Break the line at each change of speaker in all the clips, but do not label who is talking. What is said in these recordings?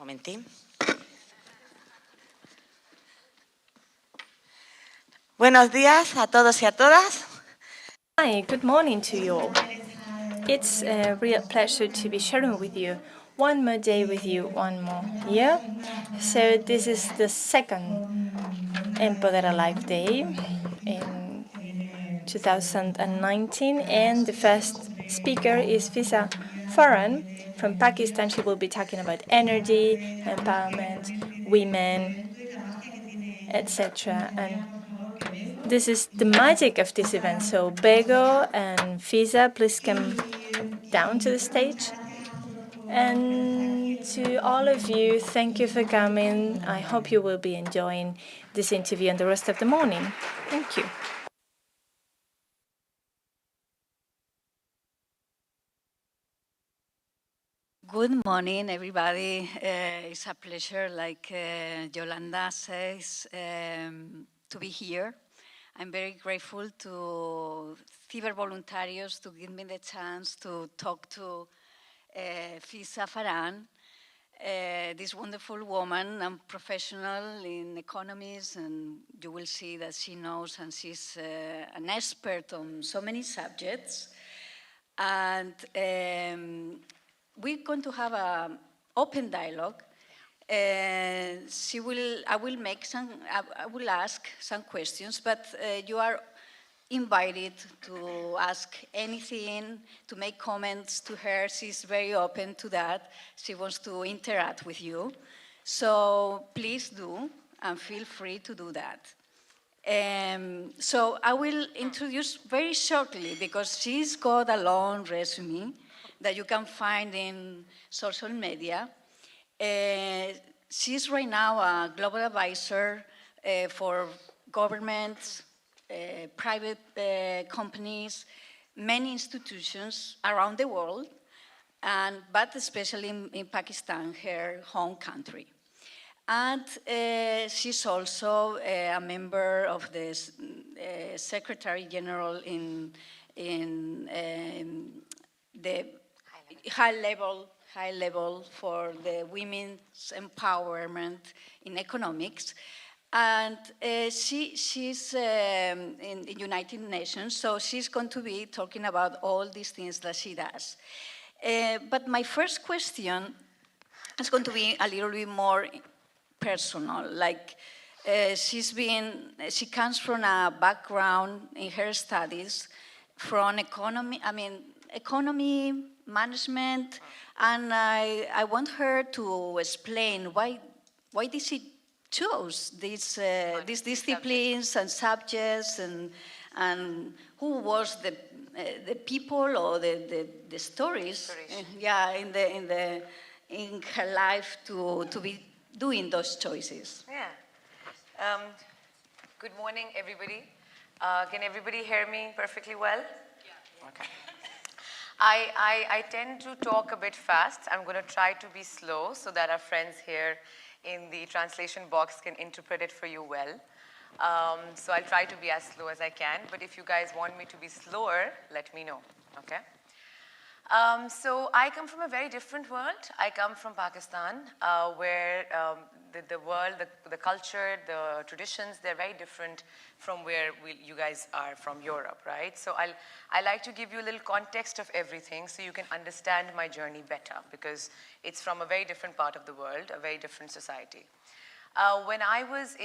momentín. Buenos días a todos y a todas.
Hi, good morning to you all. It's a real pleasure to be sharing with you one more day with you, one more year. So this is the second Empodera Live Day in 2019, and the first speaker is Fiza Farhan from Pakistan. She will be talking about energy, empowerment, women, etc. And this is the magic of this event. So Bego and Fiza, please come down to the stage. And to all of you, thank you for coming. I hope you will be enjoying this interview and the rest of the morning. Thank you.
Good morning, everybody. It's a pleasure, like Yolanda says, to be here. I'm very grateful to Ciber Voluntarios to give me the chance to talk to Fisa Farhan, this wonderful woman and professional in economics, and you will see that she knows and she's an expert on so many subjects. And we're going to have an open dialogue. I will ask some questions, but you are invited to ask anything, to make comments to her. She's very open to that. She wants to interact with you. So please do, and feel free to do that. So I will introduce very shortly, because she's got a long resume that you can find in social media. She's right now a global advisor for governments, private companies, many institutions around the world, but especially in Pakistan, her home country. And she's also a member of the Secretary General in the high level for the women's empowerment in economics. And she's in the United Nations, so she's going to be talking about all these things that she does. But my first question is going to be a little bit more personal. Like she comes from a background in her studies from economy, management, and I want her to explain why did she choose these disciplines and subjects, and who was the people or the stories, in her life to be doing those choices.
Yeah. Good morning, everybody. Can everybody hear me perfectly well? Yeah. Okay. I tend to talk a bit fast. I'm going to try to be slow so that our friends here in the translation box can interpret it for you well. So I'll try to be as slow as I can, but if you guys want me to be slower, let me know, okay? So I come from a very different world. I come from Pakistan, where the world, the culture, the traditions, they're very different from where you guys are from Europe, right? So I like to give you a little context of everything so you can understand my journey better, because it's from a very different part of the world, a very different society. When I was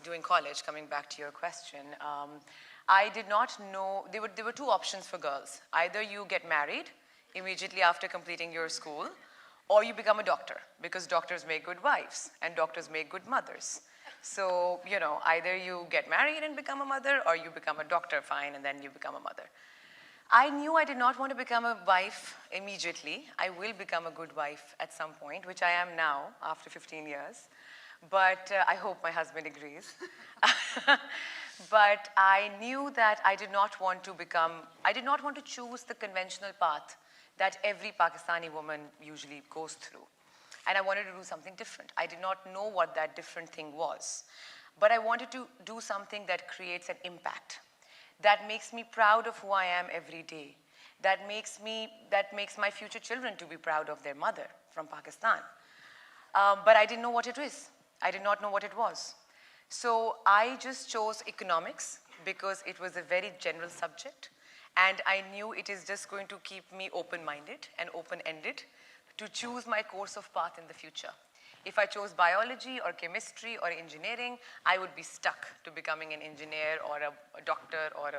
doing college, coming back to your question, I did not know, there were two options for girls. Either you get married immediately after completing your school, or you become a doctor, because doctors make good wives, and doctors make good mothers. So, you know, either you get married and become a mother, or you become a doctor, fine, and then you become a mother. I knew I did not want to become a wife immediately. I will become a good wife at some point, which I am now, after 15 years. But I hope my husband agrees. But I knew that I did not want to choose the conventional path that every Pakistani woman usually goes through. And I wanted to do something different. I did not know what that different thing was. But I wanted to do something that creates an impact, that makes me proud of who I am every day, that makes my future children to be proud of their mother from Pakistan. But I didn't know what it is. I did not know what it was. So I just chose economics because it was a very general subject. And I knew it is just going to keep me open-minded and open-ended to choose my course of path in the future. If I chose biology or chemistry or engineering, I would be stuck to becoming an engineer or a doctor or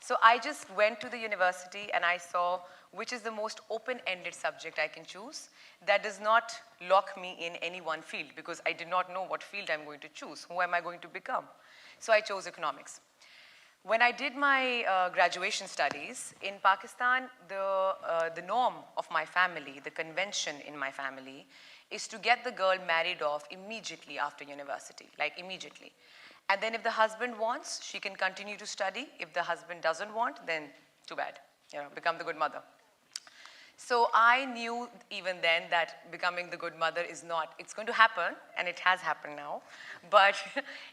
So I just went to the university and I saw which is the most open-ended subject I can choose that does not lock me in any one field because I did not know what field I'm going to choose. Who am I going to become? So I chose economics. When I did my graduation studies in Pakistan, the norm of my family, the convention in my family, is to get the girl married off immediately after university, like immediately. And then if the husband wants, she can continue to study. If the husband doesn't want, then too bad, become the good mother. So I knew even then that becoming the good mother is not, it's going to happen, and it has happened now, but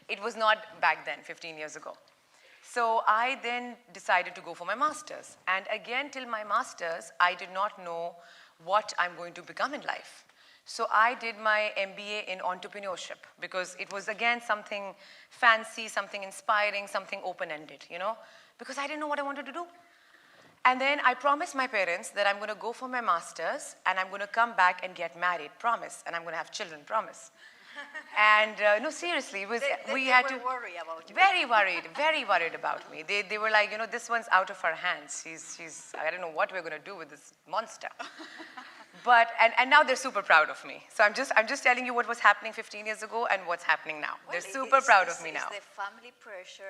it was not back then, 15 years ago. So I then decided to go for my master's. And again, till my master's, I did not know what I'm going to become in life. So I did my MBA in entrepreneurship because it was, again, something fancy, something inspiring, something open-ended, because I didn't know what I wanted to do. And then I promised my parents that I'm going to go for my master's and I'm going to come back and get married, promise, and I'm going to have children, promise. And no, seriously, it was, we had to.
Worry about you.
Very worried about me. They were like, this one's out of our hands. She's I don't know what we're going to do with this monster. But, and now they're super proud of me. So I'm just telling you what was happening 15 years ago and what's happening now. They're super proud of me now.
The family pressure,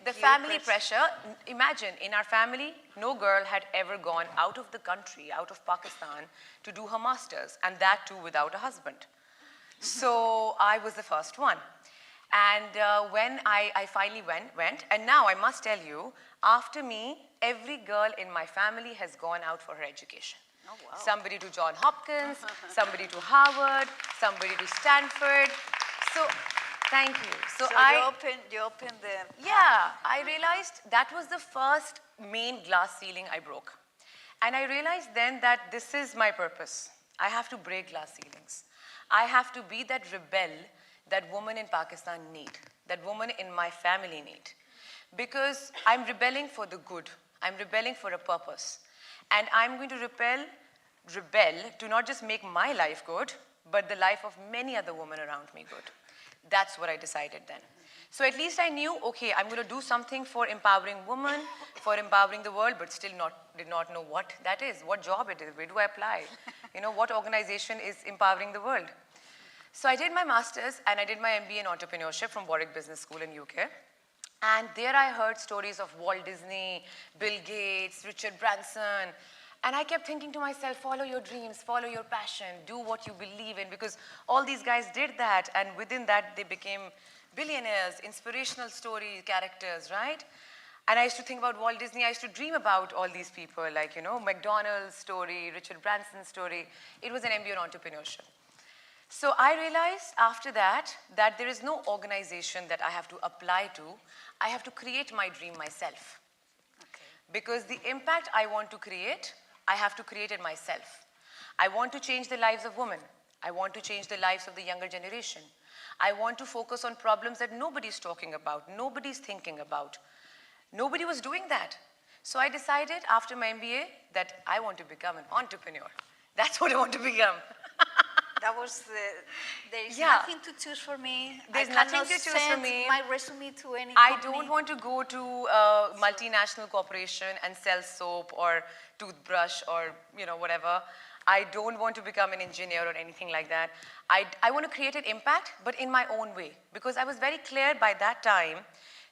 the family pressure, imagine, in our family, no girl had ever gone out of the country, out of Pakistan, to do her master's, and that too without a husband. So I was the first one. And when I finally went, and now I must tell you, after me, every girl in my family has gone out for her education.
Oh, wow.
Somebody to Johns Hopkins, somebody to Harvard, somebody to Stanford. So, thank you.
So you opened the...
Yeah, I realized that was the first main glass ceiling I broke. And I realized then that this is my purpose. I have to break glass ceilings. I have to be that rebel that women in Pakistan need, that women in my family need. Because I'm rebelling for the good. I'm rebelling for a purpose. And I'm going to rebel to not just make my life good, but the life of many other women around me good. That's what I decided then. So at least I knew, okay, I'm going to do something for empowering women, for empowering the world, but still did not know what that is, what job it is, where do I apply? What organization is empowering the world? So I did my master's and I did my MBA in entrepreneurship from Warwick Business School in UK. And there I heard stories of Walt Disney, Bill Gates, Richard Branson. And I kept thinking to myself, follow your dreams, follow your passion, do what you believe in, because all these guys did that. And within that, they became billionaires, inspirational story characters, right? And I used to think about Walt Disney. I used to dream about all these people, like, McDonald's story, Richard Branson's story. It was an MBA in entrepreneurship. So I realized after that there is no organization that I have to apply to. I have to create my dream myself.
Okay.
Because the impact I want to create, I have to create it myself. I want to change the lives of women. I want to change the lives of the younger generation. I want to focus on problems that nobody's talking about, nobody's thinking about. Nobody was doing that. So I decided after my MBA that I want to become an entrepreneur. That's what I want to become.
That was there is
Yeah.
nothing to choose for me.
There's
I
nothing
cannot
to choose for
send
me.
my resume to any
I
company.
don't want to go to a multinational corporation and sell soap or toothbrush or whatever. I don't want to become an engineer or anything like that. I want to create an impact, but in my own way. Because I was very clear by that time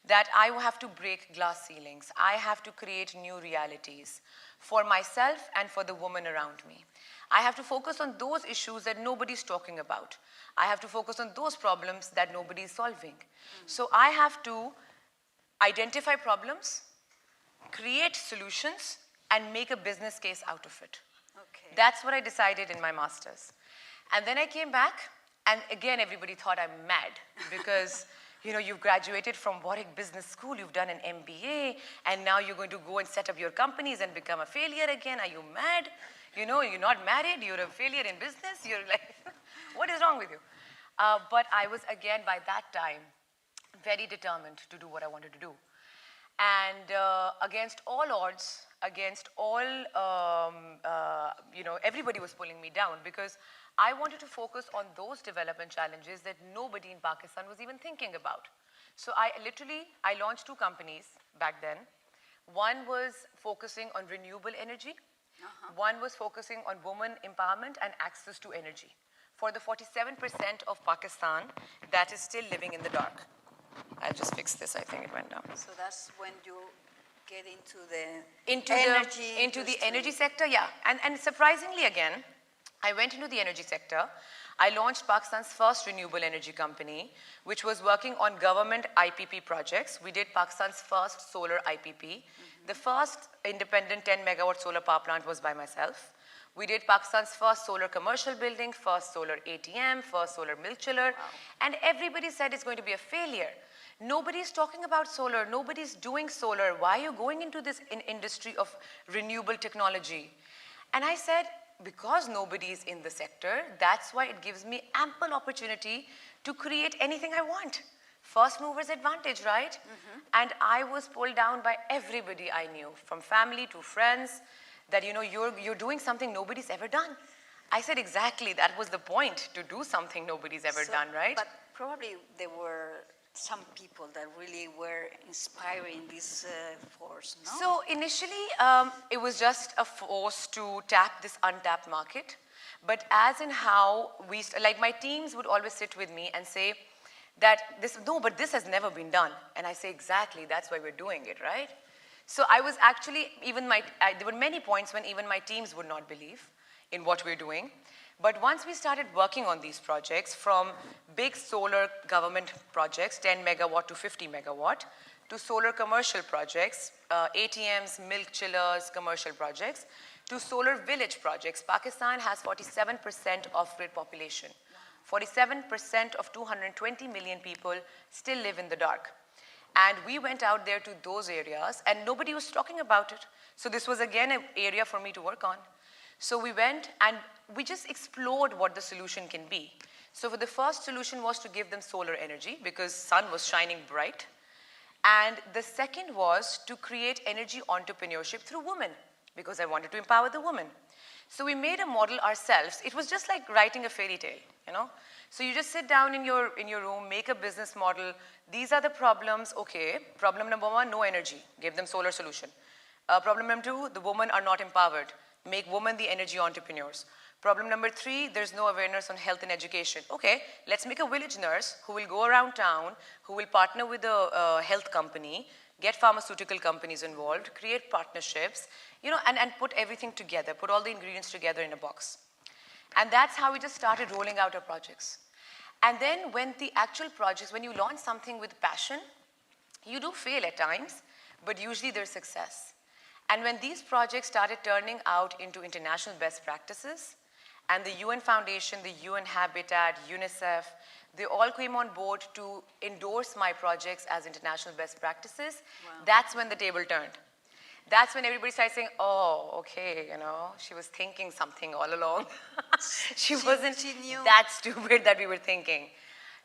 that I have to break glass ceilings. I have to create new realities for myself and for the women around me. I have to focus on those issues that nobody's talking about. I have to focus on those problems that nobody's solving. So I have to identify problems, create solutions, and make a business case out of it.
Okay.
That's what I decided in my master's. And then I came back, and again, everybody thought I'm mad because you've graduated from Warwick Business School, you've done an MBA, and now you're going to go and set up your companies and become a failure again. Are you mad? You're not married, you're a failure in business. You're like, What is wrong with you? But I was, again, by that time, very determined to do what I wanted to do. And against all odds, against all, everybody was pulling me down because I wanted to focus on those development challenges that nobody in Pakistan was even thinking about. So I launched 2 companies back then. One was focusing on renewable energy. One was focusing on women empowerment and access to energy for the 47% of Pakistan that is still living in the dark. I'll just fix this. I think it went down.
So that's when you get into the
energy sector, yeah. And surprisingly, again, I went into the energy sector. I launched Pakistan's first renewable energy company, which was working on government IPP projects. We did Pakistan's first solar IPP. The first independent 10 megawatt solar power plant was by myself. We did Pakistan's first solar commercial building, first solar ATM, first solar milk chiller, and everybody said it's going to be a failure. Nobody's talking about solar, nobody's doing solar. Why are you going into this industry of renewable technology? And I said, because nobody is in the sector, that's why it gives me ample opportunity to create anything I want. First mover's advantage, right? And I was pulled down by everybody I knew, from family to friends, that you're doing something nobody's ever done. I said, exactly, that was the point, to do something nobody's ever done, right?
But probably there were some people that really were inspiring this force, no?
So initially, it was just a force to tap this untapped market. But as in how like my teams would always sit with me and say that but this has never been done. And I say, exactly, that's why we're doing it, right? So I was actually, there were many points when even my teams would not believe in what we're doing. But once we started working on these projects, from big solar government projects, 10 megawatt to 50 megawatt, to solar commercial projects, ATMs, milk chillers, commercial projects, to solar village projects. Pakistan has 47% off-grid population. 47% of 220 million people still live in the dark. And we went out there to those areas, and nobody was talking about it. So this was, again, an area for me to work on. So we went and we just explored what the solution can be. So for the first solution was to give them solar energy because sun was shining bright. And the second was to create energy entrepreneurship through women because I wanted to empower the women. So we made a model ourselves. It was just like writing a fairy tale, So you just sit down in your room, make a business model. These are the problems. Okay, problem number 1, no energy. Give them solar solution. Problem number 2, the women are not empowered. Make women the energy entrepreneurs. Problem number 3, there's no awareness on health and education. Okay, let's make a village nurse who will go around town, who will partner with a health company, get pharmaceutical companies involved, create partnerships, and put everything together, put all the ingredients together in a box. And that's how we just started rolling out our projects. And then when the actual projects, when you launch something with passion, you do fail at times, but usually there's success. And when these projects started turning out into international best practices, and the UN Foundation, the UN Habitat, UNICEF, they all came on board to endorse my projects as international best practices, That's when the table turned. That's when everybody started saying, oh, okay, she was thinking something all along. she wasn't that stupid that we were thinking.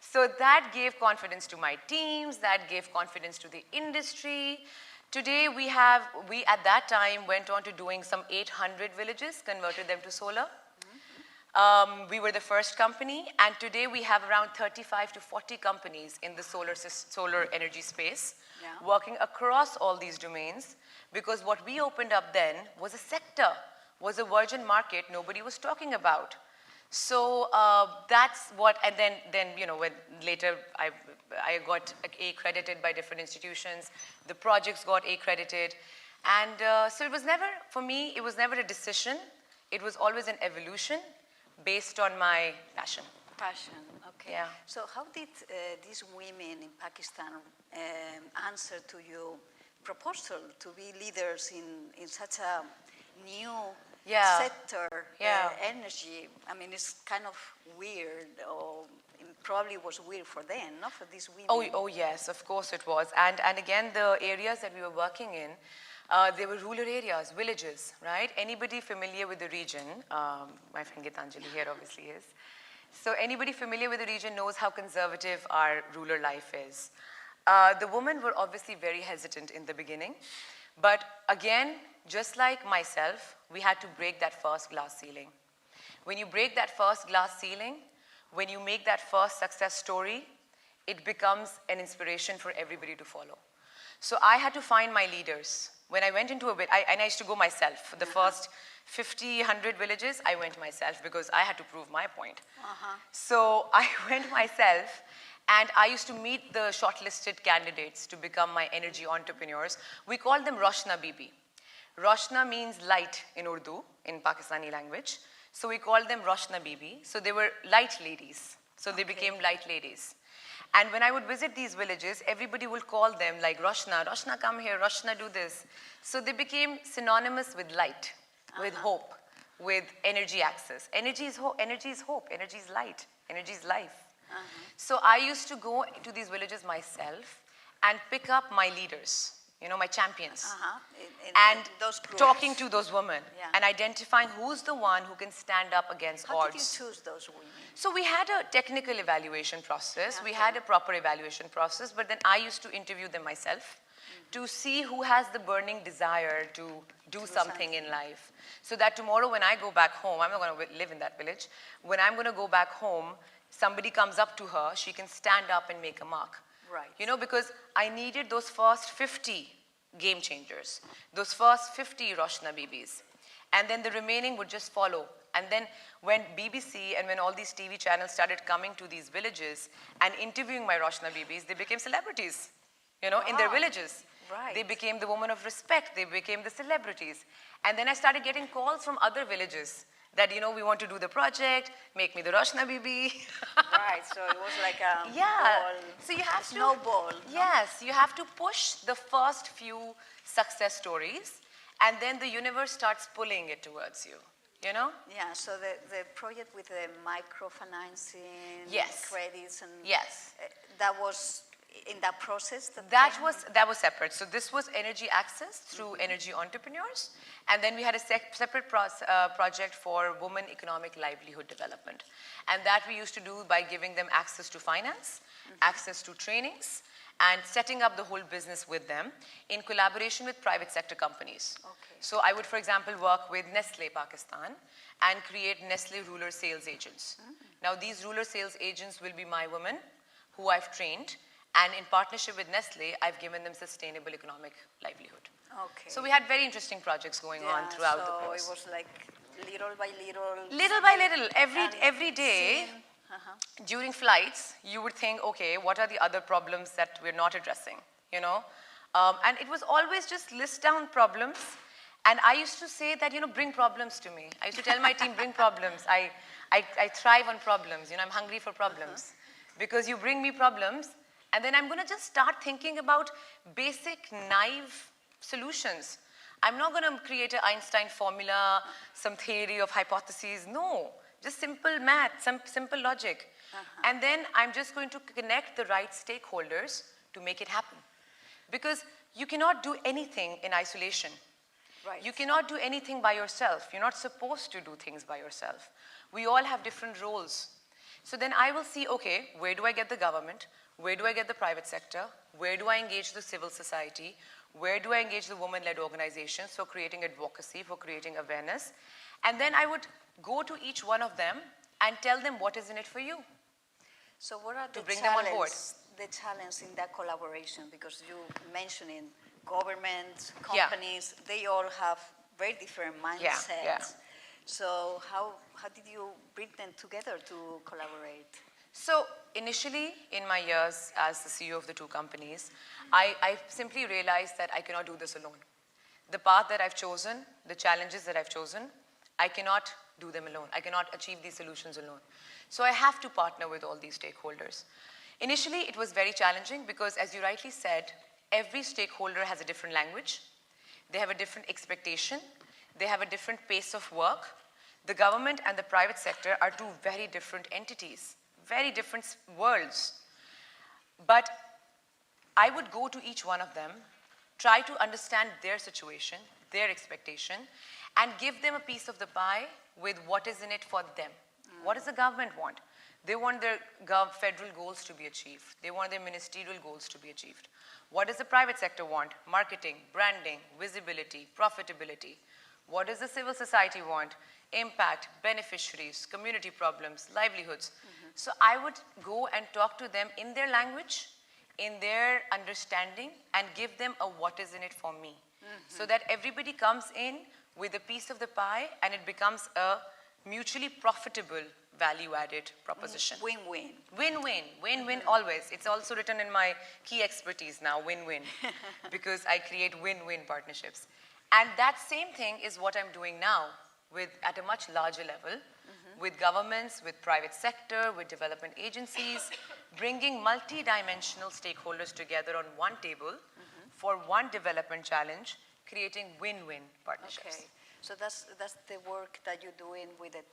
So that gave confidence to my teams, that gave confidence to the industry. Today we at that time went on to doing some 800 villages, converted them to solar. We were the first company, and today we have around 35 to 40 companies in the solar energy space, working across all these domains, because what we opened up then was a sector, was a virgin market nobody was talking about. So that's what, and then when later I got accredited by different institutions, the projects got accredited, and so it was never, for me, it was never a decision. It was always an evolution based on my passion.
Passion, okay.
Yeah.
So how did these women in Pakistan answer to your proposal to be leaders in such a new sector, energy? I mean, it's kind of weird, or it probably was weird for them, not for these women.
Oh yes, of course it was. And again, the areas that we were working in, they were rural areas, villages, right? Anybody familiar with the region, my friend Gitanjali here obviously is, So anybody familiar with the region knows how conservative our rural life is. The women were obviously very hesitant in the beginning. But again, just like myself, we had to break that first glass ceiling. When you break that first glass ceiling, when you make that first success story, it becomes an inspiration for everybody to follow. So I had to find my leaders. When I went into and I used to go myself. The first 50, 100 villages, I went myself because I had to prove my point. So I went myself, and I used to meet the shortlisted candidates to become my energy entrepreneurs. We called them Roshna Bibi. Roshna means light in Urdu, in Pakistani language. So we called them Roshna Bibi. So they were light ladies. So they became light ladies. And when I would visit these villages, everybody would call them like Roshna, Roshna come here, Roshna do this. So they became synonymous with light, with hope, with energy access. Energy is hope, energy is light, energy is life. So I used to go to these villages myself and pick up my leaders, you know, my champions. And
those groups.
Talking to those women and identifying who's the one who can stand up against odds.
How did you choose those women?
So we had a technical evaluation process. We had a proper evaluation process, but then I used to interview them myself to see who has the burning desire to do something in life. So that tomorrow when I go back home, I'm not going to live in that village. When I'm going to go back home, somebody comes up to her, she can stand up and make a mark.
Right.
You know, because I needed those first 50 game changers, those first 50 Roshna Bibis. And then the remaining would just follow. And then when BBC and when all these TV channels started coming to these villages and interviewing my Roshna Bibis, they became celebrities, you know, in their villages.
Right.
They became the women of respect. They became the celebrities. And then I started getting calls from other villages that, you know, we want to do the project, make me the Roshna Bibi.
Right, so it was like a
ball, so you have
snowball.
Yes, you have to push the first few success stories, and then the universe starts pulling it towards you, you know?
Yeah, so the project with the microfinancing, credits, and that was in that process?
That was separate. So this was energy access through energy entrepreneurs. And then we had a separate project for women economic livelihood development. And that we used to do by giving them access to finance, access to trainings, and setting up the whole business with them in collaboration with private sector companies.
Okay.
So I would, for example, work with Nestle Pakistan and create Nestle rural sales agents. Now these rural sales agents will be my women who I've trained. And in partnership with Nestle, I've given them sustainable economic livelihood.
Okay.
So we had very interesting projects going on throughout the course.
So it was like little by little.
Little by little. Every day, during flights, you would think, okay, what are the other problems that we're not addressing, you know? And it was always just list down problems. And I used to say that, you know, bring problems to me. I used to tell my team, bring problems. I thrive on problems. You know, I'm hungry for problems. Because you bring me problems, and then I'm going to just start thinking about basic, naive solutions. I'm not going to create an Einstein formula, some theory of hypotheses. No, just simple math, some simple logic. And then I'm just going to connect the right stakeholders to make it happen. Because you cannot do anything in isolation.
Right.
You cannot do anything by yourself. You're not supposed to do things by yourself. We all have different roles. So then I will see, okay, where do I get the government? Where do I get the private sector? Where do I engage the civil society? Where do I engage the women-led organizations for creating advocacy, for creating awareness? And then I would go to each one of them and tell them what is in it for you.
So what are the
challenges
in that collaboration? Because you mentioning government, companies, they all have very different mindsets.
Yeah.
So how did you bring them together to collaborate?
So initially, in my years as the CEO of the two companies, I simply realized that I cannot do this alone. The path that I've chosen, the challenges that I've chosen, I cannot do them alone. I cannot achieve these solutions alone. So I have to partner with all these stakeholders. Initially, it was very challenging because, as you rightly said, every stakeholder has a different language. They have a different expectation. They have a different pace of work. The government and the private sector are two very different entities, very different worlds. But I would go to each one of them, try to understand their situation, their expectation, and give them a piece of the pie with what is in it for them. What does the government want? They want their federal goals to be achieved. They want their ministerial goals to be achieved. What does the private sector want? Marketing, branding, visibility, profitability. What does the civil society want? Impact, beneficiaries, community problems, livelihoods. So I would go and talk to them in their language, in their understanding, and give them a what is in it for me. So that everybody comes in with a piece of the pie and it becomes a mutually profitable value-added proposition.
Win-win.
Win-win, win-win always. It's also written in my key expertise now, win-win, because I create win-win partnerships. And that same thing is what I'm doing now at a much larger level, with governments, with private sector, with development agencies, bringing multi-dimensional stakeholders together on one table for one development challenge, creating win-win partnerships.
Okay. So that's the work that you're doing with a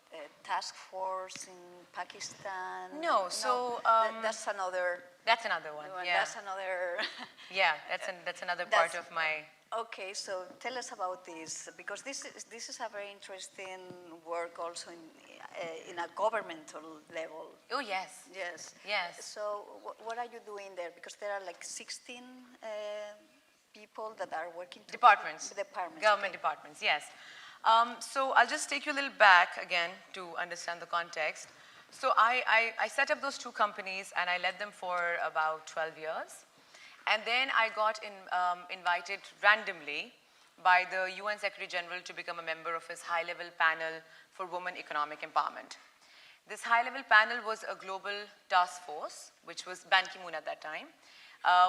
task force in Pakistan?
No, so
that's another.
That's another one. Yeah.
That's another.
Yeah, that's another part of my.
Okay, so tell us about this, because this is a very interesting work also in a governmental level.
Oh yes.
Yes.
Yes.
So what are you doing there? Because there are like 16 people that are working.
Departments.
Departments.
Government departments. Yes. So I'll just take you a little back again to understand the context. So I set up those two companies and I led them for about 12 years. And then I got invited randomly by the UN Secretary General to become a member of his high-level panel for women economic empowerment. This high-level panel was a global task force, which was Ban Ki-moon at that time,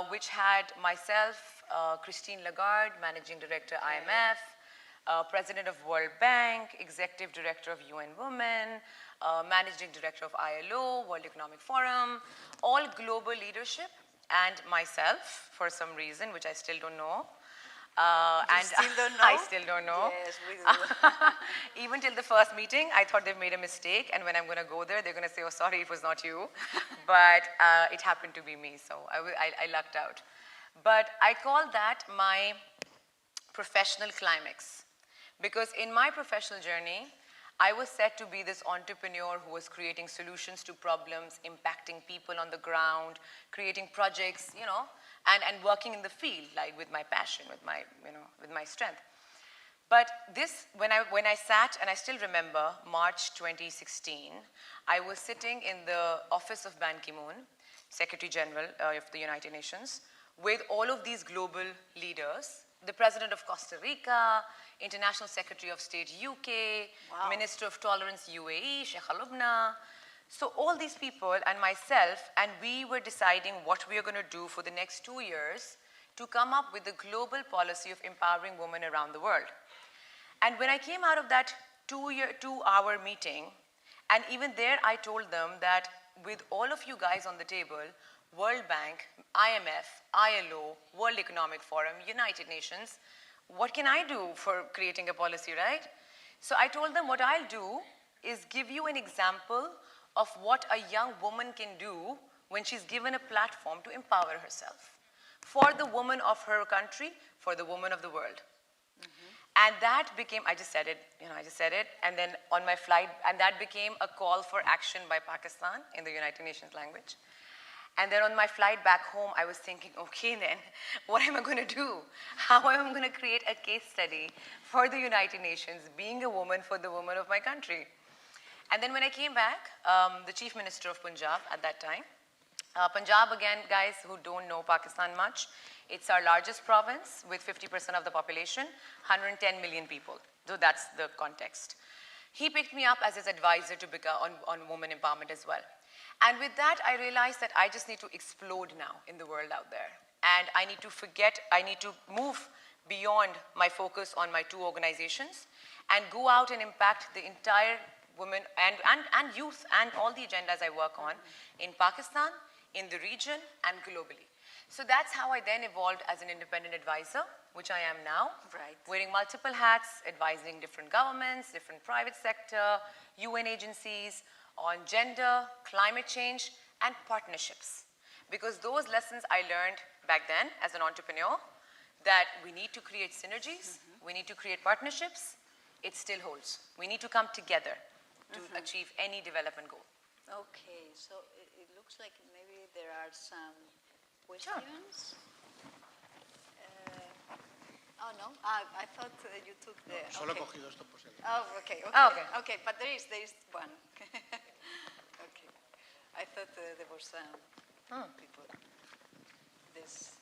which had myself, Christine Lagarde, Managing Director IMF, President of World Bank, Executive Director of UN Women, Managing Director of ILO, World Economic Forum, all global leadership, and myself, for some reason, which I still don't know.
Still don't know?
I still don't know.
Yes, we do.
Even till the first meeting, I thought they've made a mistake, and when I'm going to go there, they're going to say, oh, sorry, it was not you. But it happened to be me, so I lucked out. But I call that my professional climax. Because in my professional journey, I was set to be this entrepreneur who was creating solutions to problems, impacting people on the ground, creating projects, you know, and working in the field, like with my passion, with my, you know, with my strength. But this, when I sat, and I still remember, March 2016, I was sitting in the office of Ban Ki-moon, Secretary General of the United Nations, with all of these global leaders, the President of Costa Rica, International Secretary of State UK,
wow.
Minister of Tolerance UAE, Sheikh Al-Lubna. So all these people and myself, and we were deciding what we are going to do for the next 2 years to come up with a global policy of empowering women around the world. And when I came out of that 2-hour meeting, and even there I told them that with all of you guys on the table, World Bank, IMF, ILO, World Economic Forum, United Nations, what can I do for creating a policy, right? So I told them what I'll do is give you an example of what a young woman can do when she's given a platform to empower herself for the woman of her country, for the woman of the world. And that became, I just said it, you know, I just said it, and then on my flight, and that became a call for action by Pakistan in the United Nations language. And then on my flight back home, I was thinking, okay then, what am I going to do? How am I going to create a case study for the United Nations, being a woman for the woman of my country? And then when I came back, the Chief Minister of Punjab at that time, Punjab, again, guys who don't know Pakistan much, it's our largest province with 50% of the population, 110 million people. So that's the context. He picked me up as his advisor to become on women empowerment as well. And with that, I realized that I just need to explode now in the world out there. And I need to move beyond my focus on my 2 organizations and go out and impact the entire women and youth and all the agendas I work on in Pakistan, in the region, and globally. So that's how I then evolved as an independent advisor, which I am now,
right.
Wearing multiple hats, advising different governments, different private sector, UN agencies, on gender, climate change, and partnerships. Because those lessons I learned back then as an entrepreneur, that we need to create synergies, we need to create partnerships, it still holds. We need to come together to achieve any development goal.
Okay, So it looks like maybe there are some questions. Oh, no? I thought you took the...
Solo he
okay.
cogido esto por si alguien.
Oh, okay, okay.
Oh, okay.
Okay, but there is one. Okay. I thought there were some people. This...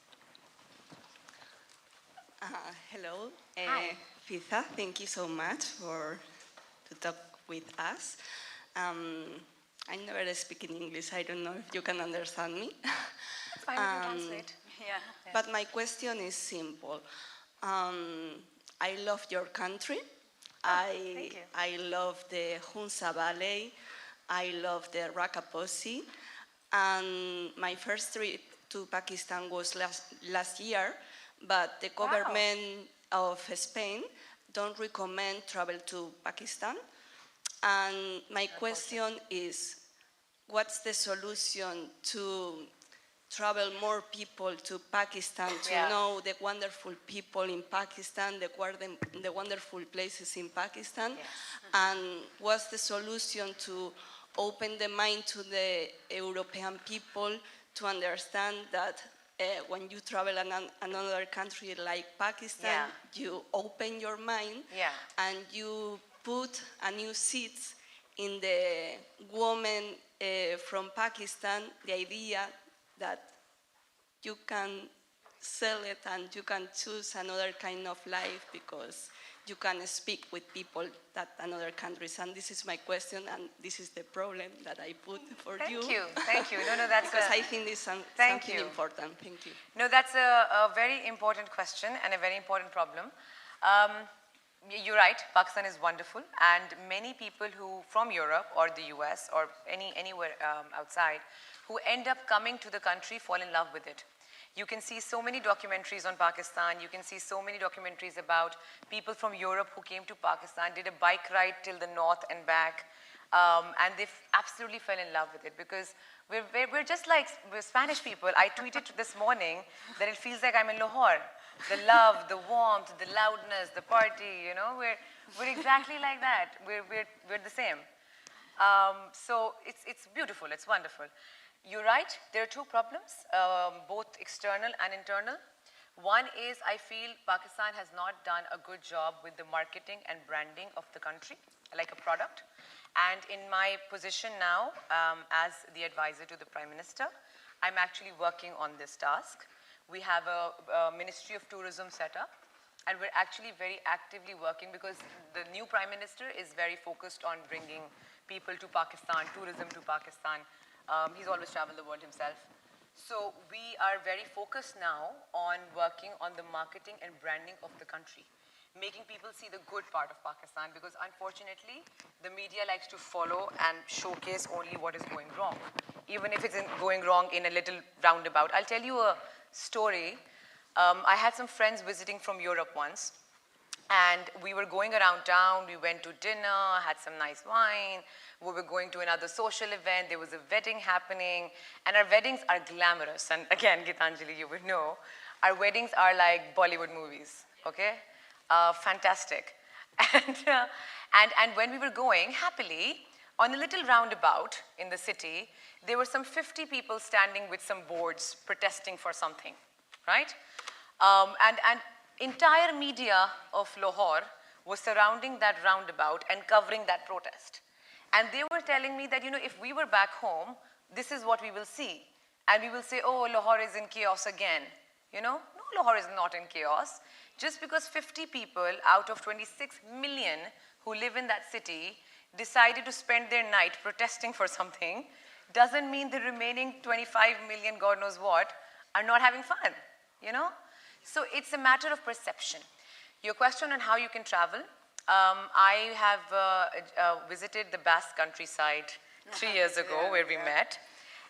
Hello,
Hi.
Fiza. Thank you so much for to talk with us. I never speak in English. I don't know if you can understand me.
It's fine, we can translate.
Yeah.
But my question is simple. I love your country.
thank you.
I love the Hunza Valley. I love the Rakaposi. And my first trip to Pakistan was last year, but the government of Spain don't recommend travel to Pakistan. And my question is, what's the solution to travel more people to Pakistan, to know the wonderful people in Pakistan, the wonderful places in Pakistan?
Yes.
And what's the solution to open the mind to the European people to understand that when you travel another country like Pakistan, you open your mind and you put a new seeds in the woman from Pakistan, the idea that you can sell it and you can choose another kind of life because you can speak with people that another countries. And this is my question, and this is the problem that I put for you.
Thank you. No, that's
because I think this is something important. Thank you.
No, that's a very important question and a very important problem. You're right, Pakistan is wonderful, and many people who from Europe or the US or anywhere outside who end up coming to the country fall in love with it. You can see so many documentaries on Pakistan. You can see so many documentaries about people from Europe who came to Pakistan, did a bike ride till the north and back, and they absolutely fell in love with it because we're just like we're Spanish people. I tweeted this morning that it feels like I'm in Lahore. The love, the warmth, the loudness, the party, you know, we're exactly like that. We're the same. So it's beautiful, it's wonderful. You're right, there are two problems, both external and internal. One is I feel Pakistan has not done a good job with the marketing and branding of the country, like a product. And in my position now as the advisor to the Prime Minister, I'm actually working on this task. We have a Ministry of Tourism set up, and we're actually very actively working because the new Prime Minister is very focused on bringing people to Pakistan, tourism to Pakistan. He's always traveled the world himself. So we are very focused now on working on the marketing and branding of the country, making people see the good part of Pakistan, because unfortunately, the media likes to follow and showcase only what is going wrong, even if it's going wrong in a little roundabout. I'll tell you a story. I had some friends visiting from Europe once, and we were going around town. We went to dinner, had some nice wine. We were going to another social event. There was a wedding happening, and our weddings are glamorous. And again, Gitanjali, you would know, our weddings are like Bollywood movies, okay? Fantastic. And when we were going happily, on a little roundabout in the city, there were some 50 people standing with some boards protesting for something, right? And entire media of Lahore was surrounding that roundabout and covering that protest. And they were telling me that, you know, if we were back home, this is what we will see. And we will say, oh, Lahore is in chaos again. You know, no, Lahore is not in chaos. Just because 50 people out of 26 million who live in that city decided to spend their night protesting for something doesn't mean the remaining 25 million, God knows what, are not having fun, you know? So it's a matter of perception. Your question on how you can travel, I have visited the Basque countryside 3 years ago where we met,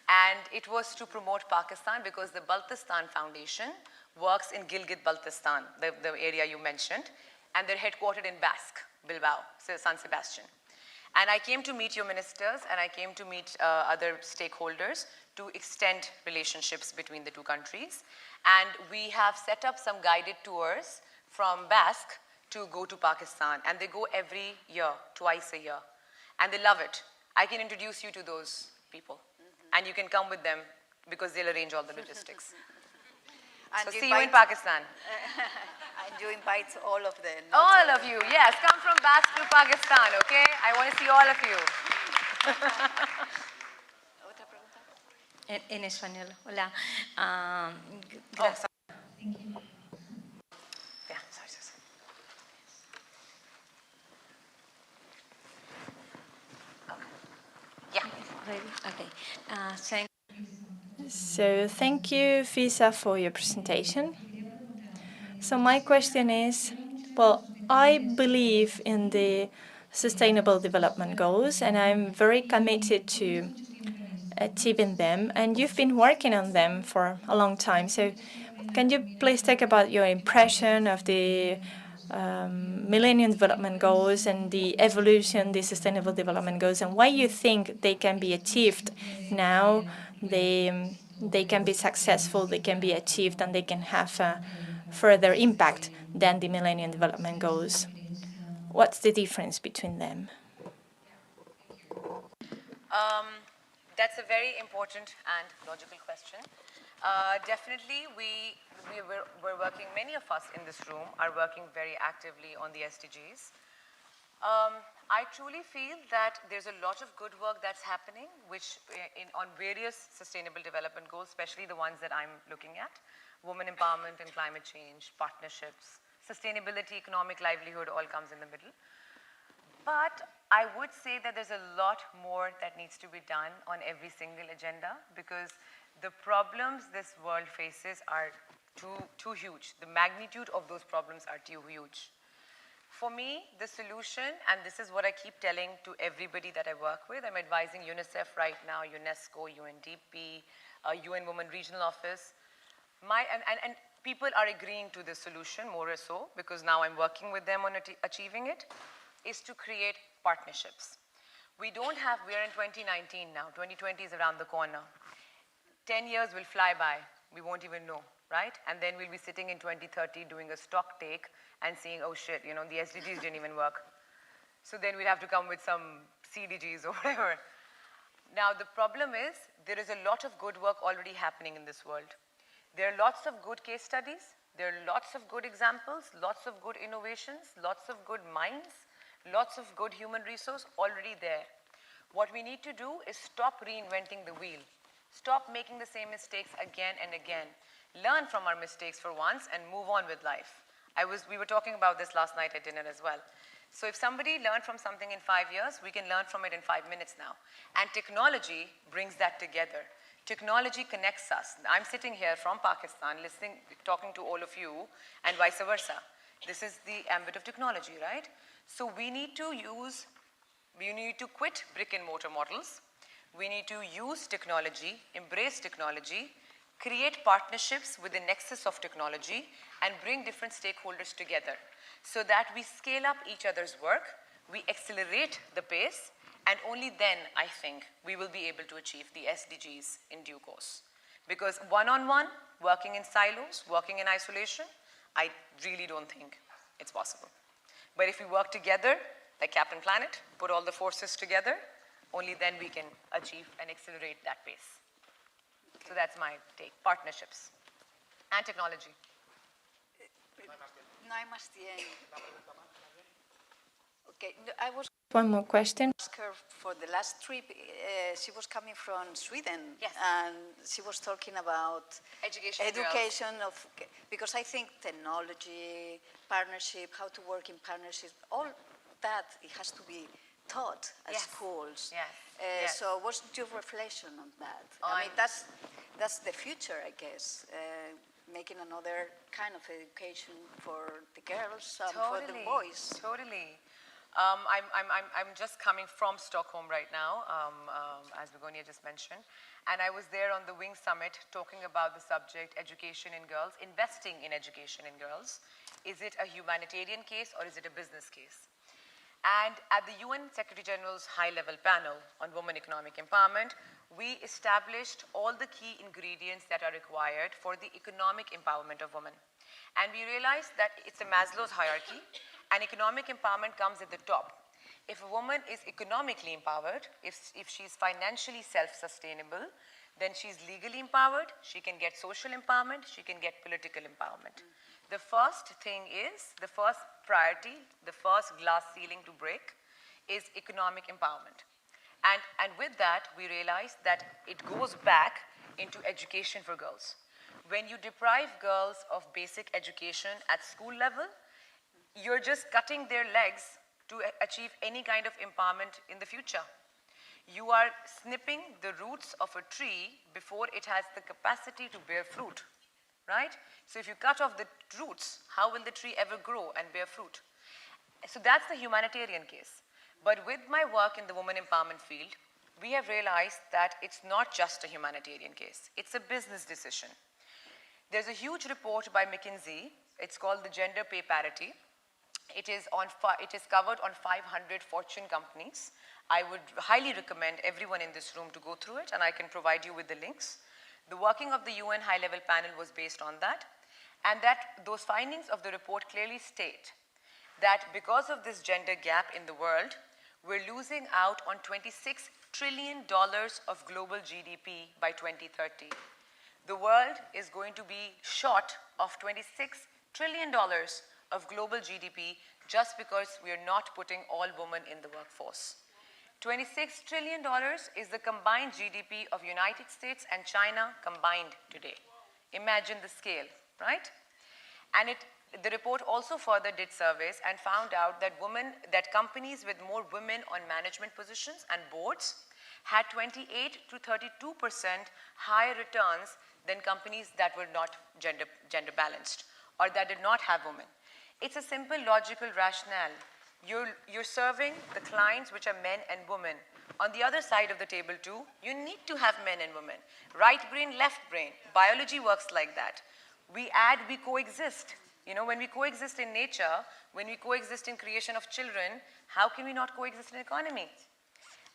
and it was to promote Pakistan because the Baltistan Foundation works in Gilgit-Baltistan, the area you mentioned, and they're headquartered in Basque, Bilbao, San Sebastian. And I came to meet your ministers, and I came to meet other stakeholders to extend relationships between the two countries. And we have set up some guided tours from Basque to go to Pakistan. And they go every year, twice a year. And they love it. I can introduce you to those people. and you can come with them because they'll arrange all the logistics.
And
So see you in Pakistan.
And you invite all of them.
All of you, yes. Come from Basque to Pakistan, okay? I want to see all of you.
¿Otra pregunta?
En español, hola.
Oh, sorry. Yeah, sorry. Okay. Yeah.
Okay.
So thank you, Fisa, for your presentation. So my question is, well, I believe in the Sustainable Development Goals, and I'm very committed to achieving them. And you've been working on them for a long time. So can you please talk about your impression of the Millennium Development Goals and the evolution, the Sustainable Development Goals, and why you think they can be achieved now? They can be successful, they can be achieved, and they can have a further impact than the Millennium Development Goals. What's the difference between them?
That's a very important and logical question. Definitely, we're working, many of us in this room are working very actively on the SDGs. I truly feel that there's a lot of good work that's happening, which on various sustainable development goals, especially the ones that I'm looking at, women empowerment and climate change, partnerships, sustainability, economic livelihood, all comes in the middle. But I would say that there's a lot more that needs to be done on every single agenda, because the problems this world faces are too huge. The magnitude of those problems are too huge. For me, the solution, and this is what I keep telling to everybody that I work with, I'm advising UNICEF right now, UNESCO, UNDP, UN Women Regional Office. And people are agreeing to this solution more or so, because now I'm working with them on achieving it, is to create partnerships. We're in 2019 now, 2020 is around the corner. 10 years will fly by, we won't even know, right? And then we'll be sitting in 2030 doing a stock take and seeing, oh shit, the SDGs didn't even work. So then we'll have to come with some CDGs or whatever. Now the problem is, there is a lot of good work already happening in this world. There are lots of good case studies, there are lots of good examples, lots of good innovations, lots of good minds, lots of good human resource already there. What we need to do is stop reinventing the wheel. Stop making the same mistakes again and again. Learn from our mistakes for once and move on with life. We were talking about this last night at dinner as well. So if somebody learned from something in 5 years, we can learn from it in 5 minutes now. And technology brings that together. Technology connects us. I'm sitting here from Pakistan, talking to all of you, and vice versa. This is the ambit of technology, right? So we need to quit brick and mortar models. We need to use technology, embrace technology, create partnerships with the nexus of technology, and bring different stakeholders together so that we scale up each other's work, we accelerate the pace, and only then, I think, we will be able to achieve the SDGs in due course. Because one-on-one, working in silos, working in isolation, I really don't think it's possible. But if we work together, like Captain Planet, put all the forces together, only then we can achieve and accelerate that pace. So that's my take, partnerships and technology.
No hay más tiempo. Okay, I was
One more question.
ask her for the last trip. She was coming from Sweden,
Yes.
and she was talking about
Education
of, because I think technology, partnership, how to work in partnership, all that it has to be taught at
Yes.
schools.
Yes. Yes.
So what's your reflection on that?
Oh,
I mean, that's the future, I guess. Making another kind of education for the girls and for the boys.
Totally. I'm just coming from Stockholm right now, as Begonia just mentioned. And I was there on the Wing Summit talking about the subject, education in girls, investing in education in girls. Is it a humanitarian case or is it a business case? And at the UN Secretary General's high-level panel on women economic empowerment, we established all the key ingredients that are required for the economic empowerment of women. And we realized that it's a Maslow's hierarchy, and economic empowerment comes at the top. If a woman is economically empowered, if she's financially self-sustainable, then she's legally empowered, she can get social empowerment, she can get political empowerment. The first thing is, the first priority, the first glass ceiling to break is economic empowerment. And with that, we realize that it goes back into education for girls. When you deprive girls of basic education at school level, you're just cutting their legs to achieve any kind of empowerment in the future. You are snipping the roots of a tree before it has the capacity to bear fruit, right? So if you cut off the roots, how will the tree ever grow and bear fruit? So that's the humanitarian case. But with my work in the women empowerment field, we have realized that it's not just a humanitarian case, it's a business decision. There's a huge report by McKinsey, it's called the Gender Pay Parity. It is covered on 500 Fortune companies. I would highly recommend everyone in this room to go through it, and I can provide you with the links. The working of the UN high-level panel was based on that, and that those findings of the report clearly state that because of this gender gap in the world, we're losing out on $26 trillion of global GDP by 2030. The world is going to be short of $26 trillion of global GDP just because we are not putting all women in the workforce. $26 trillion is the combined GDP of United States and China combined today. Imagine the scale, right? And the report also further did surveys and found out that companies with more women on management positions and boards had 28 to 32% higher returns than companies that were not gender balanced or that did not have women. It's a simple logical rationale. You're serving the clients which are men and women. On the other side of the table too, you need to have men and women. Right brain, left brain. Biology works like that. We coexist. You know, when we coexist in nature, when we coexist in creation of children, how can we not coexist in economy?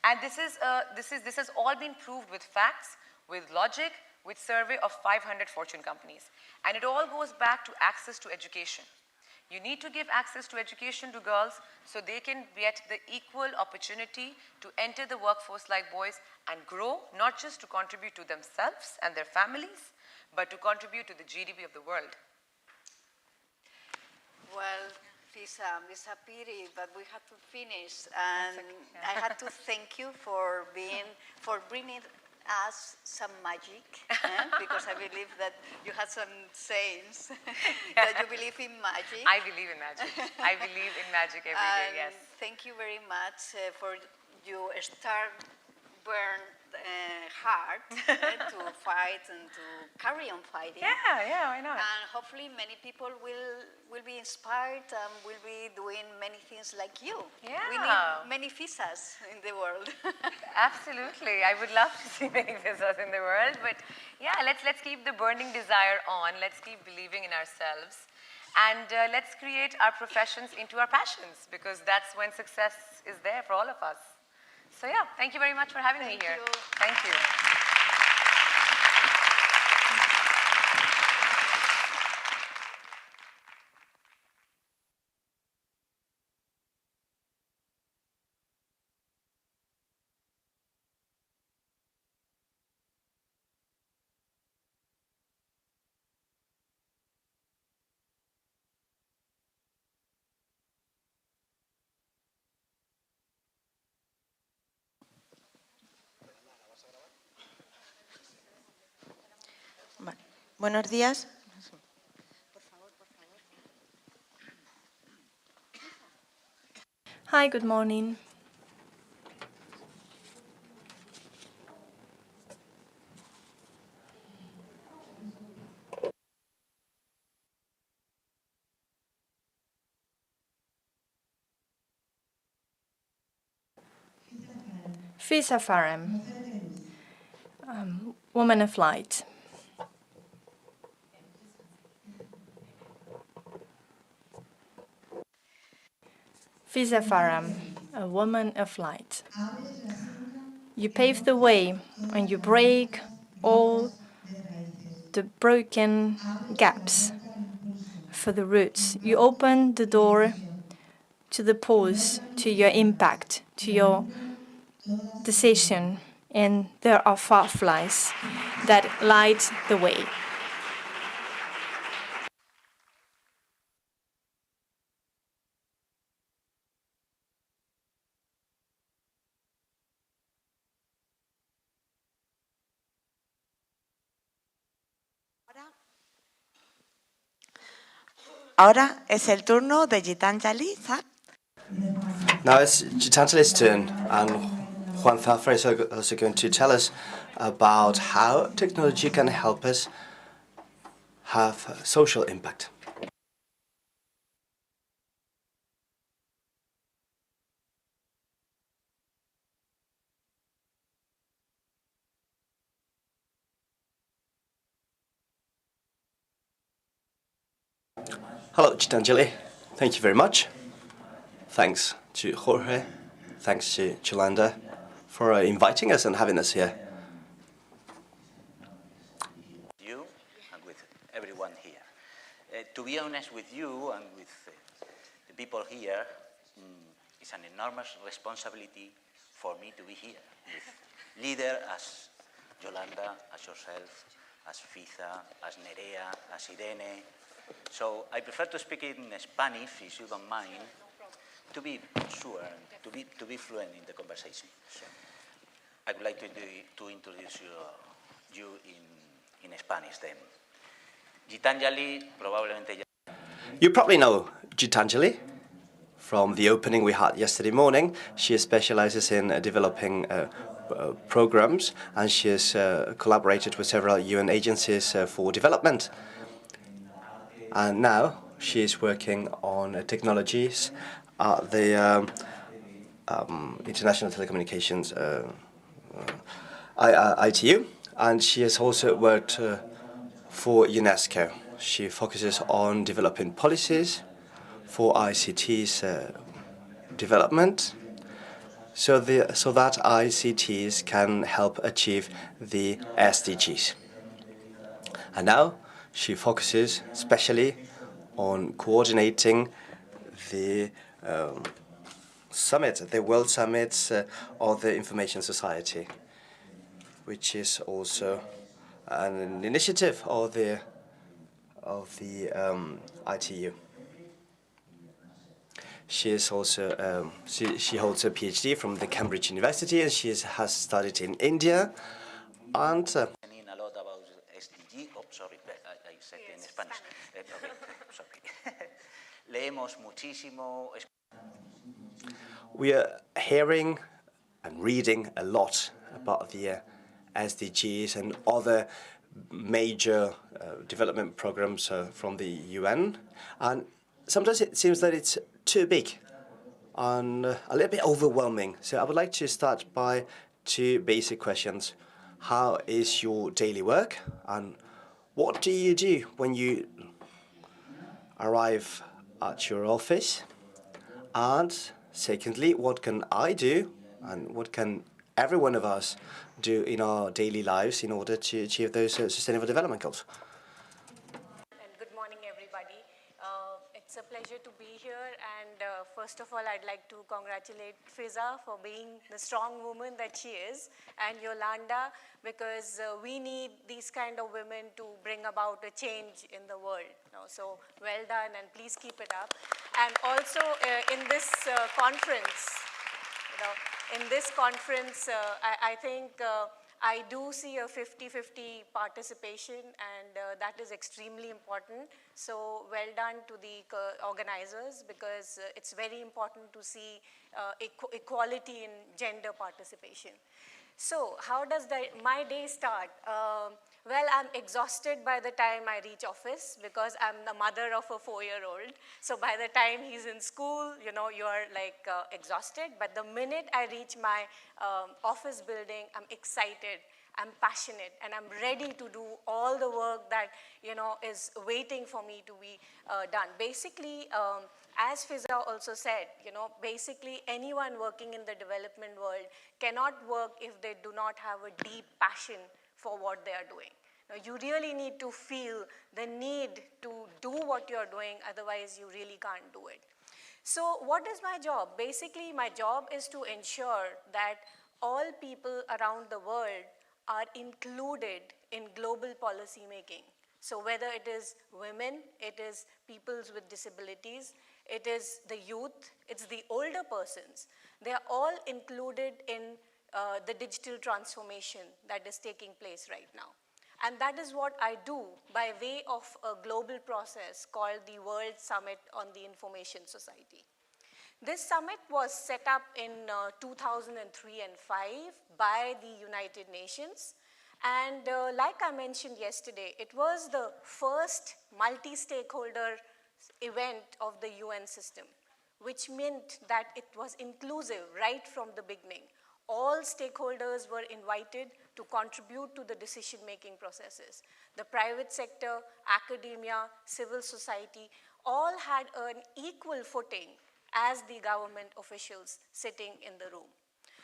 And this has all been proved with facts, with logic, with survey of 500 Fortune companies. And it all goes back to access to education. You need to give access to education to girls so they can get the equal opportunity to enter the workforce like boys and grow, not just to contribute to themselves and their families, but to contribute to the GDP of the world.
Well, Fisa, it's a pity, but we have to finish. And I had to thank you for bringing us some magic, because I believe that you had some sayings that you believe in magic.
I believe in magic. I believe in magic every day, yes.
Thank you very much for your burn heart to fight and to carry on fighting.
Yeah, why not?
And hopefully many people will be inspired and will be doing many things like you.
Yeah.
We need many Fisas in the world.
Absolutely. I would love to see many Fisas in the world. But yeah, let's keep the burning desire on. Let's keep believing in ourselves. And let's create our professions into our passions, because that's when success is there for all of us. So yeah, thank you very much for having me here. Thank you.
Buenos días.
Hi, good morning. Fisa Farham, woman of light. Fisa Farham, a woman of light. You pave the way and you break all the broken gaps for the roots. You open the door to the pause, to your impact, to your decision, and there are fireflies that light the way.
Ahora es el turno de Gitanjali.
Now it's Gitanjali's turn, and Juan Zafra is also going to tell us about how technology can help us have social impact. Hello, Gitanjali. Thank you very much. Thanks to Jorge, thanks to Yolanda for inviting us and having us here.
You and with everyone here. To be honest with you and with the people here, it's an enormous responsibility for me to be here with leaders as Yolanda, as yourself, as Fiza, as Nerea, as Irene. So I prefer to speak in Spanish, if you don't mind, to be sure, to be fluent in the conversation. I would like to introduce you in Spanish then. Gitanjali, probablemente ya...
You probably know Gitanjali from the opening we had yesterday morning. She specializes in developing programs, and she has collaborated with several UN agencies for development. And now she is working on technologies at the International Telecommunications ITU, and she has also worked for UNESCO. She focuses on developing policies for ICT's development, so that ICTs can help achieve the SDGs. And now she focuses especially on coordinating the summit, the World Summits of the Information Society, which is also an initiative of the ITU. She is also she holds a PhD from the Cambridge University, and she has studied in India. And
A lot about SDG. Oh, sorry, I said in Spanish. Okay, sorry. Leemos muchísimo.
we are hearing and reading a lot about the SDGs and other major development programs from the UN, and sometimes it seems that it's too big and a little bit overwhelming. So I would like to start by two basic questions. How is your daily work, and what do you do when you arrive at your office? And secondly, what can I do, and what can every one of us do in our daily lives in order to achieve those sustainable development goals?
And good morning, everybody. It's a pleasure to be here. And first of all, I'd like to congratulate Fiza for being the strong woman that she is, and Yolanda, because we need these kind of women to bring about a change in the world. So well done, and please keep it up. And also in this conference, I think I do see a 50-50 participation, and that is extremely important. So well done to the organizers, because it's very important to see equality in gender participation. So how does my day start? Well, I'm exhausted by the time I reach office, because I'm the mother of a 4-year-old. So by the time he's in school, you're like exhausted. But the minute I reach my office building, I'm excited, I'm passionate, and I'm ready to do all the work that is waiting for me to be done. Basically, as Fiza also said, basically anyone working in the development world cannot work if they do not have a deep passion for what they are doing. Now, you really need to feel the need to do what you're doing, otherwise you really can't do it. So what is my job? Basically, my job is to ensure that all people around the world are included in global policy making. So whether it is women, it is peoples with disabilities, it is the youth, it's the older persons, they are all included in the digital transformation that is taking place right now. And that is what I do by way of a global process called the World Summit on the Information Society. This summit was set up in 2003 and 5 by the United Nations. And like I mentioned yesterday, it was the first multi-stakeholder event of the UN system, which meant that it was inclusive right from the beginning. All stakeholders were invited to contribute to the decision-making processes. The private sector, academia, civil society, all had an equal footing as the government officials sitting in the room.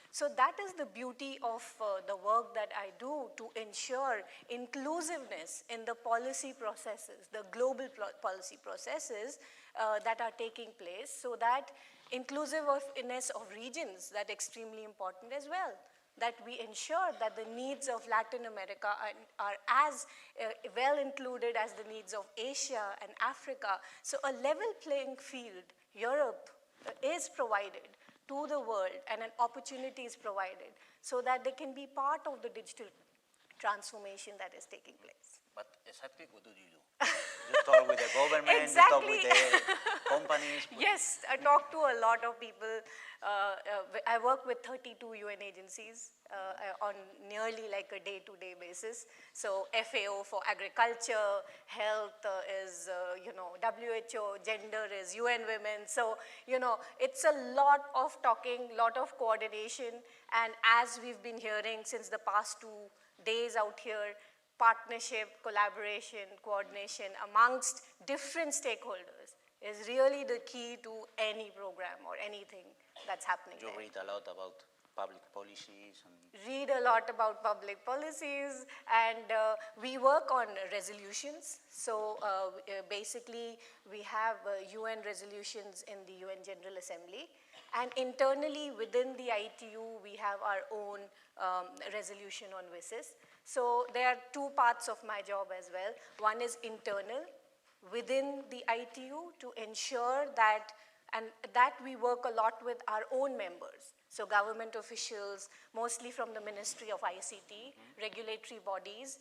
So that is the beauty of the work that I do to ensure inclusiveness in the policy processes, the global policy processes that are taking place, so that inclusiveness of regions, that's extremely important as well, that we ensure that the needs of Latin America are as well included as the needs of Asia and Africa. So a level playing field, Europe is provided to the world, and an opportunity is provided so that they can be part of the digital transformation that is taking place.
But exactly what do you do? You talk with the government,
Exactly.
you talk with the companies?
Yes, I talk to a lot of people. I work with 32 UN agencies on nearly like a day-to-day basis. So FAO for agriculture, health is, WHO, gender is UN Women. So, it's a lot of talking, lot of coordination. And as we've been hearing since the past 2 days out here, partnership, collaboration, coordination amongst different stakeholders is really the key to any program or anything that's happening
You
there.
read a lot about public policies?
Read a lot about public policies, and we work on resolutions. So basically, we have UN resolutions in the UN General Assembly, and internally within the ITU, we have our own resolution on WSIS. So there are 2 parts of my job as well. One is internal within the ITU to ensure that, and that we work a lot with our own members. So government officials, mostly from the Ministry of ICT, regulatory bodies,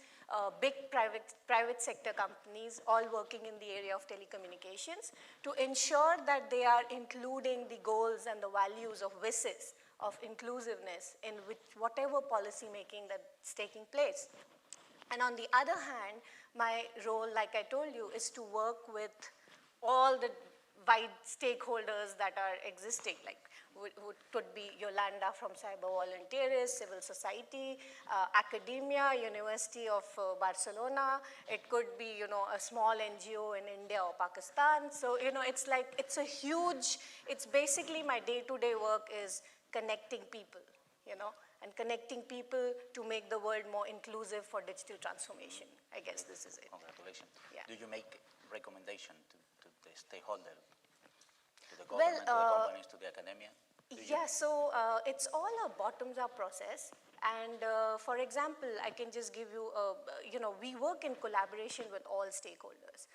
big private sector companies, all working in the area of telecommunications, to ensure that they are including the goals and the values of WSIS, of inclusiveness in whatever policy making that's taking place. And on the other hand, my role, like I told you, is to work with all the wide stakeholders that are existing, like could be Yolanda from Cyber Volunteers, civil society, academia, University of Barcelona. It could be, a small NGO in India or Pakistan. So, it's like, it's a huge, it's basically my day-to-day work is connecting people, and connecting people to make the world more inclusive for digital transformation. I guess this is it.
Congratulations.
Yeah.
Do you make recommendation to the stakeholder, to the government, to the companies, to the academia?
Yeah, so it's all a bottoms-up process. And for example, I can just give you, we work in collaboration with all stakeholders.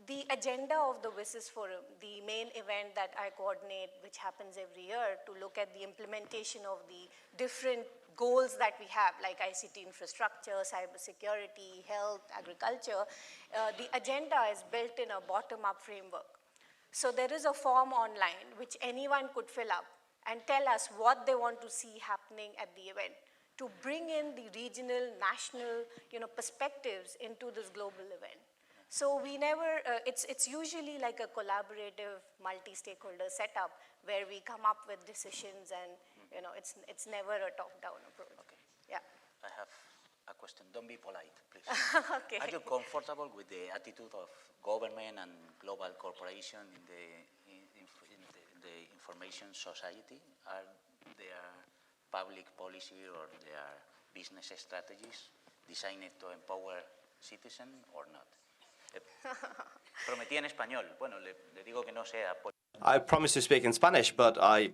The agenda of the WSIS Forum, the main event that I coordinate, which happens every year to look at the implementation of the different goals that we have, like ICT infrastructure, cybersecurity, health, agriculture, the agenda is built in a bottom-up framework. So there is a form online which anyone could fill up and tell us what they want to see happening at the event, to bring in the regional, national, perspectives into this global event. So we never, it's usually like a collaborative, multi-stakeholder setup where we come up with decisions, and it's never a top-down approach.
Okay.
Yeah.
I have a question. Don't be polite, please.
Okay.
Are you comfortable with the attitude of government and global corporation in the information society? Are there public policy or their business strategies designed to empower citizens or not? Prometí en español. Bueno, le digo que no sea
I promised to speak in Spanish, but I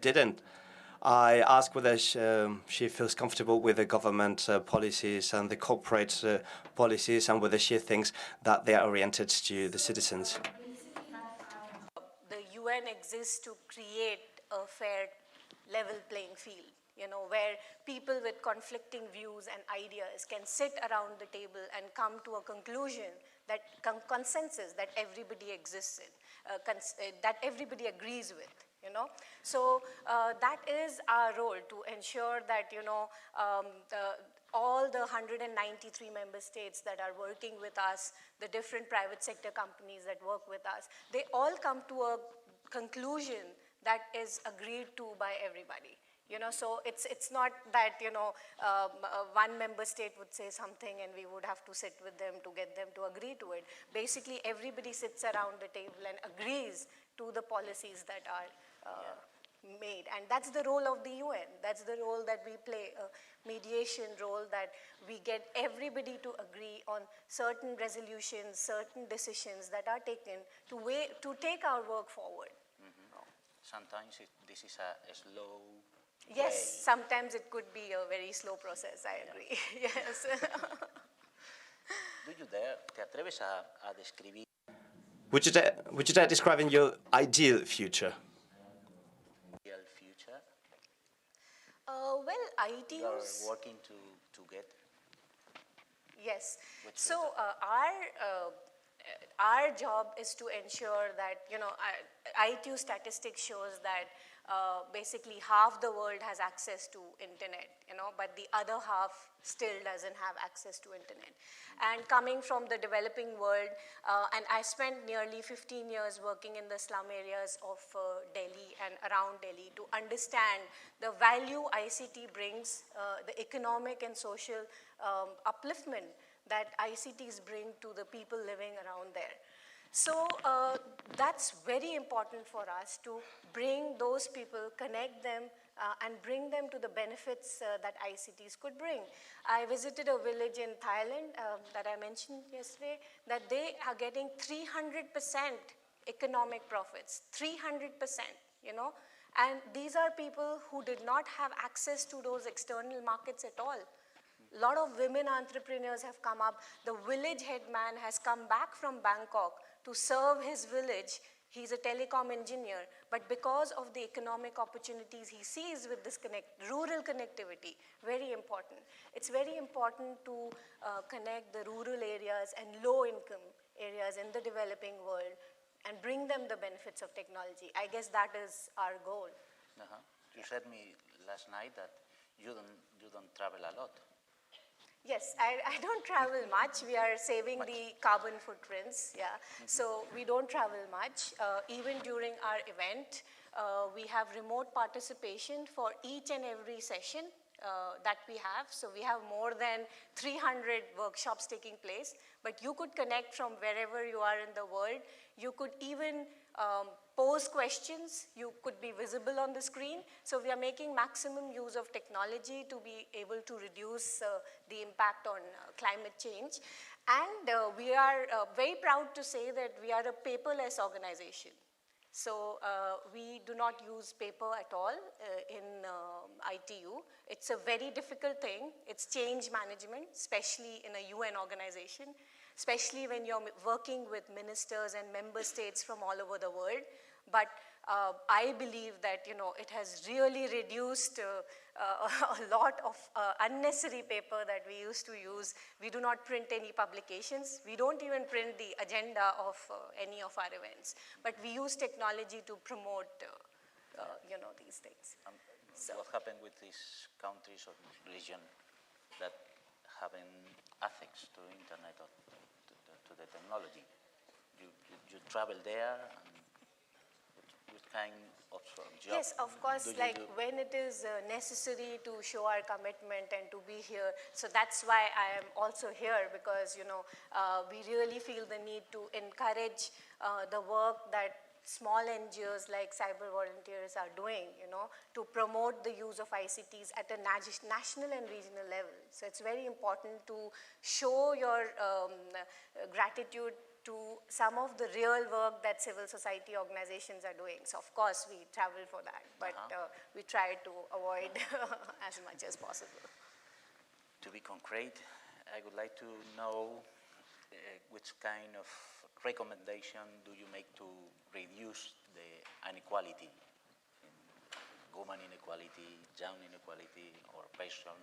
didn't. I asked whether she feels comfortable with the government policies and the corporate policies, and whether she thinks that they are oriented to the citizens.
The UN exists to create a fair level playing field, where people with conflicting views and ideas can sit around the table and come to a conclusion, that consensus that everybody exists in, that everybody agrees with. So that is our role, to ensure that all the 193 member states that are working with us, the different private sector companies that work with us, they all come to a conclusion that is agreed to by everybody. So it's not that, one member state would say something and we would have to sit with them to get them to agree to it. Basically, everybody sits around the table and agrees to the policies that are made. And that's the role of the UN. That's the role that we play, a mediation role, that we get everybody to agree on certain resolutions, certain decisions that are taken to take our work forward.
Sometimes this is a slow
Yes,
way.
sometimes it could be a very slow process, I agree. Yes.
Do you dare, te atreves a describir?
Would you dare describing your ideal future?
Ideal future?
Well, ITUs...
You are working to get?
Yes. So our job is to ensure that, ITU statistics shows that basically half the world has access to internet, but the other half still doesn't have access to internet. And coming from the developing world, and I spent nearly 15 years working in the slum areas of Delhi and around Delhi to understand the value ICT brings, the economic and social upliftment that ICTs bring to the people living around there. So that's very important for us, to bring those people, connect them, and bring them to the benefits that ICTs could bring. I visited a village in Thailand that I mentioned yesterday, that they are getting 300% economic profits, 300%, and these are people who did not have access to those external markets at all. A lot of women entrepreneurs have come up. The village headman has come back from Bangkok to serve his village. He's a telecom engineer, but because of the economic opportunities he sees with this rural connectivity, very important. It's very important to connect the rural areas and low-income areas in the developing world and bring them the benefits of technology. I guess that is our goal.
You said me last night that you don't travel a lot.
Yes, I don't travel much. We are saving the carbon footprints, yeah. So we don't travel much. Even during our event, we have remote participation for each and every session that we have. So we have more than 300 workshops taking place, but you could connect from wherever you are in the world. You could even pose questions. You could be visible on the screen. So we are making maximum use of technology to be able to reduce the impact on climate change. And we are very proud to say that we are a paperless organization. So we do not use paper at all in ITU. It's a very difficult thing. It's change management, especially in a UN organization, especially when you're working with ministers and member states from all over the world. But I believe that, it has really reduced a lot of unnecessary paper that we used to use. We do not print any publications. We don't even print the agenda of any of our events. But we use technology to promote, these things.
What happened with these countries of religion that having access to internet or to the technology? You travel there, and what kind of job?
Yes, of course, when it is necessary to show our commitment and to be here. So that's why I am also here, because, we really feel the need to encourage the work that small NGOs like Cyber Volunteers are doing, to promote the use of ICTs at a national and regional level. So it's very important to show your gratitude to some of the real work that civil society organizations are doing. So of course we travel for that, but we try to avoid as much as possible.
To be concrete, I would like to know which kind of recommendation do you make to reduce the inequality, woman inequality, young inequality, or person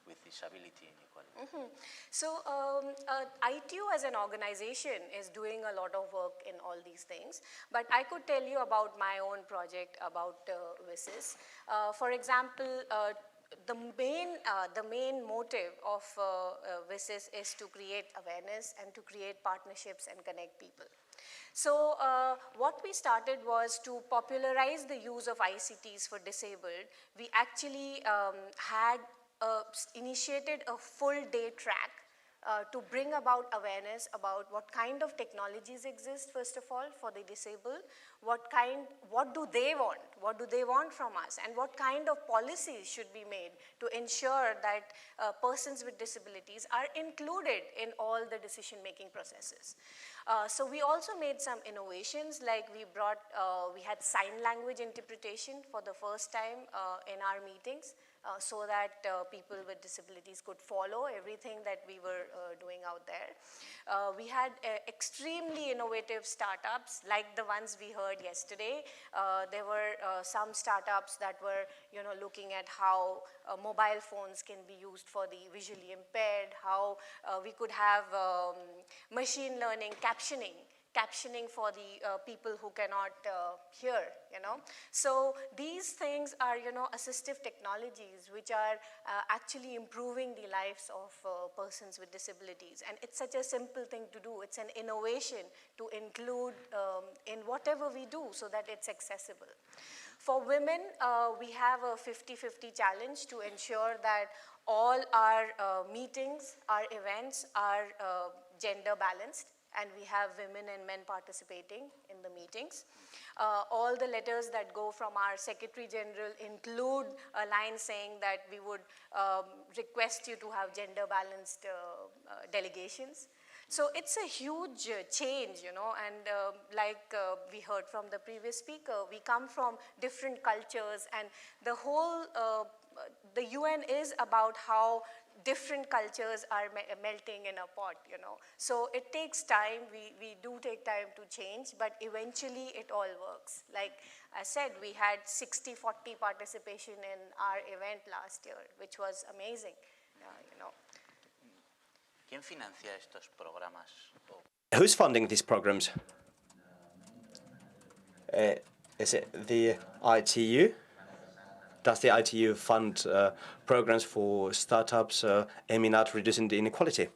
with disability inequality?
So ITU as an organization is doing a lot of work in all these things, but I could tell you about my own project about WSIS. For example, the main motive of WSIS is to create awareness and to create partnerships and connect people. So what we started was to popularize the use of ICTs for disabled. We actually had initiated a full day track to bring about awareness about what kind of technologies exist, first of all, for the disabled, what do they want from us, and what kind of policies should be made to ensure that persons with disabilities are included in all the decision-making processes. So we also made some innovations, like we had sign language interpretation for the first time in our meetings, so that people with disabilities could follow everything that we were doing out there. We had extremely innovative startups like the ones we heard yesterday. There were some startups that were looking at how mobile phones can be used for the visually impaired, how we could have machine learning captioning for the people who cannot hear, So these things are, assistive technologies which are actually improving the lives of persons with disabilities. And it's such a simple thing to do. It's an innovation to include in whatever we do so that it's accessible. For women, we have a 50-50 challenge to ensure that all our meetings, our events are gender balanced, and we have women and men participating in the meetings. All the letters that go from our Secretary General include a line saying that we would request you to have gender balanced delegations. So it's a huge change, and like we heard from the previous speaker, we come from different cultures, and the whole, the UN is about how different cultures are melting in a pot, So it takes time, we do take time to change, but eventually it all works. Like I said, we had 60-40 participation in our event last year, which was amazing,
¿Quién financia estos programas?
Who's funding these programs? Is it the ITU? Does the ITU fund programs for startups aiming at reducing the inequality?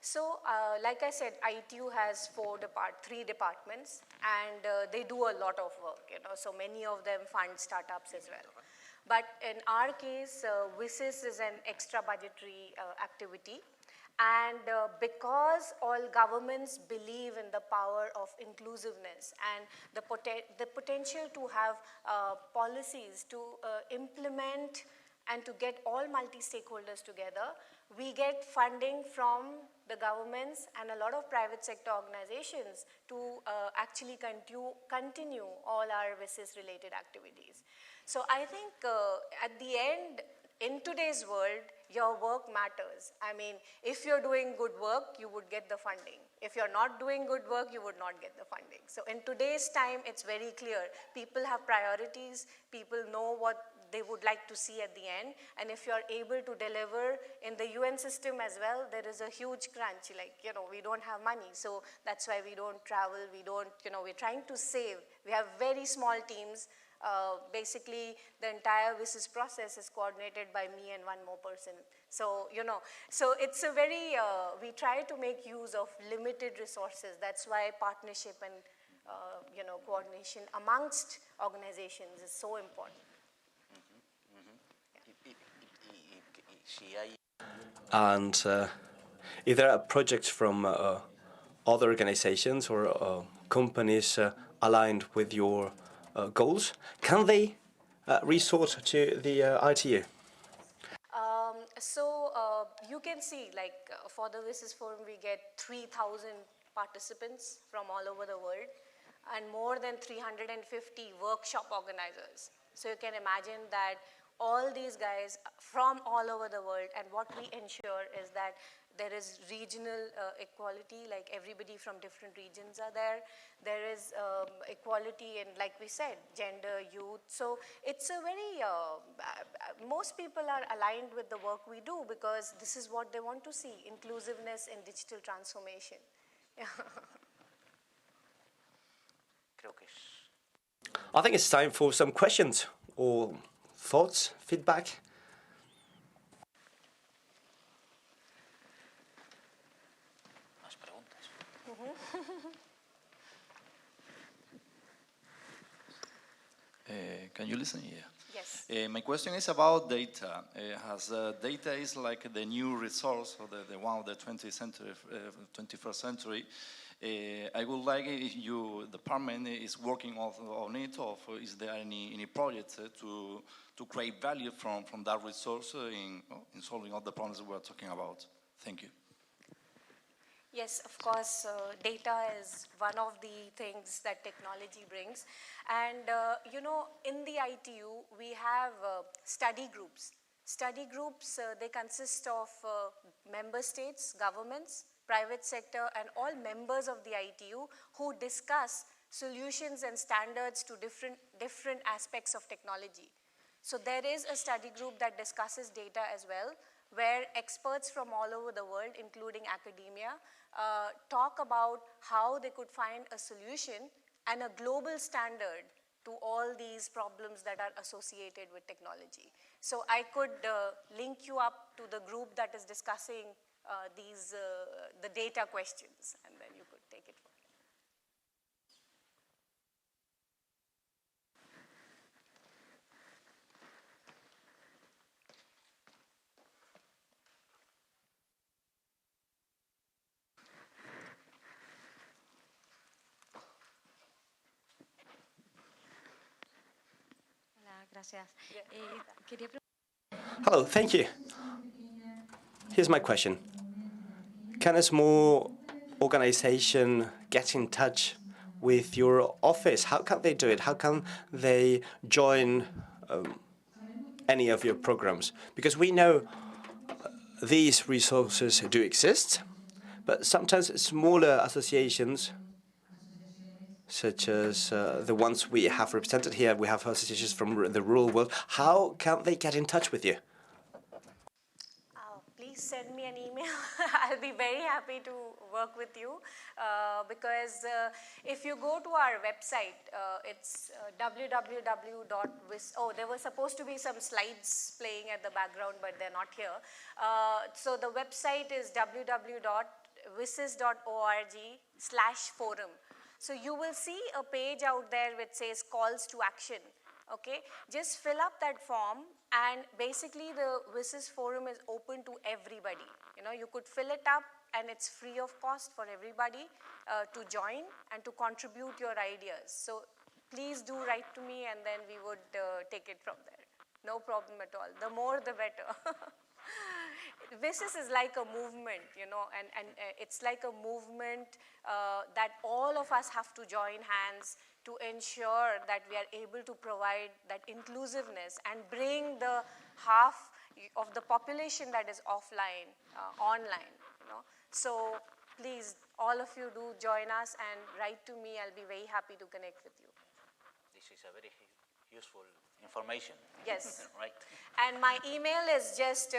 So, like I said, ITU has 3 departments, and they do a lot of work, So many of them fund startups as well. But in our case, WSIS is an extra budgetary activity. And because all governments believe in the power of inclusiveness and the potential to have policies to implement and to get all multi-stakeholders together, we get funding from the governments and a lot of private sector organizations to actually continue all our WSIS-related activities. So I think at the end, in today's world, your work matters. I mean, if you're doing good work, you would get the funding. If you're not doing good work, you would not get the funding. So in today's time, it's very clear. People have priorities. People know what they would like to see at the end. And if you're able to deliver in the UN system as well, there is a huge crunch. Like, we don't have money. So that's why we don't travel. We don't, we're trying to save. We have very small teams. Basically, the entire WSIS process is coordinated by me and one more person. So, so it's a very, we try to make use of limited resources. That's why partnership and, coordination amongst organizations is so important.
And if there are projects from other organizations or companies aligned with your goals, can they resort to the ITU?
You can see, like, for the WSIS Forum, we get 3,000 participants from all over the world and more than 350 workshop organizers. So you can imagine that all these guys from all over the world, and what we ensure is that there is regional equality, like everybody from different regions are there. There is equality in, like we said, gender, youth. So it's a very, most people are aligned with the work we do because this is what they want to see, inclusiveness in digital transformation.
I think it's time for some questions or thoughts, feedback.
Can you listen? Yeah.
Yes.
My question is about data. As data is like the new resource, or the one of the 20th century, 21st century, I would like if your department is working on it, or is there any project to create value from that resource in solving all the problems we are talking about? Thank you.
Yes, of course, data is one of the things that technology brings. And, you know, in the ITU, we have study groups. Study groups, they consist of member states, governments, private sector, and all members of the ITU who discuss solutions and standards to different aspects of technology. So there is a study group that discusses data as well, where experts from all over the world, including academia, talk about how they could find a solution and a global standard to all these problems that are associated with technology. So I could link you up to the group that is discussing the data questions, and then you could take it forward.
Gracias.
Hello, thank you. Here's my question. Can a small organization get in touch with your office? How can they do it? How can they join any of your programs? Because we know these resources do exist, but sometimes smaller associations, such as the ones we have represented here, we have associations from the rural world, how can they get in touch with you?
Please send me an email. I'll be very happy to work with you because if you go to our website, it's www.wis. Oh, there were supposed to be some slides playing at the background, but they're not here. So the website is www.wisis.org/forum. So you will see a page out there which says calls to action. Okay, just fill up that form, and basically the WSIS Forum is open to everybody. You know, you could fill it up and it's free of cost for everybody to join and to contribute your ideas. So please do write to me, and then we would take it from there. No problem at all. The more the better. WSIS is like a movement, you know, and it's like a movement that all of us have to join hands to ensure that we are able to provide that inclusiveness and bring the half of the population that is offline, online, you know. So please, all of you do join us and write to me. I'll be very happy to connect with you.
This is a very useful information.
Yes.
Right.
And my email is just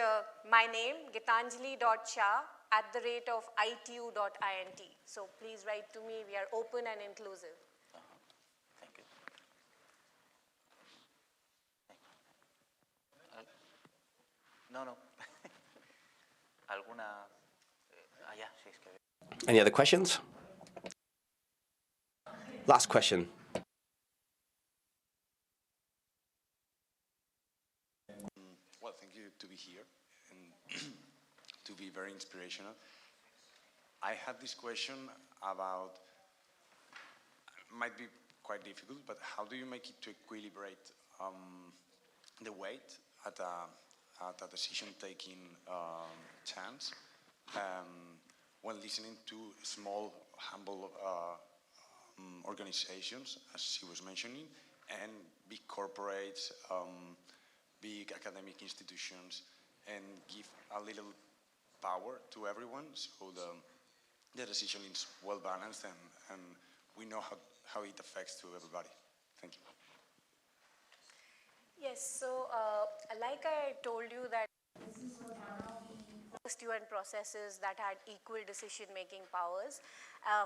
my name, gitanjali.shah@itu.int. So please write to me. We are open and inclusive.
Thank you. No. ¿Alguna? Yeah, sí, es que...
Any other questions? Last question.
Well, thank you to be here and to be very inspirational. I had this question about, might be quite difficult, but how do you make it to equilibrate the weight at a decision-taking chance when listening to small, humble organizations, as she was mentioning, and big corporates, big academic institutions, and give a little power to everyone so the decision is well balanced and we know how it affects to everybody. Thank you.
Yes, so like I told you that first UN processes that had equal decision-making powers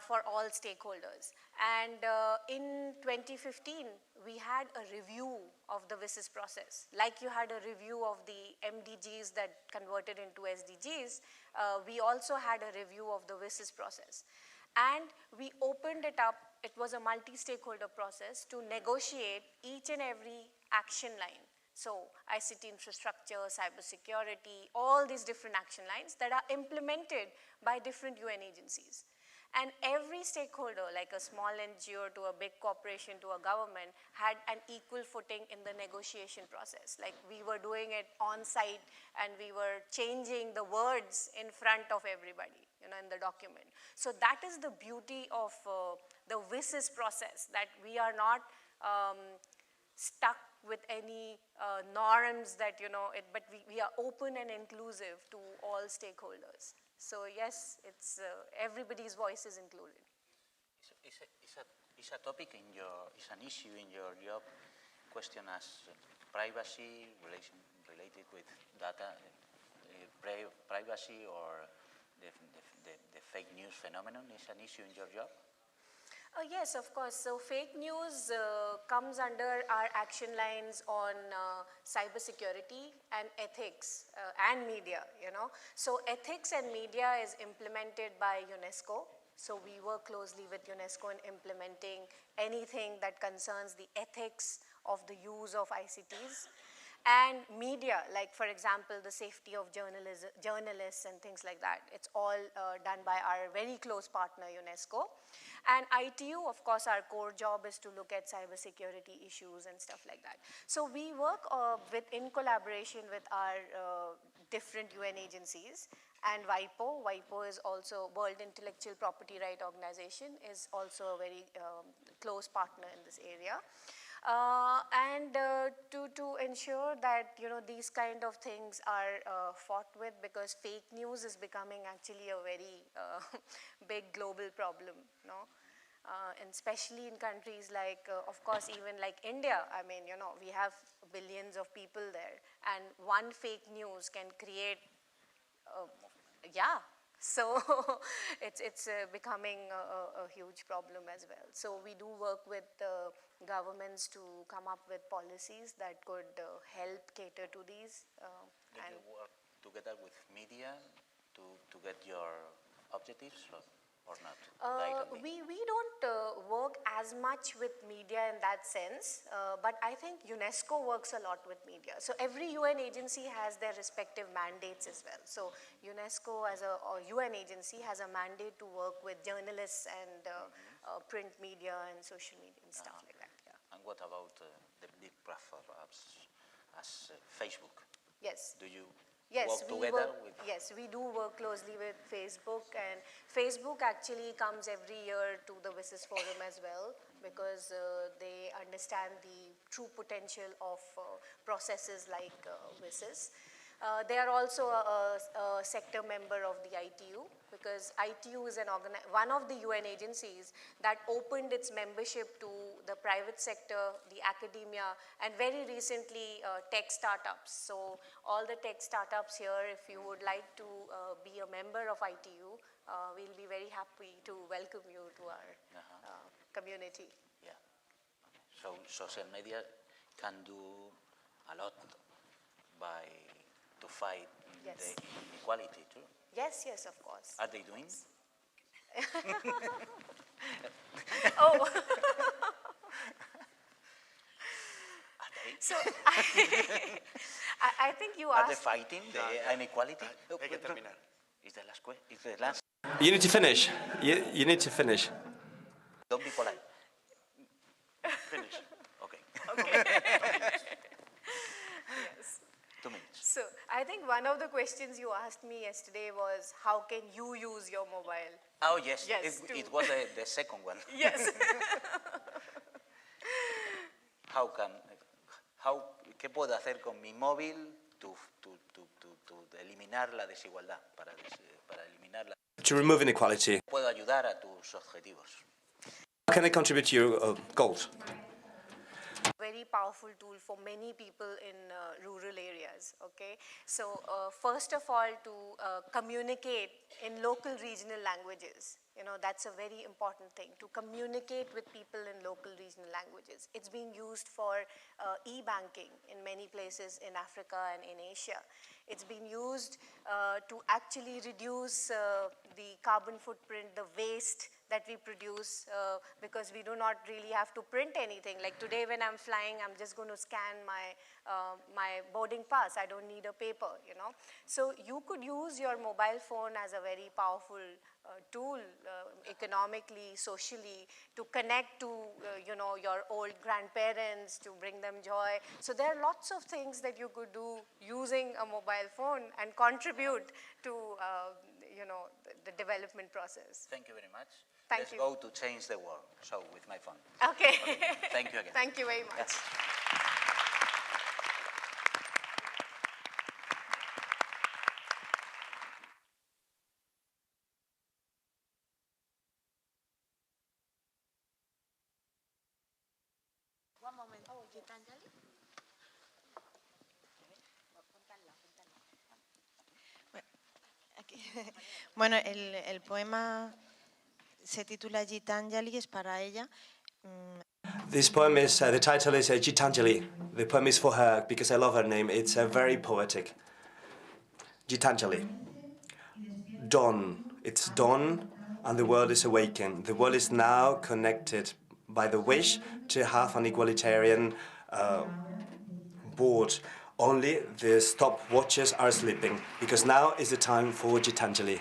for all stakeholders. And in 2015, we had a review of the WSIS process. Like you had a review of the MDGs that converted into SDGs, we also had a review of the WSIS process. And we opened it up, it was a multi-stakeholder process to negotiate each and every action line. So ICT infrastructure, cybersecurity, all these different action lines that are implemented by different UN agencies. And every stakeholder, like a small NGO to a big corporation to a government, had an equal footing in the negotiation process. Like we were doing it on site and we were changing the words in front of everybody, in the document. So that is the beauty of the WSIS process, that we are not stuck with any norms that, but we are open and inclusive to all stakeholders. So yes, it's everybody's voice is included.
It's a topic in it's an issue in your job, question as privacy, related with data, privacy or the fake news phenomenon is an issue in your job?
Yes, of course. So fake news comes under our action lines on cybersecurity and ethics and media, So ethics and media is implemented by UNESCO. So we work closely with UNESCO in implementing anything that concerns the ethics of the use of ICTs. And media, like for example, the safety of journalists and things like that. It's all done by our very close partner, UNESCO. And ITU, of course, our core job is to look at cybersecurity issues and stuff like that. So we work in collaboration with our different UN agencies. And WIPO is also World Intellectual Property Right Organization, is also a very close partner in this area. To ensure that these kind of things are fought with, because fake news is becoming actually a very big global problem, and especially in countries like, of course, even like India. I mean, we have billions of people there, and one fake news can create, So it's becoming a huge problem as well. So we do work with governments to come up with policies that could help cater to these.
Do you work together with media to get your objectives or not?
We don't work as much with media in that sense, but I think UNESCO works a lot with media. So every UN agency has their respective mandates as well. So UNESCO as a UN agency has a mandate to work with journalists and print media and social media and stuff like that. Yeah.
And what about the big platforms as Facebook?
Yes.
Do you
Yes,
we
do work closely with Facebook, and Facebook actually comes every year to the WSIS Forum as well, because they understand the true potential of processes like WSIS. They are also a sector member of the ITU, because ITU is one of the UN agencies that opened its membership to the private sector, the academia, and very recently tech startups. So all the tech startups here, if you would like to be a member of ITU, we'll be very happy to welcome you to our community.
Yeah. Okay. So social media can do a lot to fight the inequality too.
Yes, of course.
Are they doing?
Oh. So I think you asked.
Are they fighting the inequality? Is the last.
You need to finish. You need to finish.
Don't be polite. Finish. Okay.
Okay. Yes.
2 minutes.
So I think one of the questions you asked me yesterday was, how can you use your mobile?
Oh, yes.
Yes,
It was the second one.
Yes.
¿Qué puedo hacer con mi móvil to eliminar la desigualdad? Para eliminar la...
To remove inequality.
Puedo ayudar a tus objetivos.
How can I contribute to your goals?
Very powerful tool for many people in rural areas, okay? So first of all, to communicate in local regional languages. You know, that's a very important thing, to communicate with people in local regional languages. It's being used for e-banking in many places in Africa and in Asia. It's been used to actually reduce the carbon footprint, the waste that we produce, because we do not really have to print anything. Like today when I'm flying, I'm just going to scan my boarding pass. I don't need a paper, you know. So you could use your mobile phone as a very powerful tool, economically, socially, to connect to, you know, your old grandparents, to bring them joy. So there are lots of things that you could do using a mobile phone and contribute to, you know, the development process.
Thank you very much.
Thank you.
Let's go to change the world. So with my phone.
Okay.
Thank you again.
Thank you very much.
Yes.
One moment. Gitanjali?
Bueno, el poema se titula Gitanjali, es para ella.
This poem is, the title is Gitanjali. The poem is for her because I love her name. It's very poetic. Gitanjali. Dawn. It's dawn and the world is awakened. The world is now connected by the wish to have an egalitarian board. Only the stopwatches are sleeping because now is the time for Gitanjali.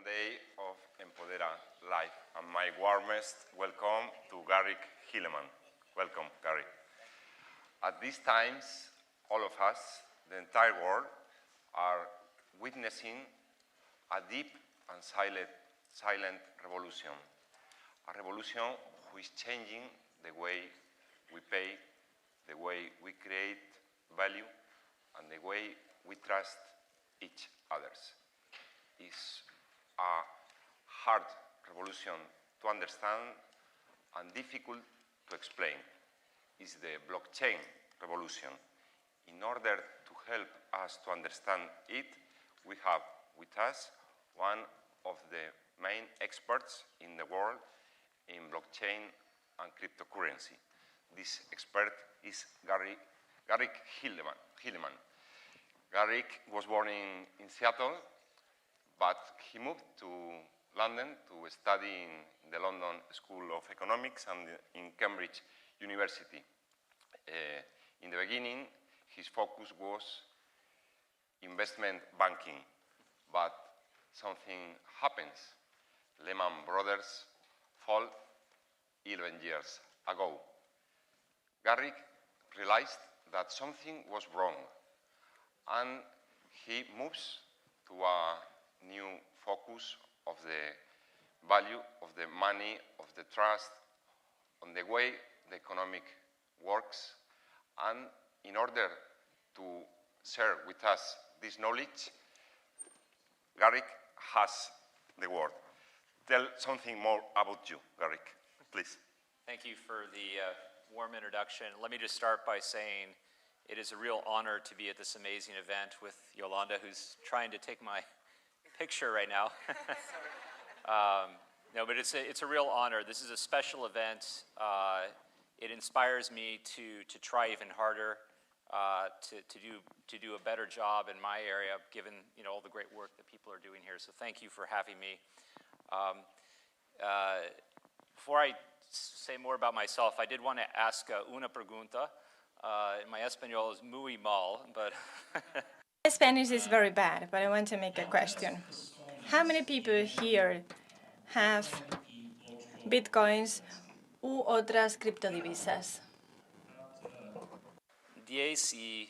day of Empodera Live, and my warmest welcome to Gary Hilleman. Welcome, Gary. At these times, all of us, the entire world, are witnessing a deep and silent revolution. A revolution which is changing the way we pay, the way we create value, and the way we trust each others. It's a hard revolution to understand and difficult to explain. It's the blockchain revolution. In order to help us to understand it, we have with us one of the main experts in the world in blockchain and cryptocurrency. This expert is Gary Hilleman. Gary was born in Seattle, but he moved to London to study in the London School of Economics and in Cambridge University. In the beginning, his focus was investment banking, but something happens. Lehman Brothers fall 11 years ago. Gary realized that something was wrong, and he moves to a new focus of the value of the money, of the trust, on the way the economic works. And in order to share with us this knowledge, Gary has the word. Tell something more about you, Gary, please.
Thank you for the warm introduction. Let me just start by saying it is a real honor to be at this amazing event with Yolanda, who's trying to take my picture right now. No, but it's a real honor. This is a special event. It inspires me to try even harder, to do a better job in my area, given all the great work that people are doing here. So thank you for having me. Before I say more about myself, I did want to ask una pregunta. My español is muy mal, but...
My Spanish is very bad, but I want to make a question. How many people here have bitcoins u otras criptodivisas?
10 y...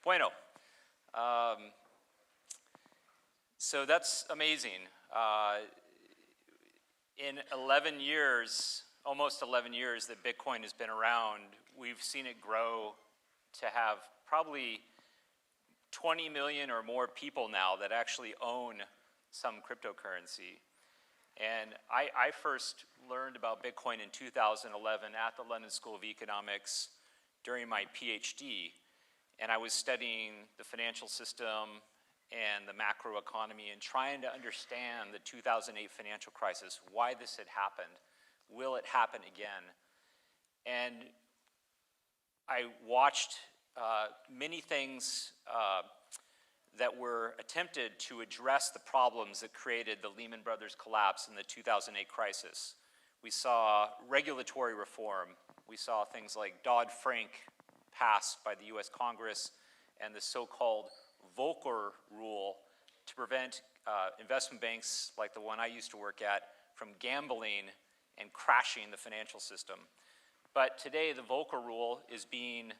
Bueno. So that's amazing. In 11 years, almost 11 years that Bitcoin has been around, we've seen it grow to have probably 20 million or more people now that actually own some cryptocurrency. And I first learned about Bitcoin in 2011 at the London School of Economics during my PhD. And I was studying the financial system and the macroeconomy and trying to understand the 2008 financial crisis, why this had happened, will it happen again? And I watched many things that were attempted to address the problems that created the Lehman Brothers collapse and the 2008 crisis. We saw regulatory reform. We saw things like Dodd-Frank passed by the US Congress and the so-called Volcker rule to prevent investment banks like the one I used to work at from gambling and crashing the financial system. But today the Volcker rule is being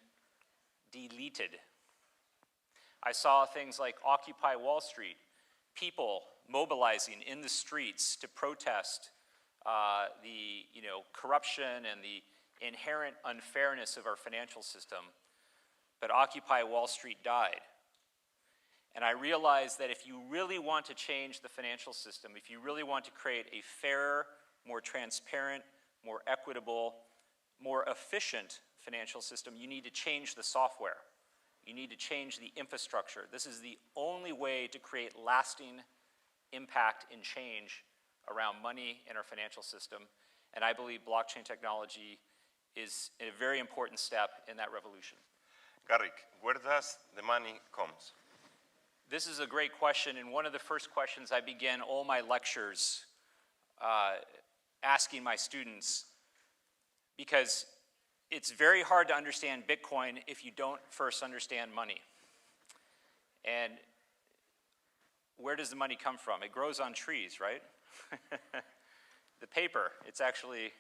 deleted. I saw things like Occupy Wall Street, people mobilizing in the streets to protest the corruption and the inherent unfairness of our financial system. But Occupy Wall Street died. And I realized that if you really want to change the financial system, if you really want to create a fairer, more transparent, more equitable, more efficient financial system, you need to change the software. You need to change the infrastructure. This is the only way to create lasting impact and change around money in our financial system. And I believe blockchain technology is a very important step in that revolution.
Gary, where does the money come?
This is a great question, and one of the first questions I begin all my lectures asking my students, because it's very hard to understand Bitcoin if you don't first understand money. And where does the money come from? It grows on trees, right? The paper, it's actually,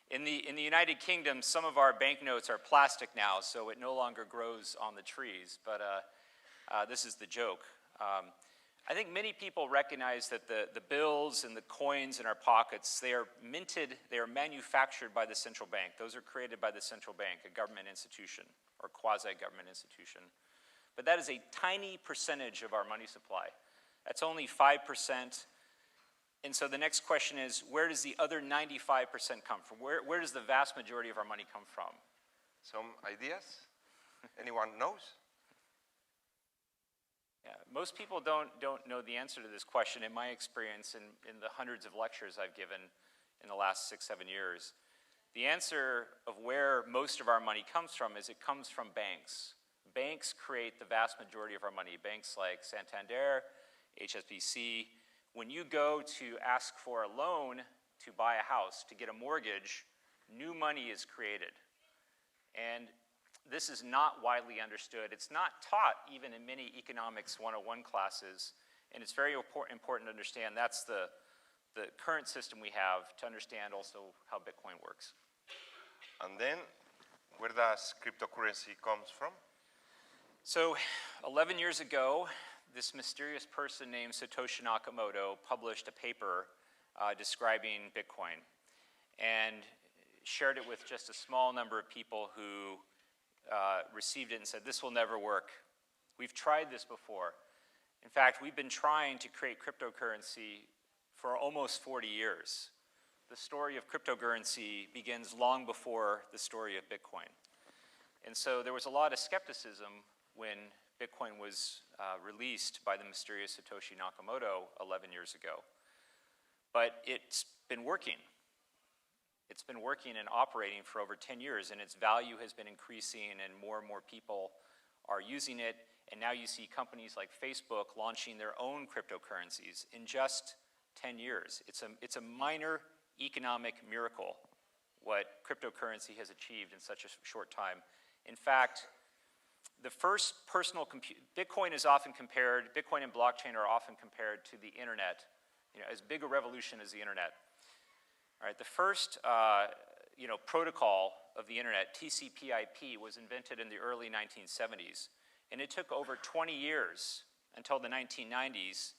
in the United Kingdom, some of our banknotes are plastic now, so it no longer grows on the trees, but this is the joke. I think many people recognize that the bills and the coins in our pockets, they are minted, they are manufactured by the central bank. Those are created by the central bank, a government institution or quasi-government institution. But that is a tiny percentage of our money supply. That's only 5%. And so the next question is, where does the other 95% come from? Where does the vast majority of our money come from?
Some ideas? Anyone knows?
Yeah, most people don't know the answer to this question. In my experience, in the hundreds of lectures I've given in the last 6-7 years, the answer of where most of our money comes from is it comes from banks. Banks create the vast majority of our money. Banks like Santander, HSBC. When you go to ask for a loan to buy a house, to get a mortgage, new money is created. And this is not widely understood. It's not taught even in many economics 101 classes, and it's very important to understand that's the current system we have to understand also how Bitcoin works.
And then, where does cryptocurrency comes from?
So 11 years ago, this mysterious person named Satoshi Nakamoto published a paper describing Bitcoin and shared it with just a small number of people who received it and said, this will never work. We've tried this before. In fact, we've been trying to create cryptocurrency for almost 40 years. The story of cryptocurrency begins long before the story of Bitcoin. And so there was a lot of skepticism when Bitcoin was released by the mysterious Satoshi Nakamoto 11 years ago. But it's been working. It's been working and operating for over 10 years, and its value has been increasing, and more people are using it. And now you see companies like Facebook launching their own cryptocurrencies in just 10 years. It's a minor economic miracle what cryptocurrency has achieved in such a short time. In fact, the first personal Bitcoin is often compared, Bitcoin and blockchain are often compared to the internet, as big a revolution as the internet. All right, the first protocol of the internet, TCP/IP, was invented in the early 1970s, and it took over 20 years until the 1990s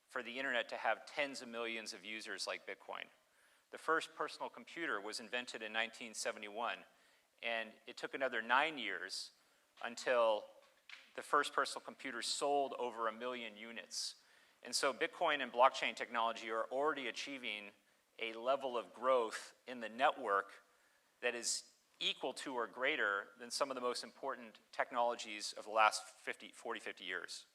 for the internet to have tens of millions of users like Bitcoin. The first personal computer was invented in 1971, and it took another 9 years until the first personal computer sold over 1 million units. And so Bitcoin and blockchain technology are already achieving a level of growth in the network that is equal to or greater than some of the most important technologies of the last 40, 50 years.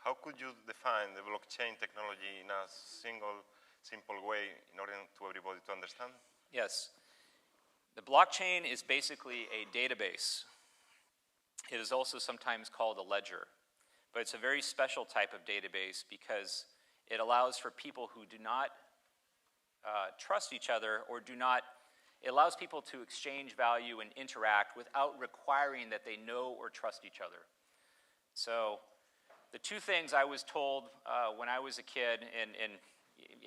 How could you define the blockchain technology in a simple way in order to everybody to understand?
Yes. The blockchain is basically a database. It is also sometimes called a ledger, but it's a very special type of database because it allows for people who do not trust each other or it allows people to exchange value and interact without requiring that they know or trust each other. So the two things I was told when I was a kid, and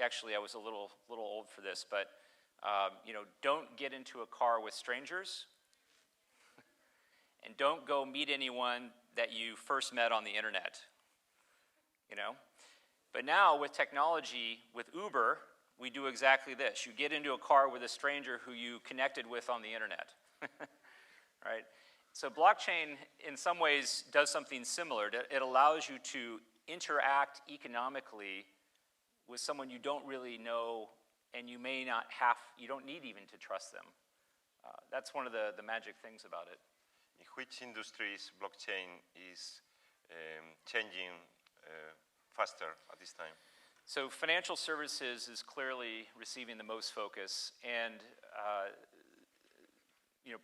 actually I was a little old for this, but don't get into a car with strangers, and don't go meet anyone that you first met on the internet. But now with technology, with Uber, we do exactly this. You get into a car with a stranger who you connected with on the internet, right? So blockchain, in some ways, does something similar. It allows you to interact economically with someone you don't really know, and you don't need even to trust them. That's one of the magic things about it.
In which industries blockchain is changing faster at this time?
So financial services is clearly receiving the most focus, and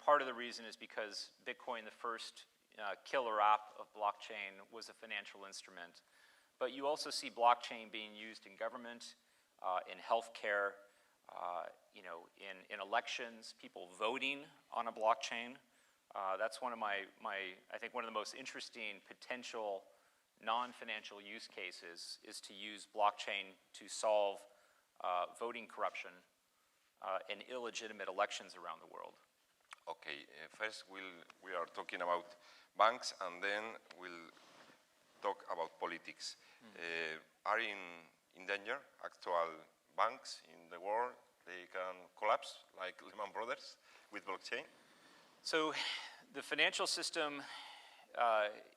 part of the reason is because Bitcoin, the first killer app of blockchain, was a financial instrument. But you also see blockchain being used in government, in healthcare, in elections, people voting on a blockchain. That's one of I think one of the most interesting potential non-financial use cases is to use blockchain to solve voting corruption and illegitimate elections around the world.
Okay, first we are talking about banks, and then we'll talk about politics. Are in danger actual banks in the world? They can collapse like Lehman Brothers with blockchain?
So the financial system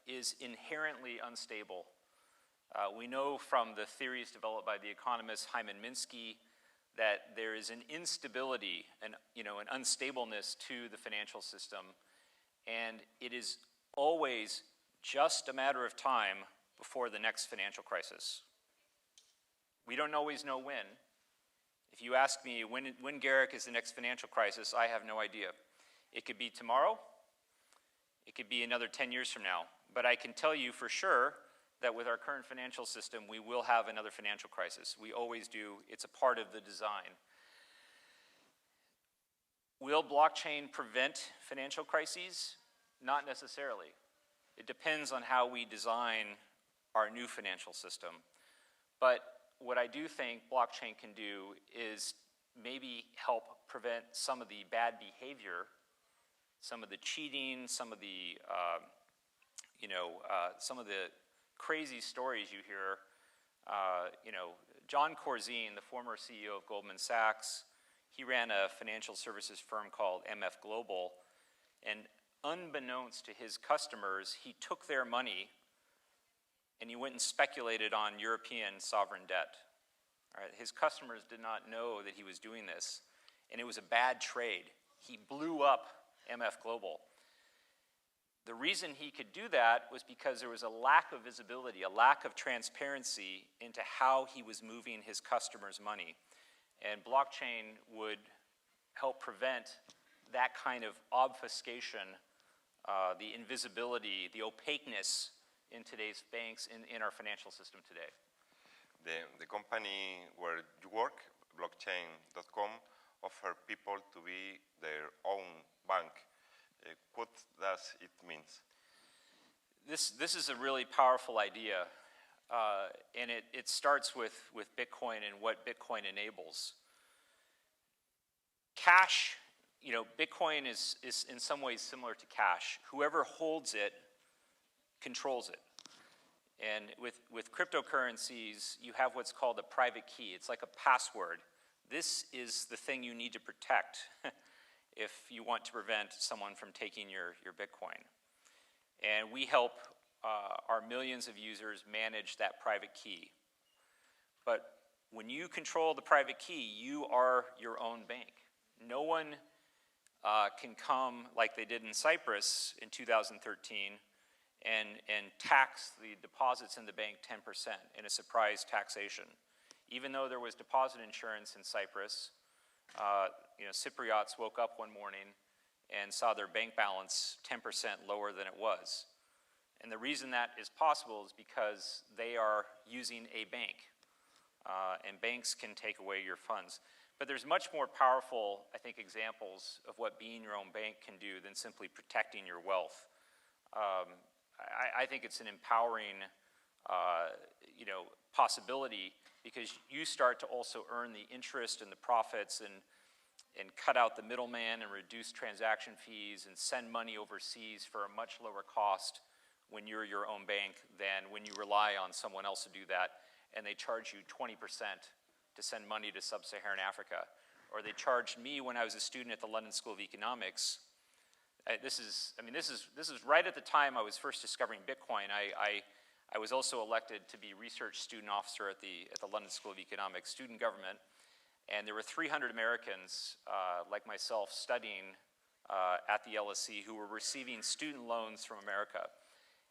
is inherently unstable. We know from the theories developed by the economist Hyman Minsky that there is an instability and an unstableness to the financial system, and it is always just a matter of time before the next financial crisis. We don't always know when. If you ask me when Garrick is the next financial crisis, I have no idea. It could be tomorrow. It could be another 10 years from now. But I can tell you for sure that with our current financial system, we will have another financial crisis. We always do. It's a part of the design. Will blockchain prevent financial crises? Not necessarily. It depends on how we design our new financial system. But what I do think blockchain can do is maybe help prevent some of the bad behavior, some of the cheating, some of the, some of the crazy stories you hear. John Corzine, the former CEO of Goldman Sachs, he ran a financial services firm called MF Global, and unbeknownst to his customers, he took their money and he went and speculated on European sovereign debt. All right, his customers did not know that he was doing this, and it was a bad trade. He blew up MF Global. The reason he could do that was because there was a lack of visibility, a lack of transparency into how he was moving his customers' money. And blockchain would help prevent that kind of obfuscation, the invisibility, the opaqueness in today's banks, in our financial system today.
The company where you work, blockchain.com, offer people to be their own bank. What does it mean?
This is a really powerful idea, and it starts with Bitcoin and what Bitcoin enables. Cash, Bitcoin is in some ways similar to cash. Whoever holds it controls it. And with cryptocurrencies, you have what's called a private key. It's like a password. This is the thing you need to protect if you want to prevent someone from taking your Bitcoin. And we help our millions of users manage that private key. But when you control the private key, you are your own bank. No one can come like they did in Cyprus in 2013 and tax the deposits in the bank 10% in a surprise taxation. Even though there was deposit insurance in Cyprus, Cypriots woke up one morning and saw their bank balance 10% lower than it was. And the reason that is possible is because they are using a bank, and banks can take away your funds. But there's much more powerful, I think, examples of what being your own bank can do than simply protecting your wealth. I think it's an empowering, possibility, because you start to also earn the interest and the profits and cut out the middleman and reduce transaction fees and send money overseas for a much lower cost when you're your own bank than when you rely on someone else to do that, and they charge you 20% to send money to sub-Saharan Africa. Or they charged me when I was a student at the London School of Economics. This is right at the time I was first discovering Bitcoin. I was also elected to be research student officer at the London School of Economics, student government, and there were 300 Americans like myself studying at the LSE who were receiving student loans from America.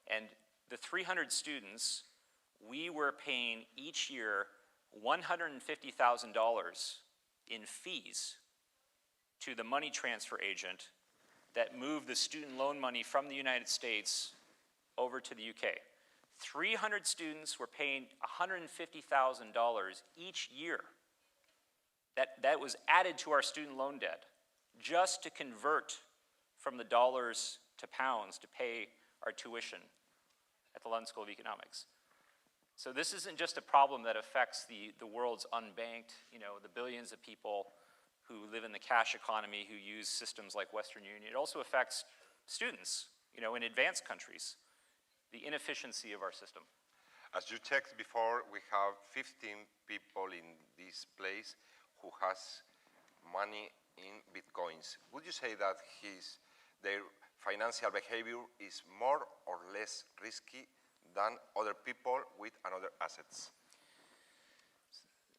And the 300 students, we were paying each year $150,000 in fees to the money transfer agent that moved the student loan money from the United States over to the UK. 300 students were paying $150,000 each year. That was added to our student loan debt just to convert from the dollars to pounds to pay our tuition at the London School of Economics. So this isn't just a problem that affects the world's unbanked, the billions of people who live in the cash economy, who use systems like Western Union. It also affects students, in advanced countries, the inefficiency of our system.
As you checked before, we have 15 people in this place who has money in Bitcoins. Would you say that their financial behavior is more or less risky than other people with another assets?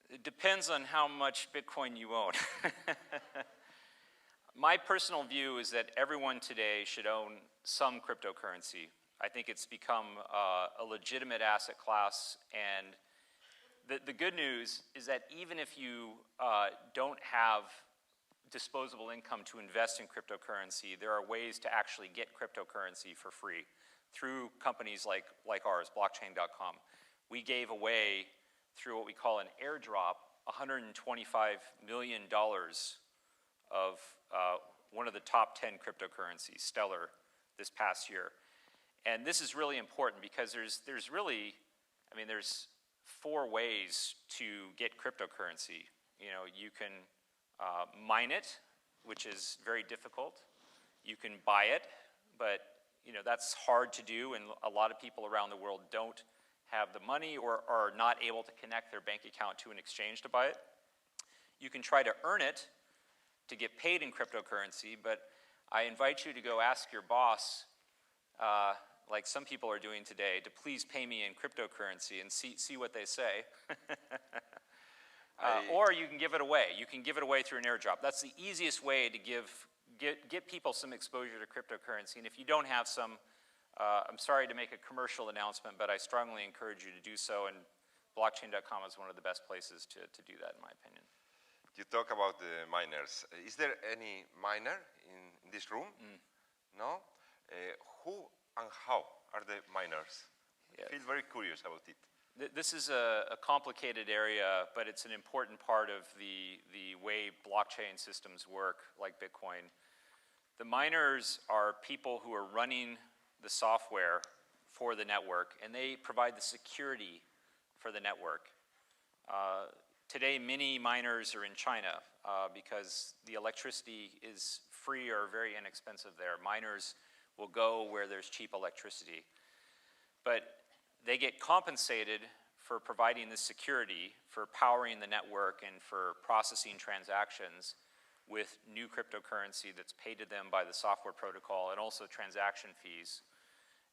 It depends on how much Bitcoin you own. My personal view is that everyone today should own some cryptocurrency. I think it's become a legitimate asset class, and the good news is that even if you don't have disposable income to invest in cryptocurrency, there are ways to actually get cryptocurrency for free through companies like ours, blockchain.com. We gave away, through what we call an airdrop, $125 million of one of the top 10 cryptocurrencies, Stellar, this past year. And this is really important because there's four ways to get cryptocurrency. You can mine it, which is very difficult. You can buy it, but that's hard to do, and a lot of people around the world don't have the money or are not able to connect their bank account to an exchange to buy it. You can try to earn it to get paid in cryptocurrency, but I invite you to go ask your boss, like some people are doing today, to please pay me in cryptocurrency and see what they say. Or you can give it away. You can give it away through an airdrop. That's the easiest way to get people some exposure to cryptocurrency. And if you don't have some, I'm sorry to make a commercial announcement, but I strongly encourage you to do so, and blockchain.com is one of the best places to do that, in my opinion.
You talk about the miners. Is there any miner in this room? No? Who and how are the miners? I feel very curious about it.
This is a complicated area, but it's an important part of the way blockchain systems work, like Bitcoin. The miners are people who are running the software for the network, and they provide the security for the network. Today, many miners are in China because the electricity is free or very inexpensive there. Miners will go where there's cheap electricity. But they get compensated for providing this security, for powering the network, and for processing transactions with new cryptocurrency that's paid to them by the software protocol, and also transaction fees.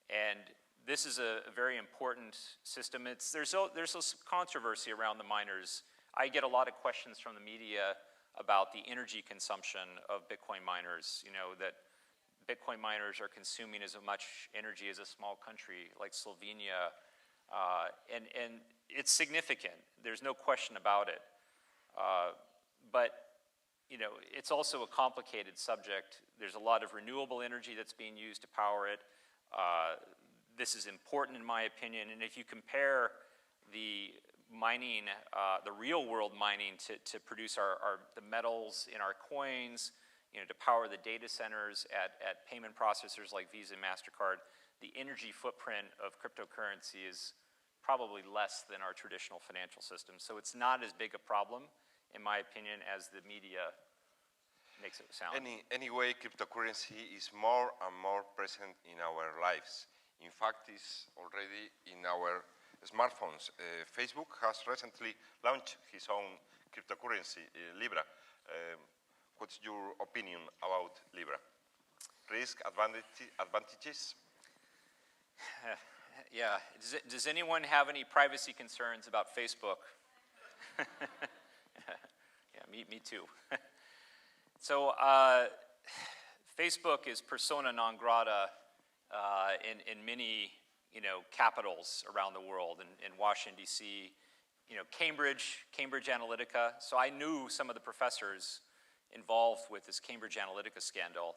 And this is a very important system. There's a controversy around the miners. I get a lot of questions from the media about the energy consumption of Bitcoin miners, that Bitcoin miners are consuming as much energy as a small country like Slovenia, and it's significant. There's no question about it. But it's also a complicated subject. There's a lot of renewable energy that's being used to power it. This is important in my opinion, and if you compare the mining, the real world mining to produce the metals in our coins, to power the data centers at payment processors like Visa and MasterCard, the energy footprint of cryptocurrency is probably less than our traditional financial system. So it's not as big a problem, in my opinion, as the media makes it sound.
Anyway, cryptocurrency is more and more present in our lives. In fact, it's already in our smartphones. Facebook has recently launched his own cryptocurrency, Libra. What's your opinion about Libra? Risk, advantages?
Yeah. Does anyone have any privacy concerns about Facebook? Yeah, me too. So Facebook is persona non grata in many capitals around the world, in Washington, D.C., Cambridge Analytica. So I knew some of the professors involved with this Cambridge Analytica scandal.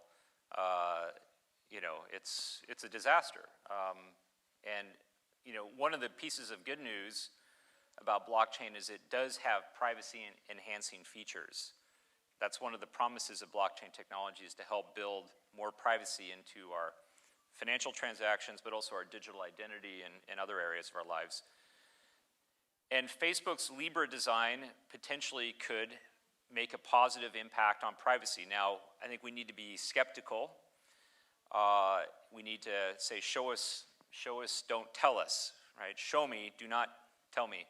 It's a disaster. And one of the pieces of good news about blockchain is it does have privacy-enhancing features. That's one of the promises of blockchain technology, is to help build more privacy into our financial transactions, but also our digital identity and other areas of our lives. And Facebook's Libra design potentially could make a positive impact on privacy. Now, I think we need to be skeptical. We need to say, show us, don't tell us, right? Show me, do not tell me.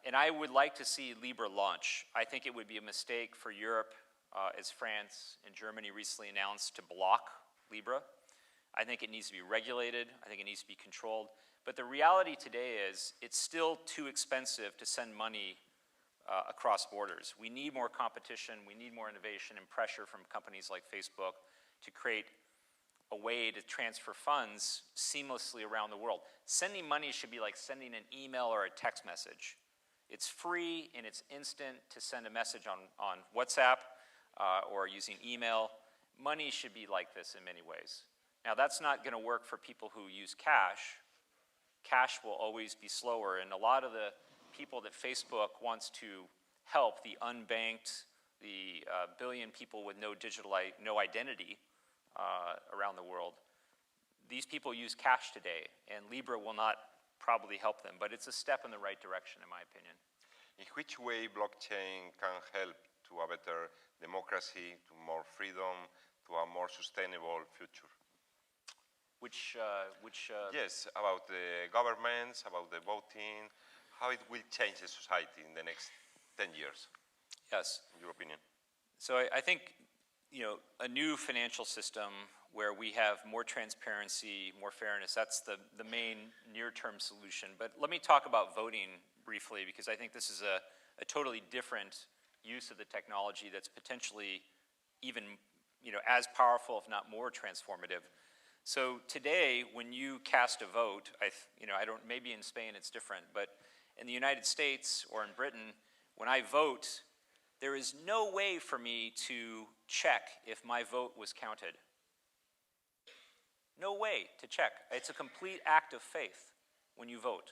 And I would like to see Libra launch. I think it would be a mistake for Europe, as France and Germany recently announced, to block Libra. I think it needs to be regulated. I think it needs to be controlled. But the reality today is it's still too expensive to send money across borders. We need more competition. We need more innovation and pressure from companies like Facebook to create a way to transfer funds seamlessly around the world. Sending money should be like sending an email or a text message. It's free and it's instant to send a message on WhatsApp or using email. Money should be like this in many ways. Now, that's not going to work for people who use cash. Cash will always be slower, and a lot of the people that Facebook wants to help, the unbanked, the billion people with no identity around the world, these people use cash today, and Libra will not probably help them, but it's a step in the right direction, in my opinion.
In which way blockchain can help to a better democracy, to more freedom, to a more sustainable future? Yes, about the governments, about the voting, how it will change the society in the next 10 years.
Yes.
In your opinion?
So I think, a new financial system where we have more transparency, more fairness, that's the main near-term solution. But let me talk about voting briefly, because I think this is a totally different use of the technology that's potentially even, as powerful, if not more transformative. So today, when you cast a vote, maybe in Spain it's different, but in the United States or in Britain, when I vote, there is no way for me to check if my vote was counted. No way to check. It's a complete act of faith when you vote,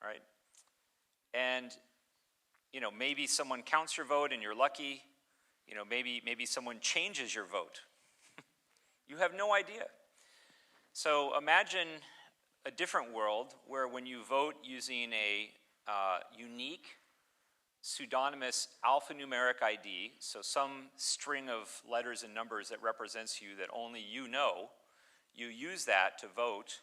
right? And, maybe someone counts your vote and you're lucky. Maybe someone changes your vote. You have no idea. So imagine a different world where when you vote using a unique pseudonymous alphanumeric ID, so some string of letters and numbers that represents you that only you know, you use that to vote,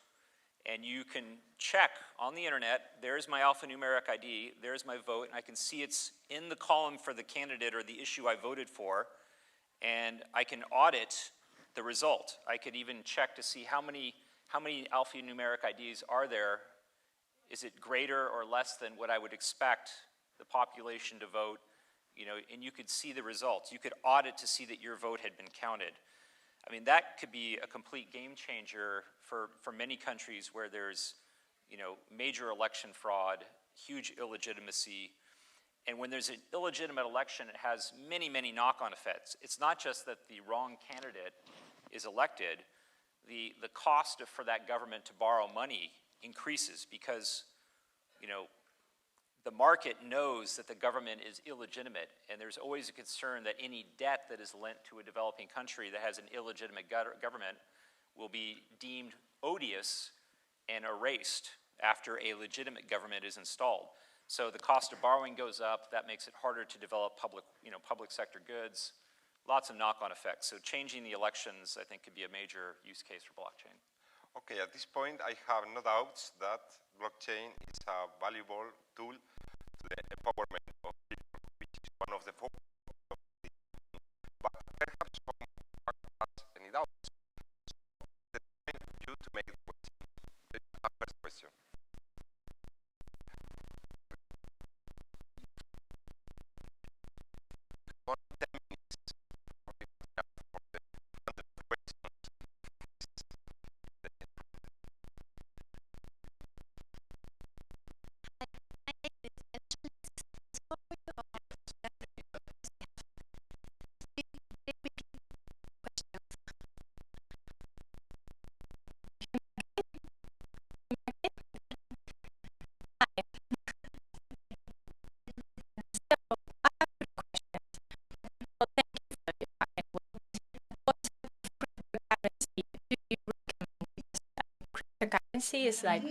and you can check on the internet, there's my alphanumeric ID, there's my vote, and I can see it's in the column for the candidate or the issue I voted for, and I can audit the result. I could even check to see how many alphanumeric IDs are there. Is it greater or less than what I would expect the population to vote? And you could see the results. You could audit to see that your vote had been counted. I mean, that could be a complete game changer for many countries where there's, major election fraud, huge illegitimacy. And when there's an illegitimate election, it has many, many knock-on effects. It's not just that the wrong candidate is elected. The cost for that government to borrow money increases because, the market knows that the government is illegitimate, and there's always a concern that any debt that is lent to a developing country that has an illegitimate government will be deemed odious and erased after a legitimate government is installed. So the cost of borrowing goes up. That makes it harder to develop public sector goods. Lots of knock-on effects. So changing the elections, I think, could be a major use case for blockchain.
Okay, at this point, I have no doubts that blockchain is a valuable tool to the empowerment of people, which is one of the focus of the but perhaps someone has any doubts. So the time for you to make the question. The first question. Only 10 minutes for the questions.
currency is like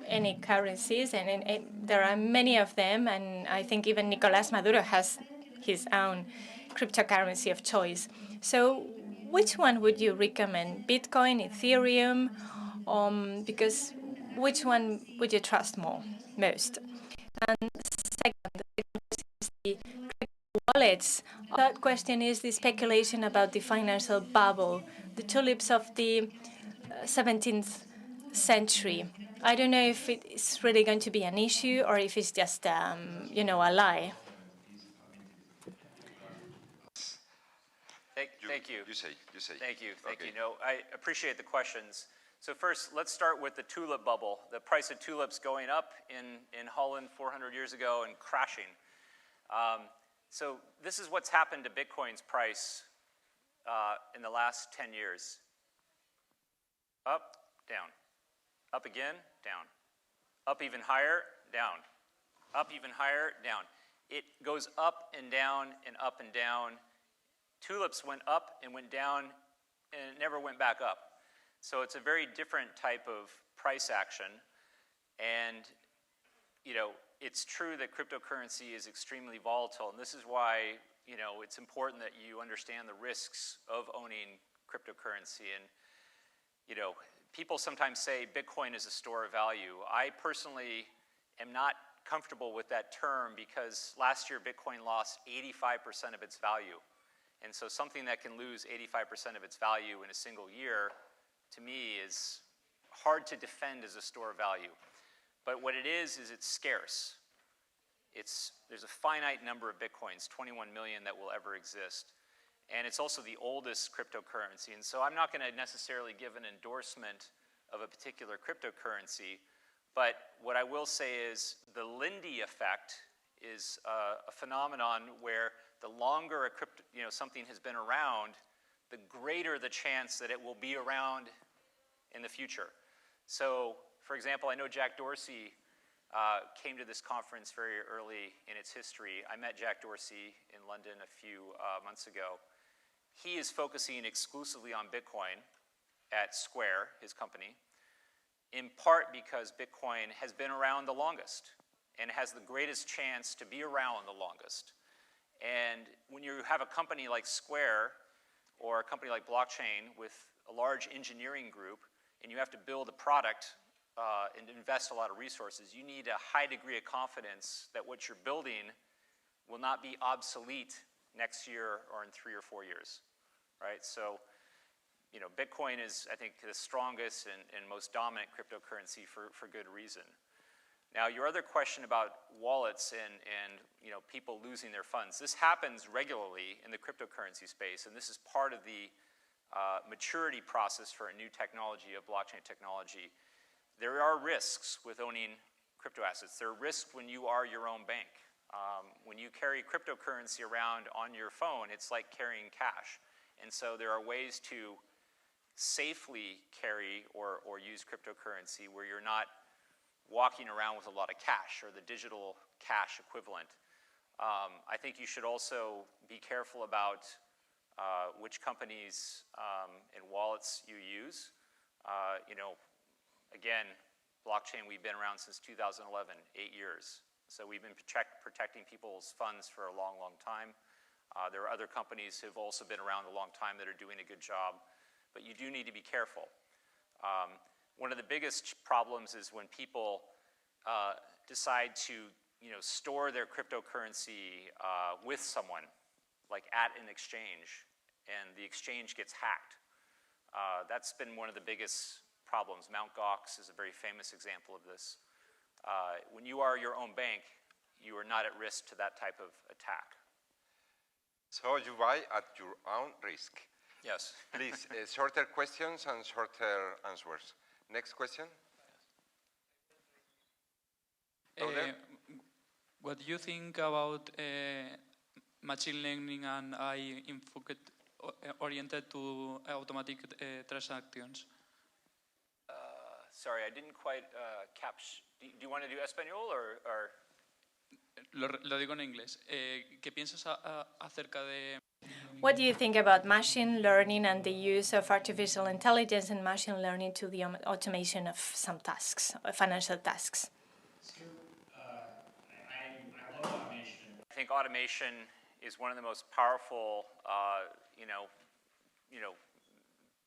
any currencies, and there are many of them, and I think even Nicolás Maduro has his own cryptocurrency of choice. So which one would you recommend? Bitcoin, Ethereum? Because which one would you trust most? And second, the wallets. Third question is the speculation about the financial bubble, the tulips of the 17th century. I don't know if it is really going to be an issue or if it's just, a lie.
Thank you.
You say.
Thank you.
Okay.
No, I appreciate the questions. So first, let's start with the tulip bubble. The price of tulips going up in Holland 400 years ago and crashing. So this is what's happened to Bitcoin's price in the last 10 years. Up, down. Up again, down. Up even higher, down. Up even higher, down. It goes up and down and up and down. Tulips went up and went down and it never went back up. So it's a very different type of price action. And, it's true that cryptocurrency is extremely volatile. And this is why, it's important that you understand the risks of owning cryptocurrency. And, people sometimes say Bitcoin is a store of value. I personally am not comfortable with that term because last year Bitcoin lost 85% of its value. And so something that can lose 85% of its value in a single year, to me, is hard to defend as a store of value. But what it is it's scarce. There's a finite number of Bitcoins, 21 million, that will ever exist. And it's also the oldest cryptocurrency. And so I'm not going to necessarily give an endorsement of a particular cryptocurrency. But what I will say is the Lindy effect is a phenomenon where the longer something has been around, the greater the chance that it will be around in the future. So, for example, I know Jack Dorsey came to this conference very early in its history. I met Jack Dorsey in London a few months ago. He is focusing exclusively on Bitcoin at Square, his company, in part because Bitcoin has been around the longest and has the greatest chance to be around the longest. And when you have a company like Square or a company like Blockchain with a large engineering group and you have to build a product and invest a lot of resources, you need a high degree of confidence that what you're building will not be obsolete next year or in 3 or 4 years, right? So, Bitcoin is, I think, the strongest and most dominant cryptocurrency for good reason. Now, your other question about wallets and people losing their funds, this happens regularly in the cryptocurrency space, and this is part of the maturity process for a new technology, of blockchain technology. There are risks with owning crypto assets. There are risks when you are your own bank. When you carry cryptocurrency around on your phone, it's like carrying cash. And so there are ways to safely carry or use cryptocurrency where you're not walking around with a lot of cash or the digital cash equivalent. I think you should also be careful about which companies and wallets you use. Again, blockchain, we've been around since 2011, 8 years. So we've been protecting people's funds for a long, long time. There are other companies who have also been around a long time that are doing a good job, but you do need to be careful. One of the biggest problems is when people decide to store their cryptocurrency with someone, like at an exchange, and the exchange gets hacked. That's been one of the biggest problems. Mt. Gox is a very famous example of this. When you are your own bank, you are not at risk to that type of attack.
So you buy at your own risk.
Yes.
Please, shorter questions and shorter answers. Next question.
What do you think about machine learning and AI oriented to automatic transactions?
Sorry, I didn't quite capture. Do you want to do Espanol or?
lo digo en inglés. ¿Qué piensas acerca de...
What do you think about machine learning and the use of artificial intelligence and machine learning to the automation of some tasks, financial tasks?
I think automation is one of the most powerful,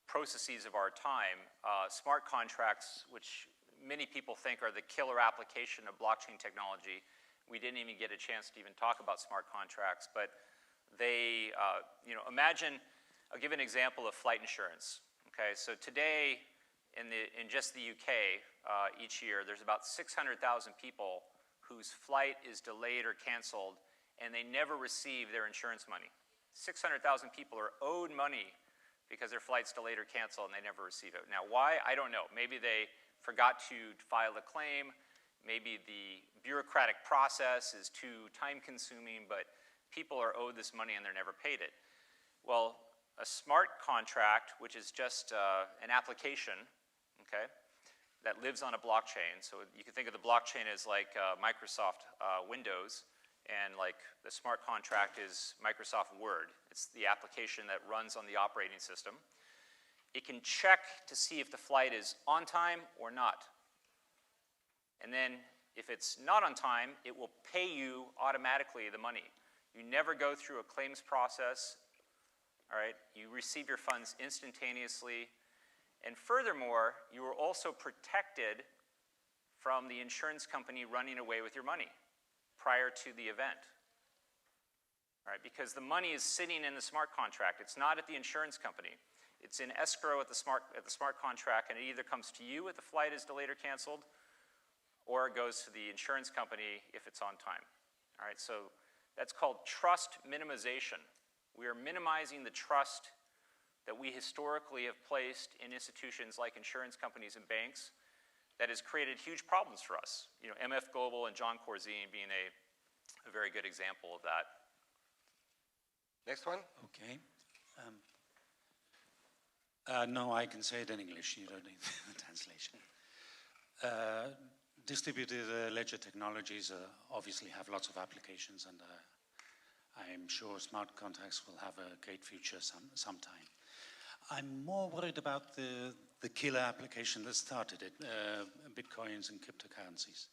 processes of our time. Smart contracts, which many people think are the killer application of blockchain technology. We didn't even get a chance to even talk about smart contracts, but they, imagine, I'll give an example of flight insurance. Okay, so today in just the UK, each year, there's about 600,000 people whose flight is delayed or canceled, and they never receive their insurance money. 600,000 people are owed money because their flight's delayed or canceled and they never receive it. Now, why? I don't know. Maybe they forgot to file a claim. Maybe the bureaucratic process is too time-consuming, but people are owed this money and they're never paid it. Well, a smart contract, which is just an application, okay, that lives on a blockchain. So you can think of the blockchain as like Microsoft Windows, and like the smart contract is Microsoft Word. It's the application that runs on the operating system. It can check to see if the flight is on time or not. And then if it's not on time, it will pay you automatically the money. You never go through a claims process, all right? You receive your funds instantaneously. And furthermore, you are also protected from the insurance company running away with your money prior to the event. All right, because the money is sitting in the smart contract. It's not at the insurance company. It's in escrow at the smart contract, and it either comes to you if the flight is delayed or canceled, or it goes to the insurance company if it's on time. All right, so that's called trust minimization. We are minimizing the trust that we historically have placed in institutions like insurance companies and banks that has created huge problems for us. You know, MF Global and John Corzine being a very good example of that.
Next one.
Okay. No, I can say it in English. You don't need the translation. Distributed ledger technologies obviously have lots of applications, and I'm sure smart contracts will have a great future sometime. I'm more worried about the killer application that started it, bitcoins and cryptocurrencies,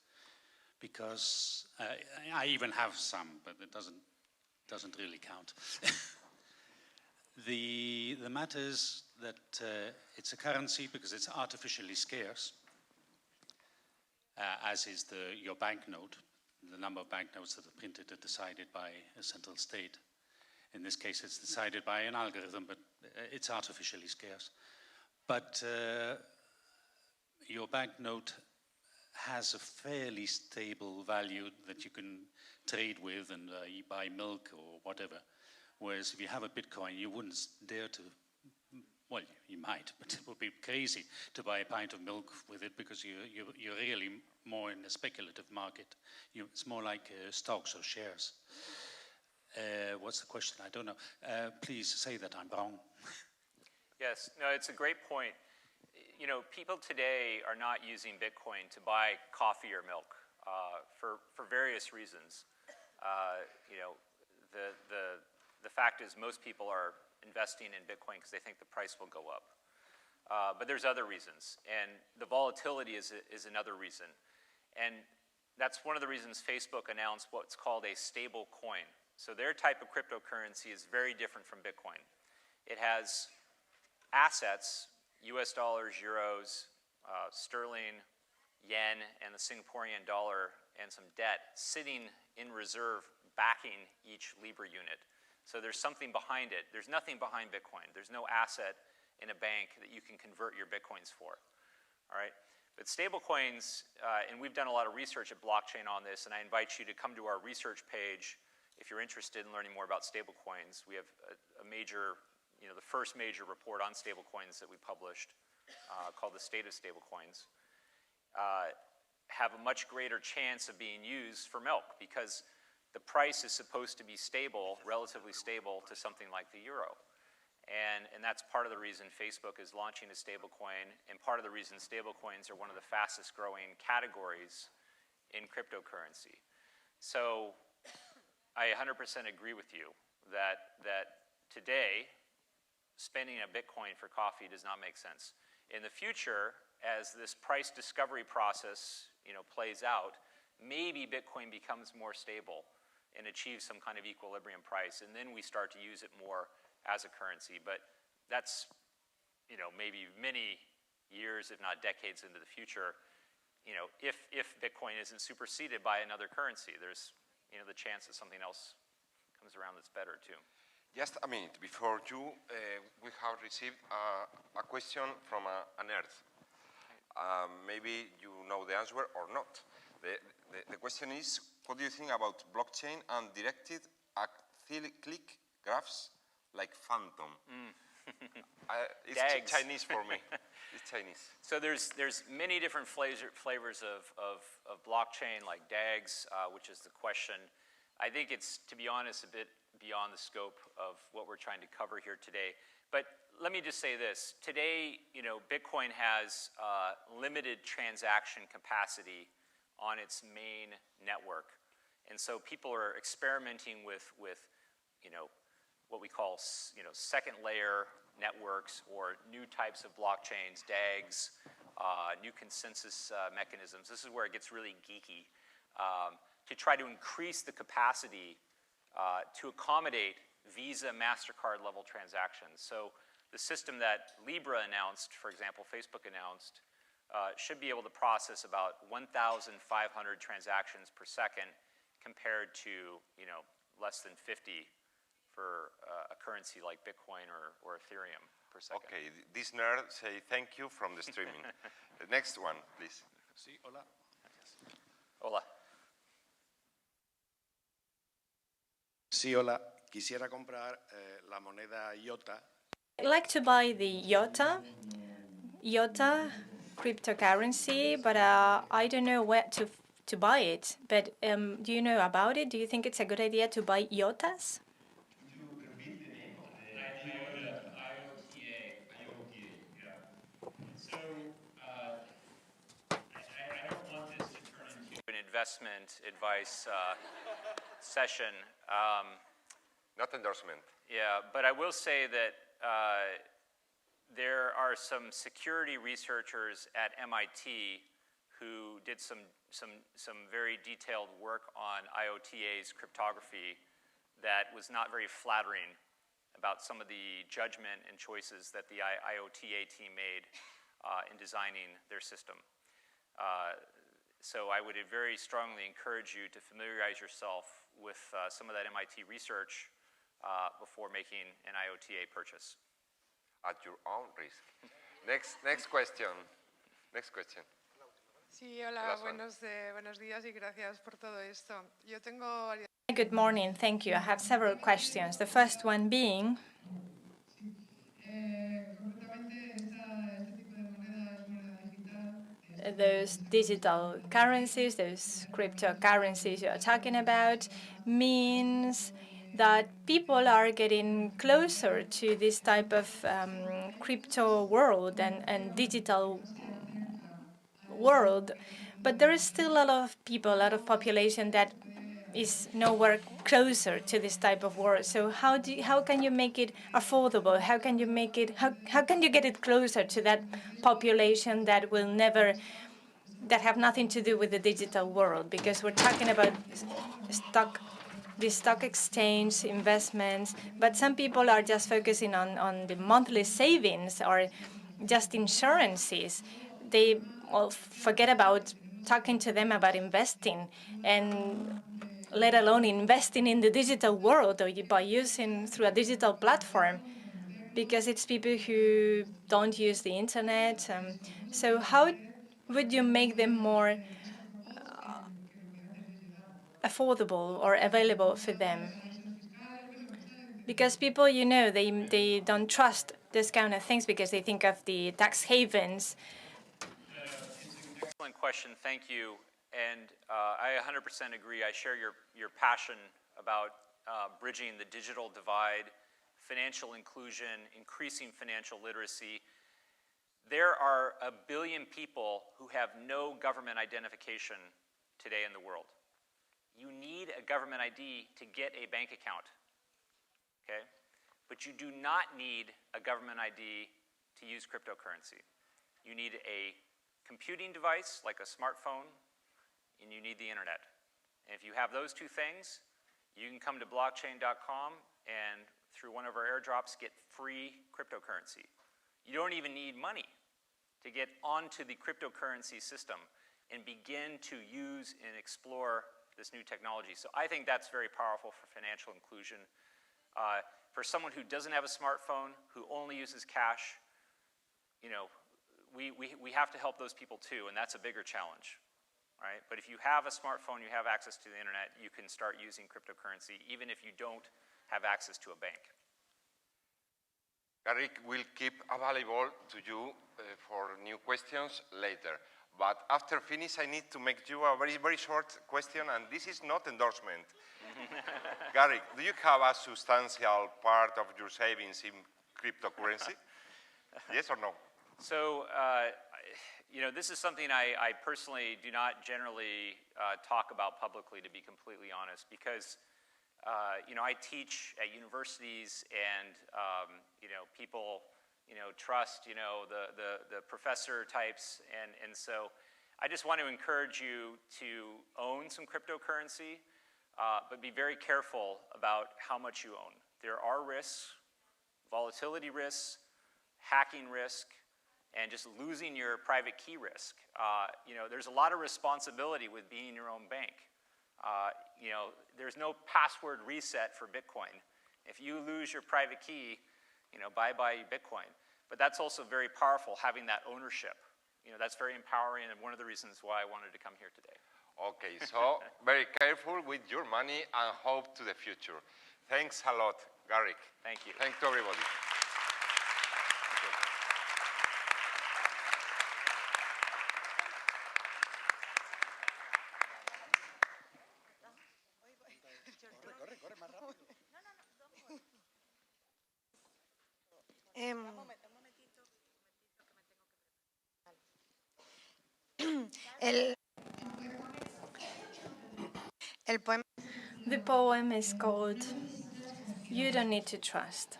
because I even have some, but it doesn't really count. The matter is that it's a currency because it's artificially scarce, as is your banknote. The number of banknotes that are printed are decided by a central state. In this case, it's decided by an algorithm, but it's artificially scarce. But your banknote has a fairly stable value that you can trade with, and you buy milk or whatever. Whereas if you have a Bitcoin, you wouldn't dare to, well, you might, but it would be crazy to buy a pint of milk with it, because you're really more in a speculative market. It's more like stocks or shares. What's the question? I don't know. Please say that I'm wrong.
Yes, no, it's a great point. You know, people today are not using Bitcoin to buy coffee or milk for various reasons. You know, the fact is most people are investing in Bitcoin because they think the price will go up. But there's other reasons, and the volatility is another reason. And that's one of the reasons Facebook announced what's called a stable coin. So their type of cryptocurrency is very different from Bitcoin. It has assets, US dollars, euros, sterling, yen, and the Singaporean dollar, and some debt sitting in reserve backing each Libra unit. So there's something behind it. There's nothing behind Bitcoin. There's no asset in a bank that you can convert your Bitcoins for. All right? But stablecoins, and we've done a lot of research at blockchain on this, and I invite you to come to our research page if you're interested in learning more about stablecoins. We have a major, you know, the first major report on stablecoins that we published called The State of Stablecoins, have a much greater chance of being used for milk because the price is supposed to be stable, relatively stable to something like the euro. And that's part of the reason Facebook is launching a stablecoin, and part of the reason stablecoins are one of the fastest growing categories in cryptocurrency. So I 100% agree with you that today, spending a Bitcoin for coffee does not make sense. In the future, as this price discovery process, plays out, maybe Bitcoin becomes more stable and achieves some kind of equilibrium price, and then we start to use it more as a currency. But that's, maybe many years, if not decades into the future. If Bitcoin isn't superseded by another currency, there's, the chance that something else comes around that's better too.
Just a minute, before you, we have received a question from a nerd. Maybe you know the answer or not. The question is, what do you think about blockchain and directed acyclic graphs like Phantom? It's Chinese for me. It's Chinese.
So there's many different flavors of blockchain, like DAGs, which is the question. I think it's, to be honest, a bit beyond the scope of what we're trying to cover here today. But let me just say this. Today, Bitcoin has limited transaction capacity on its main network. And so people are experimenting with what we call, second layer networks or new types of blockchains, DAGs, new consensus mechanisms. This is where it gets really geeky, to try to increase the capacity to accommodate Visa, MasterCard level transactions. So the system that Libra announced, for example, Facebook announced, should be able to process about 1,500 transactions per second compared to, less than 50 for a currency like Bitcoin or Ethereum per second.
Okay, this nerd say thank you from the streaming. The next one, please.
Sí, hola.
Hola.
Sí, hola. Quisiera comprar la moneda IOTA.
I'd like to buy the IOTA cryptocurrency, but I don't know where to buy it. But do you know about it? Do you think it's a good idea to buy IOTAs?
An investment advice session.
Not endorsement.
Yeah, but I will say that there are some security researchers at MIT who did some very detailed work on IOTA's cryptography that was not very flattering about some of the judgment and choices that the IOTA team made in designing their system. So I would very strongly encourage you to familiarize yourself with some of that MIT research before making an IOTA purchase.
At your own risk. Next question. Next question.
Sí, hola, buenos días y gracias por todo esto. Yo tengo...
Good morning, thank you. I have several questions. The first one being, those digital currencies, those cryptocurrencies you are talking about, means that people are getting closer to this type of crypto world and digital world. But there is still a lot of people, a lot of population that is nowhere closer to this type of world. So how can you make it affordable? How can you make it? How can you get it closer to that population that will never, that have nothing to do with the digital world? Because we're talking about the stock exchange investments, but some people are just focusing on the monthly savings or just insurances. They all forget about talking to them about investing, and let alone investing in the digital world or by using through a digital platform, because it's people who don't use the internet. So how would you make them more affordable or available for them? Because people, they don't trust this kind of things because they think of the tax havens.
Excellent question, thank you. And I 100% agree. I share your passion about bridging the digital divide, financial inclusion, increasing financial literacy. There are 1 billion people who have no government identification today in the world. You need a government ID to get a bank account, okay? But you do not need a government ID to use cryptocurrency. You need a computing device like a smartphone, and you need the internet. And if you have those two things, you can come to blockchain.com and through one of our airdrops get free cryptocurrency. You don't even need money to get onto the cryptocurrency system and begin to use and explore this new technology. So I think that's very powerful for financial inclusion. For someone who doesn't have a smartphone, who only uses cash, you know, we have to help those people too, and that's a bigger challenge, right? But if you have a smartphone, you have access to the internet, you can start using cryptocurrency even if you don't have access to a bank.
Garrick will keep available to you for new questions later. But after finish, I need to make you a very, very short question, and this is not endorsement. Garrick, do you have a substantial part of your savings in cryptocurrency? Yes or no?
So, you know, this is something I personally do not generally talk about publicly, to be completely honest, because you know, I teach at universities, and you know, people, you know, trust, you know, the professor types, and so I just want to encourage you to own some cryptocurrency, but be very careful about how much you own. There are risks, volatility risks, hacking risk, and just losing your private key risk. You know, there's a lot of responsibility with being your own bank. You know, there's no password reset for Bitcoin. If you lose your private key, you know, bye-bye Bitcoin. But that's also very powerful, having that ownership. You know, that's very empowering, and one of the reasons why I wanted to come here today.
Okay, so very careful with your money and hope to the future. Thanks a lot, Garrick.
Thank you.
Thanks to everybody.
El poema.
The poem is called You Don't Need to Trust.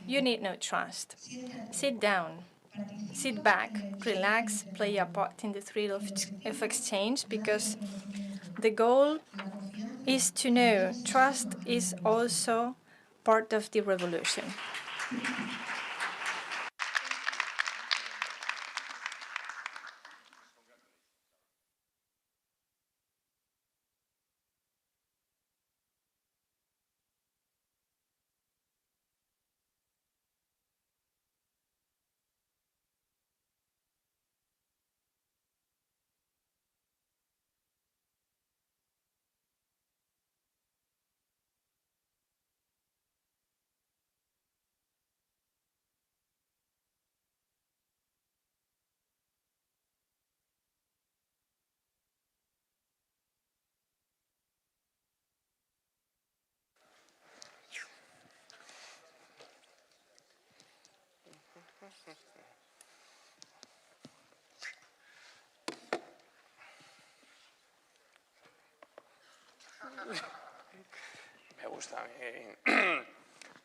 You need no trust. Sit down. Sit back, relax, play your part in the thrill of exchange, because the goal is to know trust is also part of the revolution.
Me gusta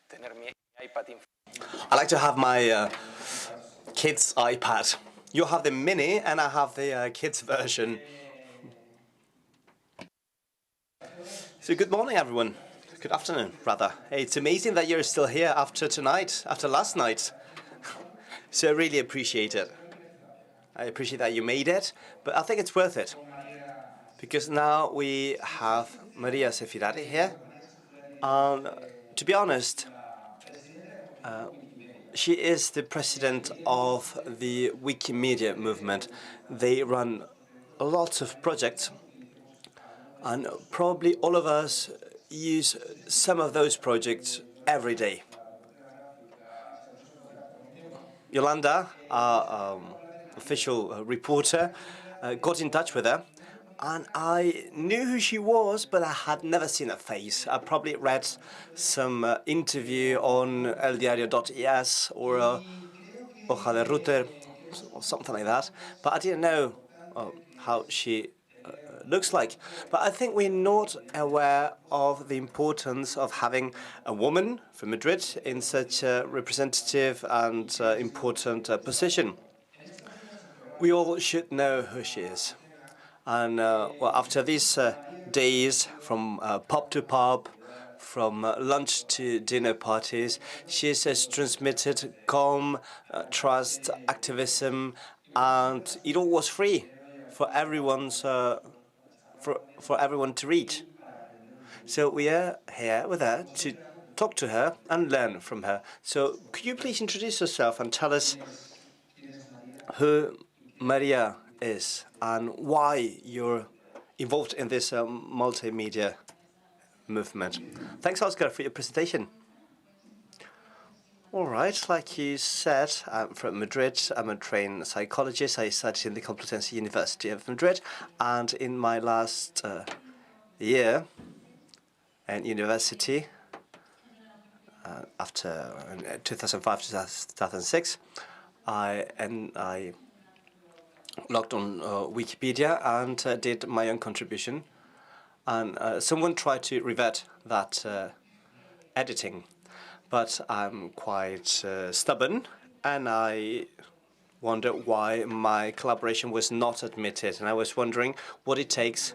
tener mi iPad.
I like to have my kids' iPad. You have the mini, and I have the kids' version. So good morning, everyone. Good afternoon, rather. Hey, it's amazing that you're still here after tonight, after last night. So I really appreciate it. I appreciate that you made it, but I think it's worth it. Because now we have Maria Sefirati here. And to be honest, she is the president of the Wikimedia movement. They run a lot of projects, and probably all of us use some of those projects every day. Yolanda, our official reporter, got in touch with her, and I knew who she was, but I had never seen her face. I probably read some interview on eldiario.es or Hoja de Ruta or something like that, but I didn't know how she looks like. But I think we're not aware of the importance of having a woman from Madrid in such a representative and important position. We all should know who she is. And well, after these days from pub to pub, from lunch to dinner parties, she has transmitted calm, trust, activism, and it all was free for everyone's for everyone to read. So we are here with her to talk to her and learn from her. So could you please introduce yourself and tell us who Maria is and why you're involved in this multimedia movement? Thanks, Oscar, for your presentation. All right, like you said, I'm from Madrid. I'm a trained psychologist. I studied in the Complutense University of Madrid, and in my last year at university, after 2005 to 2006, I logged on Wikipedia and did my own contribution. And someone tried to revert that editing, but I'm quite stubborn, and I wonder why my collaboration was not admitted. And I was wondering what it takes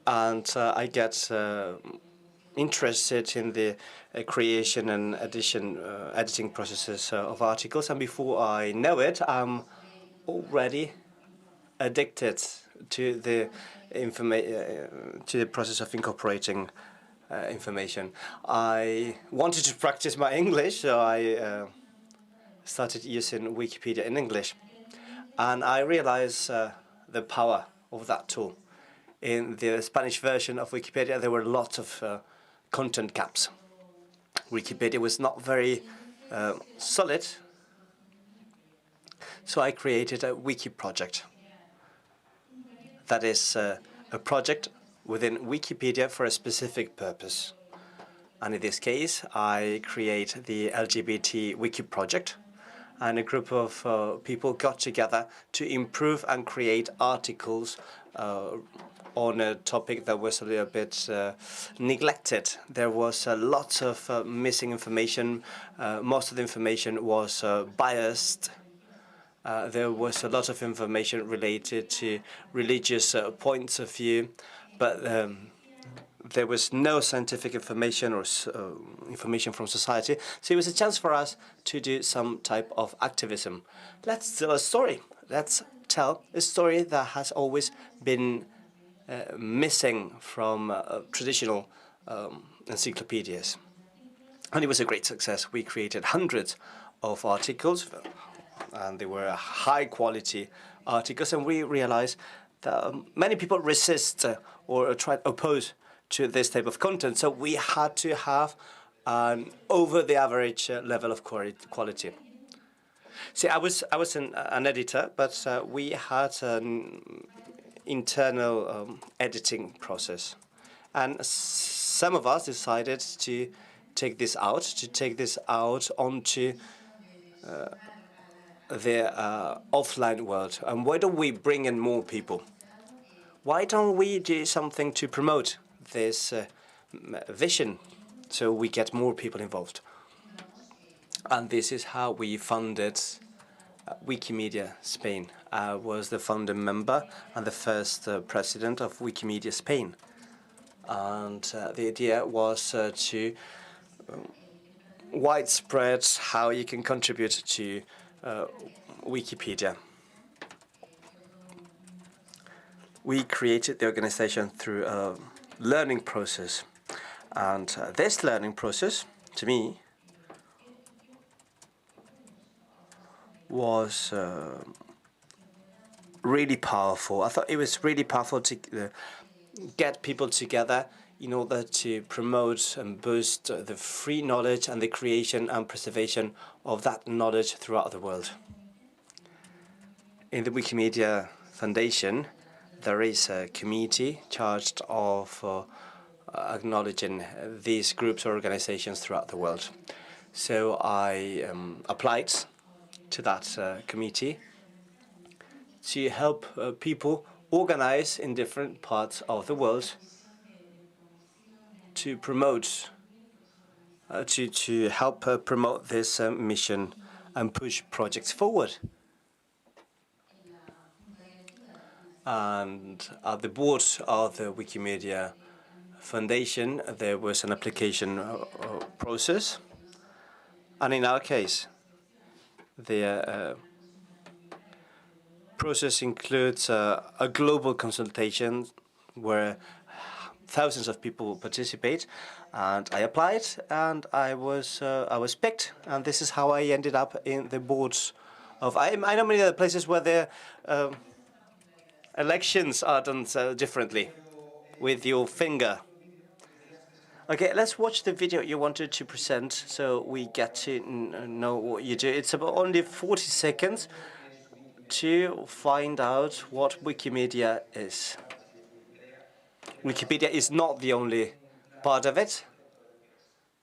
and I get interested in the creation and editing processes of articles, and before I know it, I'm already addicted to the process of incorporating information. I wanted to practice my English, so I started using Wikipedia in English, and I realized the power of that tool. In the Spanish version of Wikipedia, there were lots of content gaps. Wikipedia was not very solid, so I created a wiki project. That is a project within Wikipedia for a specific purpose. And in this case, I create the LGBT wiki project, and a group of people got together to improve and create articles on a topic that was a little bit neglected. There was lots of missing information. Most of the information was biased. There was a lot of information related to religious points of view, but there was no scientific information or information from society. So it was a chance for us to do some type of activism. Let's tell a story. Let's tell a story that has always been missing from traditional encyclopedias. And it was a great success. We created hundreds of articles, and they were high-quality articles, and we realized that many people resist or try to oppose to this type of content, so we had to have an over-the-average level of quality. See, I was an editor, but we had an internal editing process, and some of us decided to take this out onto the offline world. And why don't we bring in more people? Why don't we do something to promote this vision so we get more people involved? And this is how we funded Wikimedia Spain. I was the founding member and the first president of Wikimedia Spain. And the idea was to widespread how you can contribute to Wikipedia. We created the organization through a learning process. And this learning process, to me, was really powerful. I thought it was really powerful to get people together in order to promote and boost the free knowledge and the creation and preservation of that knowledge throughout the world. In the Wikimedia Foundation, there is a committee charged of acknowledging these groups or organizations throughout the world. So I applied to that committee to help people organize in different parts of the world to promote, to help promote this mission and push projects forward. And at the board of the Wikimedia Foundation, there was an application process. And in our case, the process includes a global consultation where thousands of people participate. And I applied, and I was picked. And this is how I ended up in the boards of. I know many other places where the elections are done differently, with your finger. Okay, let's watch the video you wanted to present so we get to know what you do. It's about only 40 seconds to find out what Wikimedia is. Wikipedia is not the only part of it,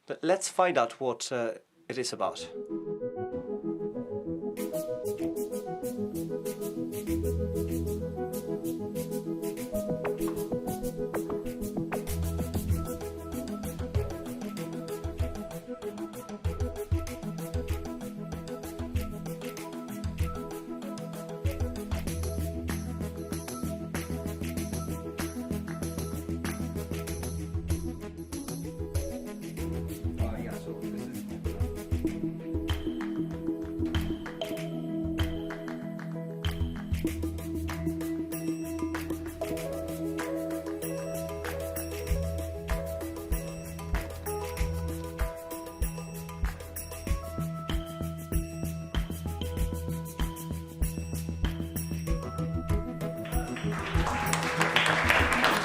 but let's find out what it is about.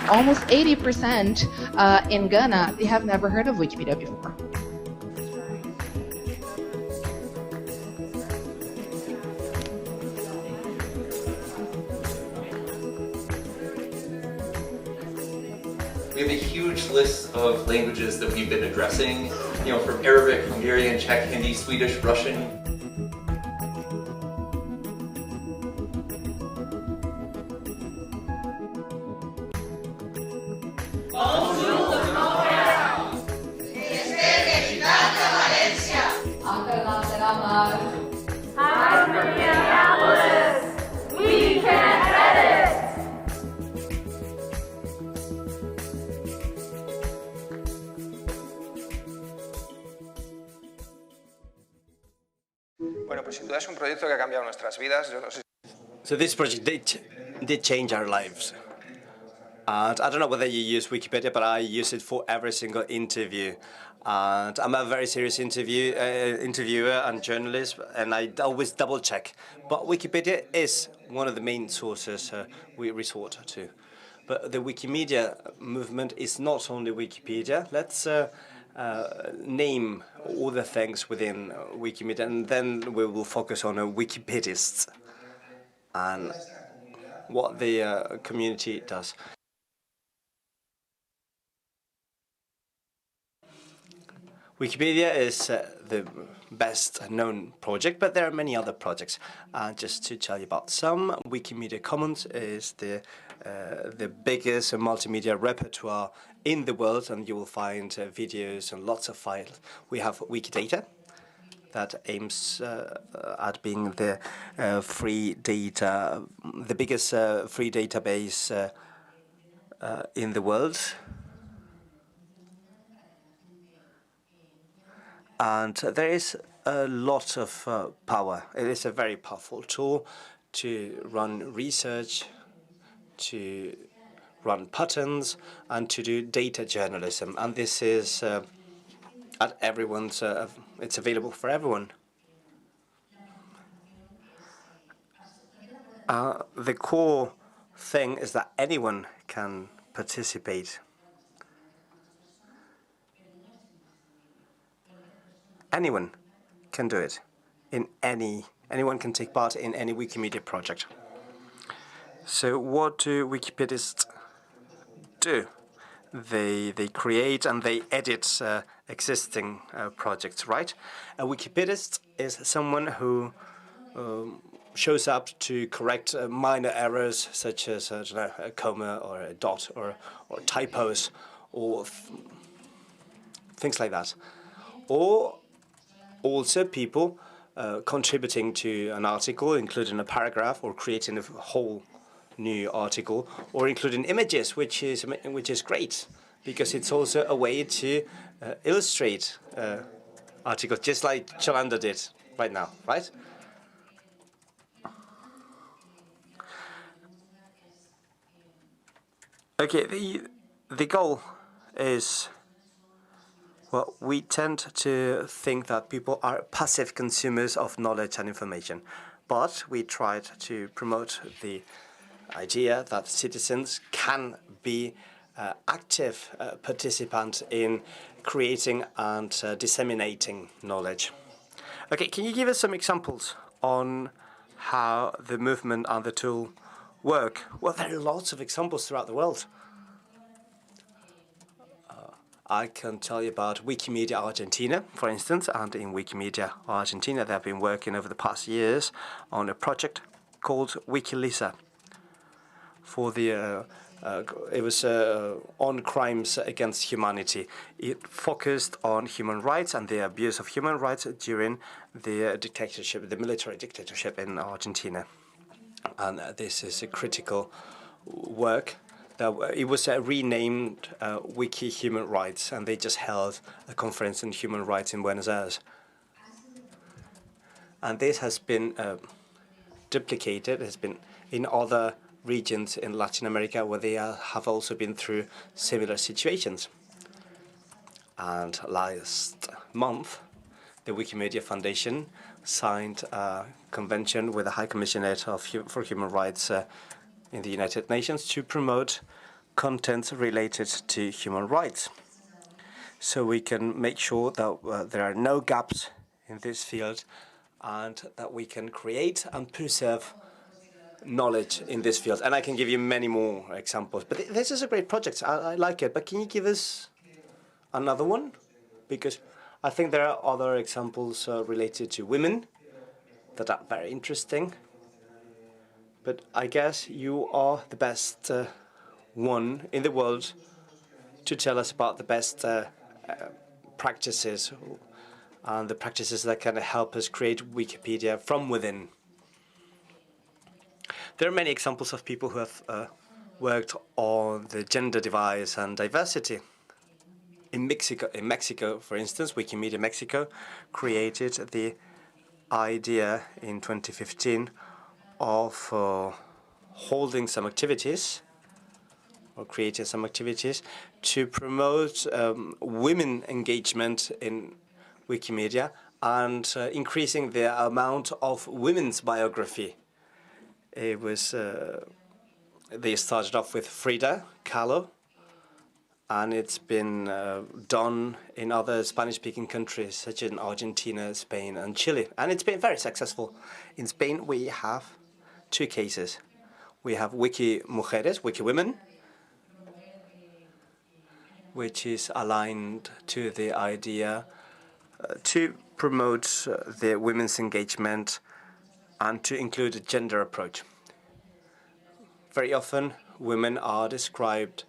Almost 80% in Ghana, they have never heard of Wikipedia before.
We have a huge list of languages that we've been addressing, from Arabic, Hungarian, Czech, Hindi, Swedish, Russian.
Bueno, pues sin duda es un proyecto que ha cambiado nuestras vidas. Yo no sé.
So this project did change our lives. And I don't know whether you use Wikipedia, but I use it for every single interview. And I'm a very serious interviewer and journalist, and I always double check. But Wikipedia is one of the main sources we resort to. But the Wikimedia movement is not only Wikipedia. Let's name all the things within Wikimedia, and then we will focus on Wikipedists and what the community does. Wikipedia is the best known project, but there are many other projects. Just to tell you about some, Wikimedia Commons is the biggest multimedia repertoire in the world, and you will find videos and lots of files. We have Wikidata, that aims at being the free data, the biggest free database in the world. And there is a lot of power. It is a very powerful tool to run research, to run patterns, and to do data journalism. And this is at everyone's, it's available for everyone. The core thing is that anyone can participate. Anyone can do it. Anyone can take part in any Wikimedia project. So what do Wikipedists do? they create and they edit existing projects, right? A Wikipedist is someone who shows up to correct minor errors such as a comma or a dot or typos or things like that. Or also people contributing to an article, including a paragraph or creating a whole new article, or including images, which is great because it's also a way to illustrate articles, just like Chalanda did right now, right? Okay, the goal is, well, we tend to think that people are passive consumers of knowledge and information, but we tried to promote the idea that citizens can be active participants in creating and disseminating knowledge. Okay, can you give us some examples on how the movement and the tool work? Well, there are lots of examples throughout the world. I can tell you about Wikimedia Argentina, for instance, and in Wikimedia Argentina, they have been working over the past years on a project called Wikilisa. For the it was on crimes against humanity. It focused on human rights and the abuse of human rights during the dictatorship, the military dictatorship in Argentina. And this is a critical work. It was renamed Wiki Human Rights, and they just held a conference on human rights in Buenos Aires. And this has been duplicated, has been in other regions in Latin America where they have also been through similar situations. And last month, the Wikimedia Foundation signed a convention with the High Commissioner for Human Rights in the United Nations to promote content related to human rights. So we can make sure that there are no gaps in this field and that we can create and preserve knowledge in this field. And I can give you many more examples. But this is a great project. I like it. But can you give us another one? Because I think there are other examples related to women that are very interesting. But I guess you are the best one in the world to tell us about the best practices and the practices that can help us create Wikipedia from within. There are many examples of people who have worked on the gender divide and diversity. In Mexico, for instance, Wikimedia Mexico created the idea in 2015 of holding some activities or creating some activities to promote women engagement in Wikimedia and increasing the amount of women's biography. It was, they started off with Frida Kahlo, and it's been done in other Spanish-speaking countries, such as in Argentina, Spain, and Chile. And it's been very successful. In Spain, we have two cases. We have Wiki Mujeres, Wiki Women, which is aligned to the idea to promote the women's engagement and to include a gender approach. Very often, women are described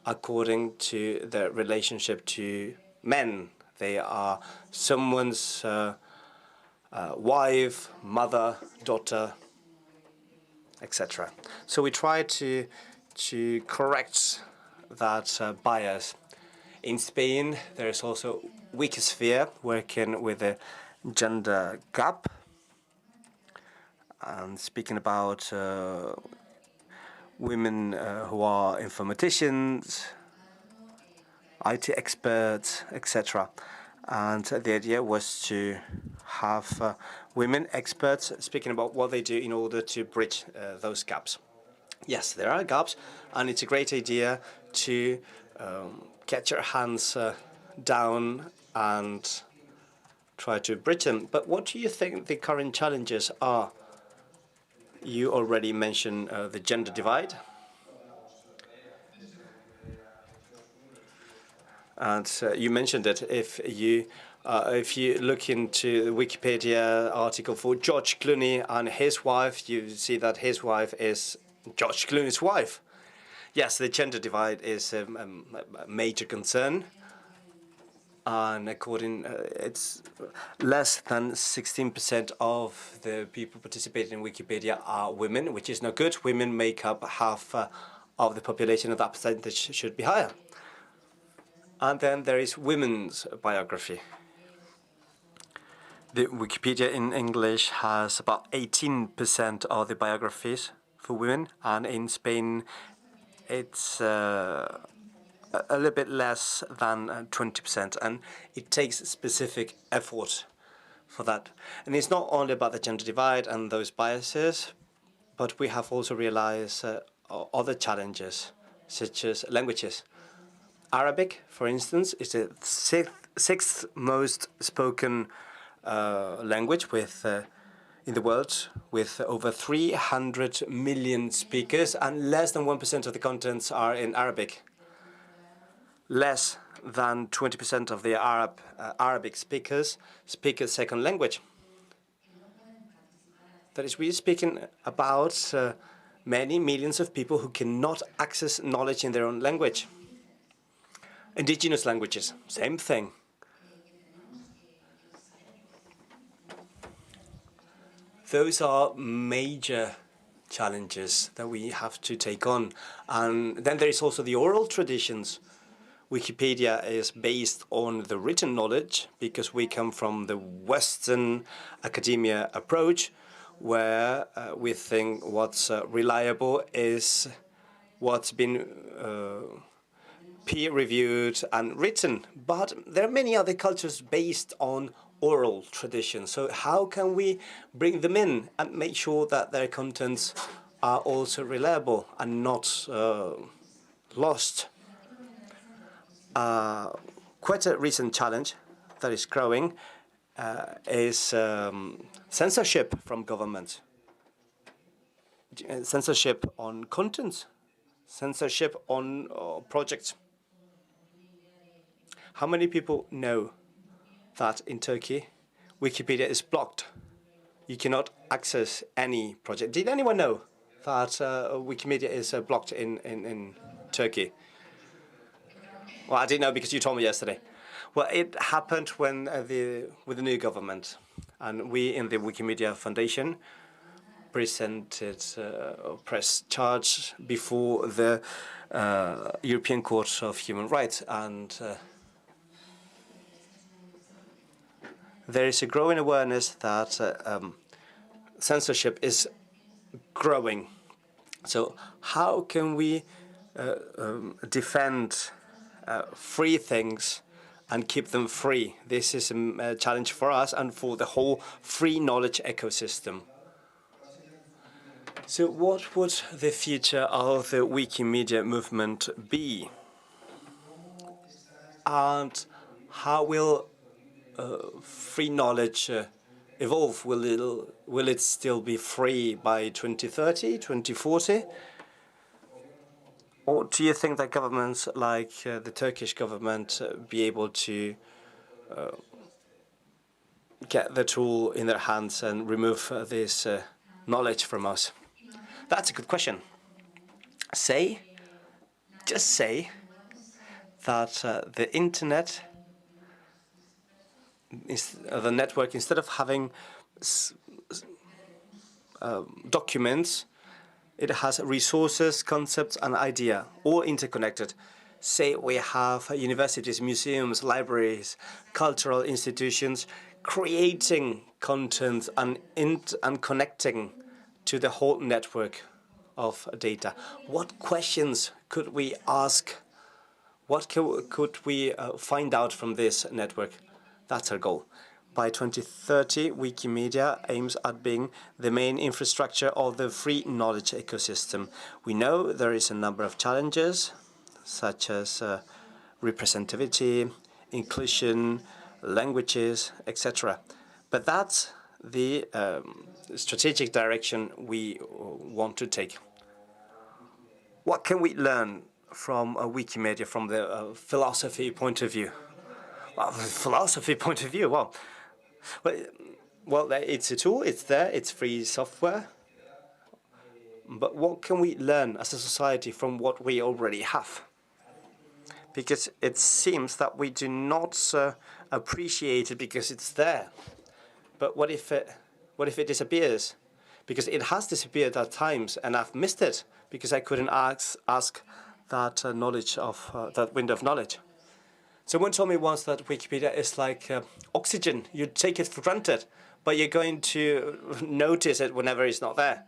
according to their relationship to men. They are someone's wife, mother, daughter, etc. So we try to correct that bias. In Spain, there is also Wikisphere working with a gender gap and speaking about women who are informaticians, IT experts, etc. And the idea was to have women experts speaking about what they do in order to bridge those gaps. Yes, there are gaps, and it's a great idea to get your hands down and try to bridge them. But what do you think the current challenges are? You already mentioned the gender divide. And you mentioned it. If you look into the Wikipedia article for George Clooney and his wife, you see that his wife is George Clooney's wife. Yes, the gender divide is a major concern. And it's less than 16% of the people participating in Wikipedia are women, which is not good. Women make up half of the population, and that percentage should be higher. And then there is women's biography. The Wikipedia in English has about 18% of the biographies for women, and in Spain it's a little bit less than 20%, and it takes specific effort for that. And it's not only about the gender divide and those biases, but we have also realized other challenges, such as languages. Arabic, for instance, is the sixth most spoken language in the world, with over 300 million speakers, and less than 1% of the contents are in Arabic. Less than 20% of the Arabic speakers speak a second language. That is, we're speaking about many millions of people who cannot access knowledge in their own language. Indigenous languages, same thing. Those are major challenges that we have to take on. And then there is also the oral traditions. Wikipedia is based on the written knowledge because we come from the Western academia approach, where we think what's reliable is what's been peer-reviewed and written. But there are many other cultures based on oral tradition. So how can we bring them in and make sure that their contents are also reliable and not lost? Quite a recent challenge that is growing is censorship from government. Censorship on content, censorship on projects. How many people know that in Turkey, Wikipedia is blocked? You cannot access any project. Did anyone know that Wikimedia is blocked in Turkey? Well, I didn't know because you told me yesterday. Well, it happened when with the new government, and we in the Wikimedia Foundation presented a press charge before the European Court of Human Rights, and there is a growing awareness that censorship is growing. So how can we defend free things and keep them free? This is a challenge for us and for the whole free knowledge ecosystem. So what would the future of the Wikimedia movement be? And how will free knowledge evolve? Will it still be free by 2030, 2040? Or do you think that governments like the Turkish government be able to get the tool in their hands and remove this knowledge from us? That's a good question. Just say that the internet, the network, instead of having documents, it has resources, concepts, and idea, all interconnected. Say we have universities, museums, libraries, cultural institutions creating content and connecting to the whole network of data. What questions could we ask? What could we find out from this network? That's our goal. By 2030, Wikimedia aims at being the main infrastructure of the free knowledge ecosystem. We know there is a number of challenges, such as representativity, inclusion, languages, etc. But that's the strategic direction we want to take. What can we learn from Wikimedia, from the philosophy point of view. Well, philosophy point of view, well, it's a tool, it's there, it's free software. But what can we learn as a society from what we already have? Because it seems that we do not appreciate it because it's there. But what if it disappears? Because it has disappeared at times, and I've missed it because I couldn't ask that knowledge of that window of knowledge. Someone told me once that Wikipedia is like oxygen. You take it for granted, but you're going to notice it whenever it's not there.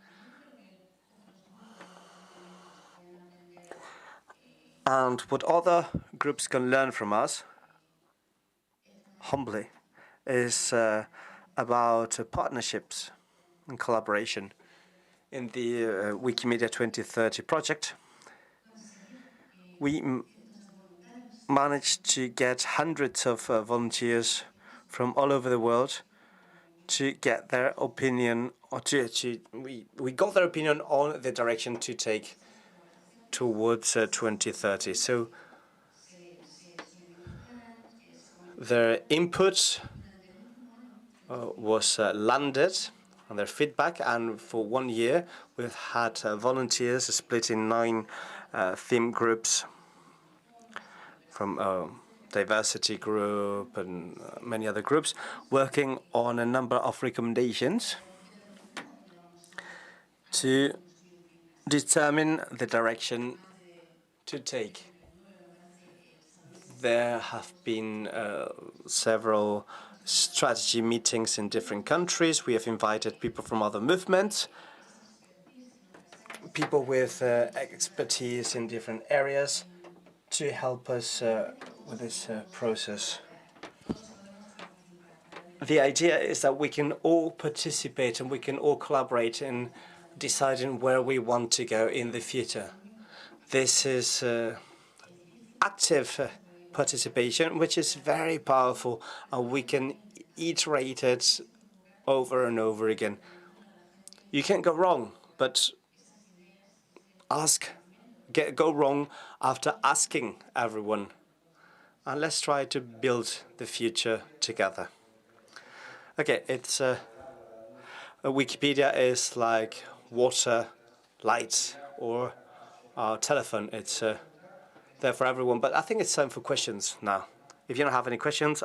And what other groups can learn from us, humbly, is about partnerships and collaboration. In the Wikimedia 2030 project, we managed to get hundreds of volunteers from all over the world to get their opinion, or we got their opinion on the direction to take towards 2030. So their input was landed on their feedback, and for 1 year we've had volunteers split in 9 theme groups from diversity group and many other groups, working on a number of recommendations to determine the direction to take. There have been several strategy meetings in different countries. We have invited people from other movements, people with expertise in different areas to help us with this process. The idea is that we can all participate and we can all collaborate in deciding where we want to go in the future. This is active participation, which is very powerful, and we can iterate it over and over again. You can't go wrong, but go wrong after asking everyone. And let's try to build the future together. Okay, it's Wikipedia is like water, lights, or telephone. It's there for everyone. But I think it's time for questions now. If you don't have any questions,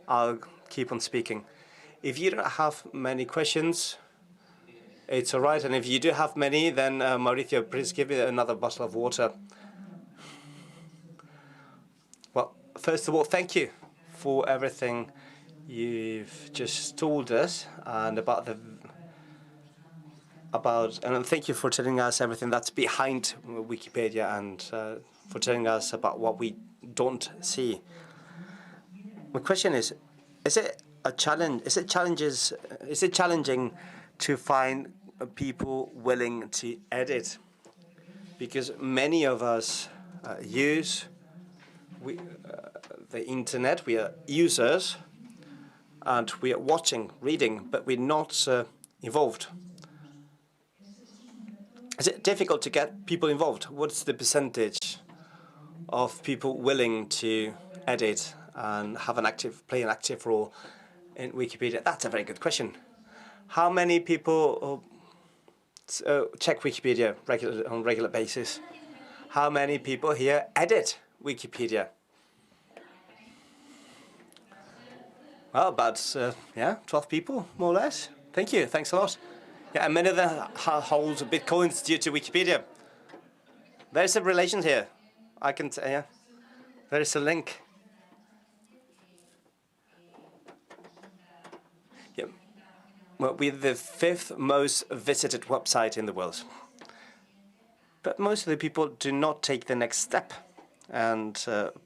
I'll keep on speaking. If you don't have many questions, it's all right. And if you do have many, then Mauricio, please give me another bottle of water. Well, first of all, thank you for everything you've just told us and and thank you for telling us everything that's behind Wikipedia and for telling us about what we don't see. My question is it a challenge? Is it challenging to find people willing to edit? Because many of us use the internet. We are users, and we are watching, reading, but we're not involved. Is it difficult to get people involved? What's the percentage of people willing to edit and play an active role in Wikipedia? That's a very good question. How many people check Wikipedia on a regular basis? How many people here edit Wikipedia? Well, about 12 people, more or less. Thank you. Thanks a lot. Yeah, and many of them hold bitcoins due to Wikipedia. There's a relation here. I can tell you. There is a link. Yeah. Well, we're the 5th most visited website in the world. But most of the people do not take the next step and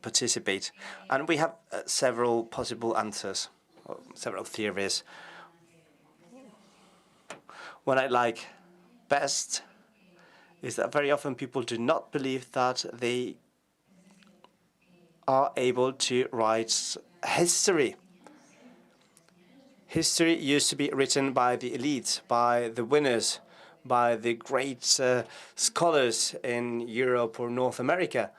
participate. And we have several possible answers, or several theories. What I like best is that very often people do not believe that they are able to write history. History used to be written by the elites, by the winners, by the great scholars in Europe or North America.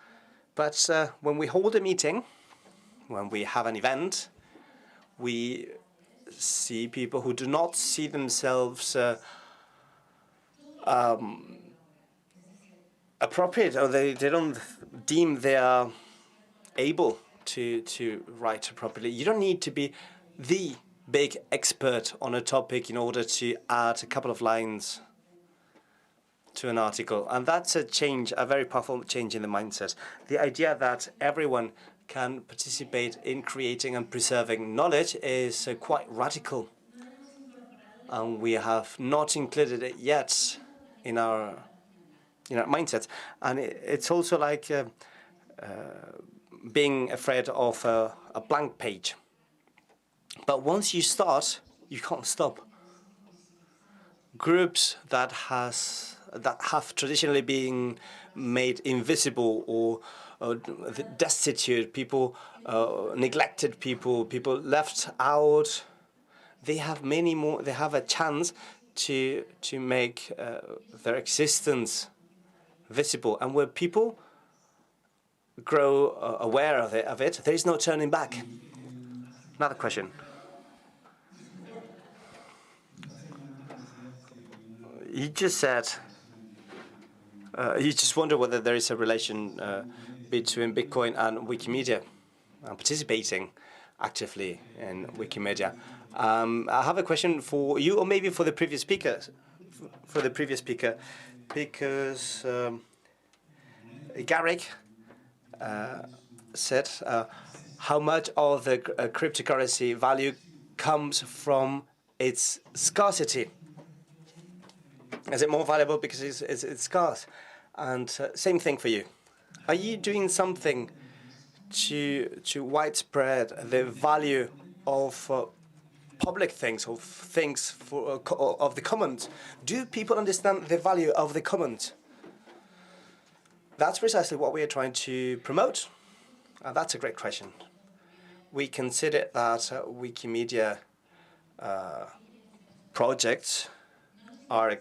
But when we hold a meeting, when we have an event, we see people who do not see themselves appropriate, or they don't deem they are able to write properly. You don't need to be the big expert on a topic in order to add a couple of lines to an article. And that's a change, a very powerful change in the mindset. The idea that everyone can participate in creating and preserving knowledge is quite radical. And we have not included it yet in our mindset. And it's also like being afraid of a blank page. But once you start, you can't stop. Groups that have traditionally been made invisible or destitute, people, neglected people, people left out, they have many more. They have a chance to make their existence visible, and where people grow aware of it, there is no turning back. Another question. You just said you just wonder whether there is a relation between Bitcoin and Wikimedia and participating actively in Wikimedia. I have a question for you, or maybe for the previous speaker. Because Garrick said how much of the cryptocurrency value comes from its scarcity. Is it more valuable because it's scarce? And same thing for you. Are you doing something to widespread the value of public things, of things of the commons? Do people understand the value of the commons? That's precisely what we are trying to promote. That's a great question. We consider that Wikimedia projects are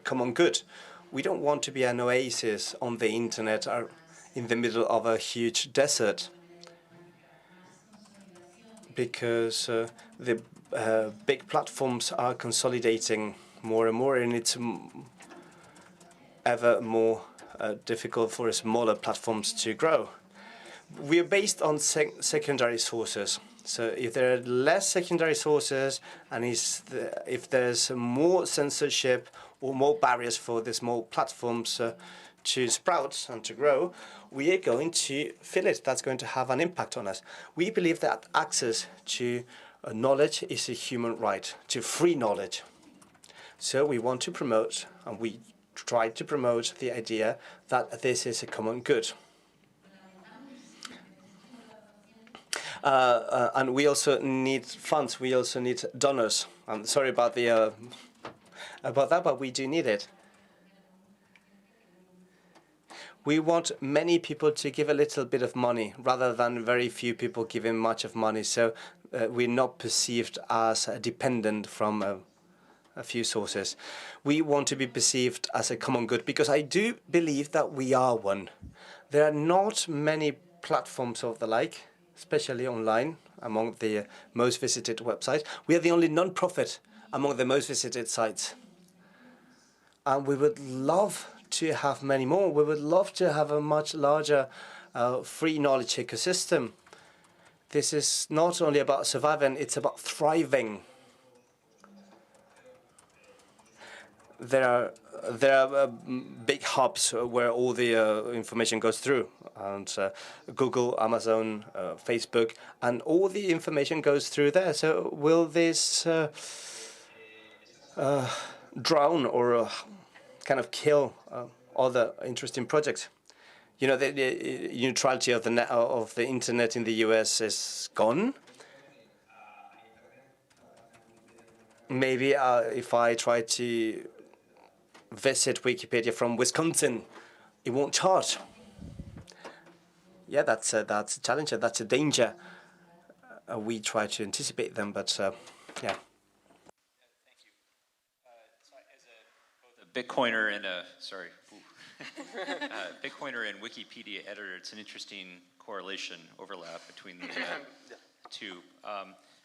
common good. We don't want to be an oasis on the internet or in the middle of a huge desert, because the big platforms are consolidating more and more, and it's ever more difficult for smaller platforms to grow. We are based on secondary sources. So if there are less secondary sources, and if there's more censorship or more barriers for the small platforms to sprout and to grow, we are going to feel it. That's going to have an impact on us. We believe that access to knowledge is a human right, to free knowledge. So we want to promote, and we try to promote, the idea that this is a common good. And we also need funds. We also need donors. I'm sorry about that, but we do need it. We want many people to give a little bit of money rather than very few people giving much of money. So we're not perceived as dependent from a few sources. We want to be perceived as a common good, because I do believe that we are one. There are not many platforms of the like, especially online, among the most visited websites. We are the only non-profit among the most visited sites. And we would love to have many more. We would love to have a much larger free knowledge ecosystem. This is not only about surviving, it's about thriving. There are big hubs where all the information goes through, and Google, Amazon, Facebook, and all the information goes through there. So will this drown or kind of kill other interesting projects? You know, the neutrality of the internet in the US is gone. Maybe if I try to visit Wikipedia from Wisconsin, it won't charge. Yeah, that's a challenge. That's a danger. We try to anticipate them, but yeah.
Thank you.
Bitcoiner and a, sorry, Bitcoiner and Wikipedia editor, it's an interesting correlation, overlap between the two.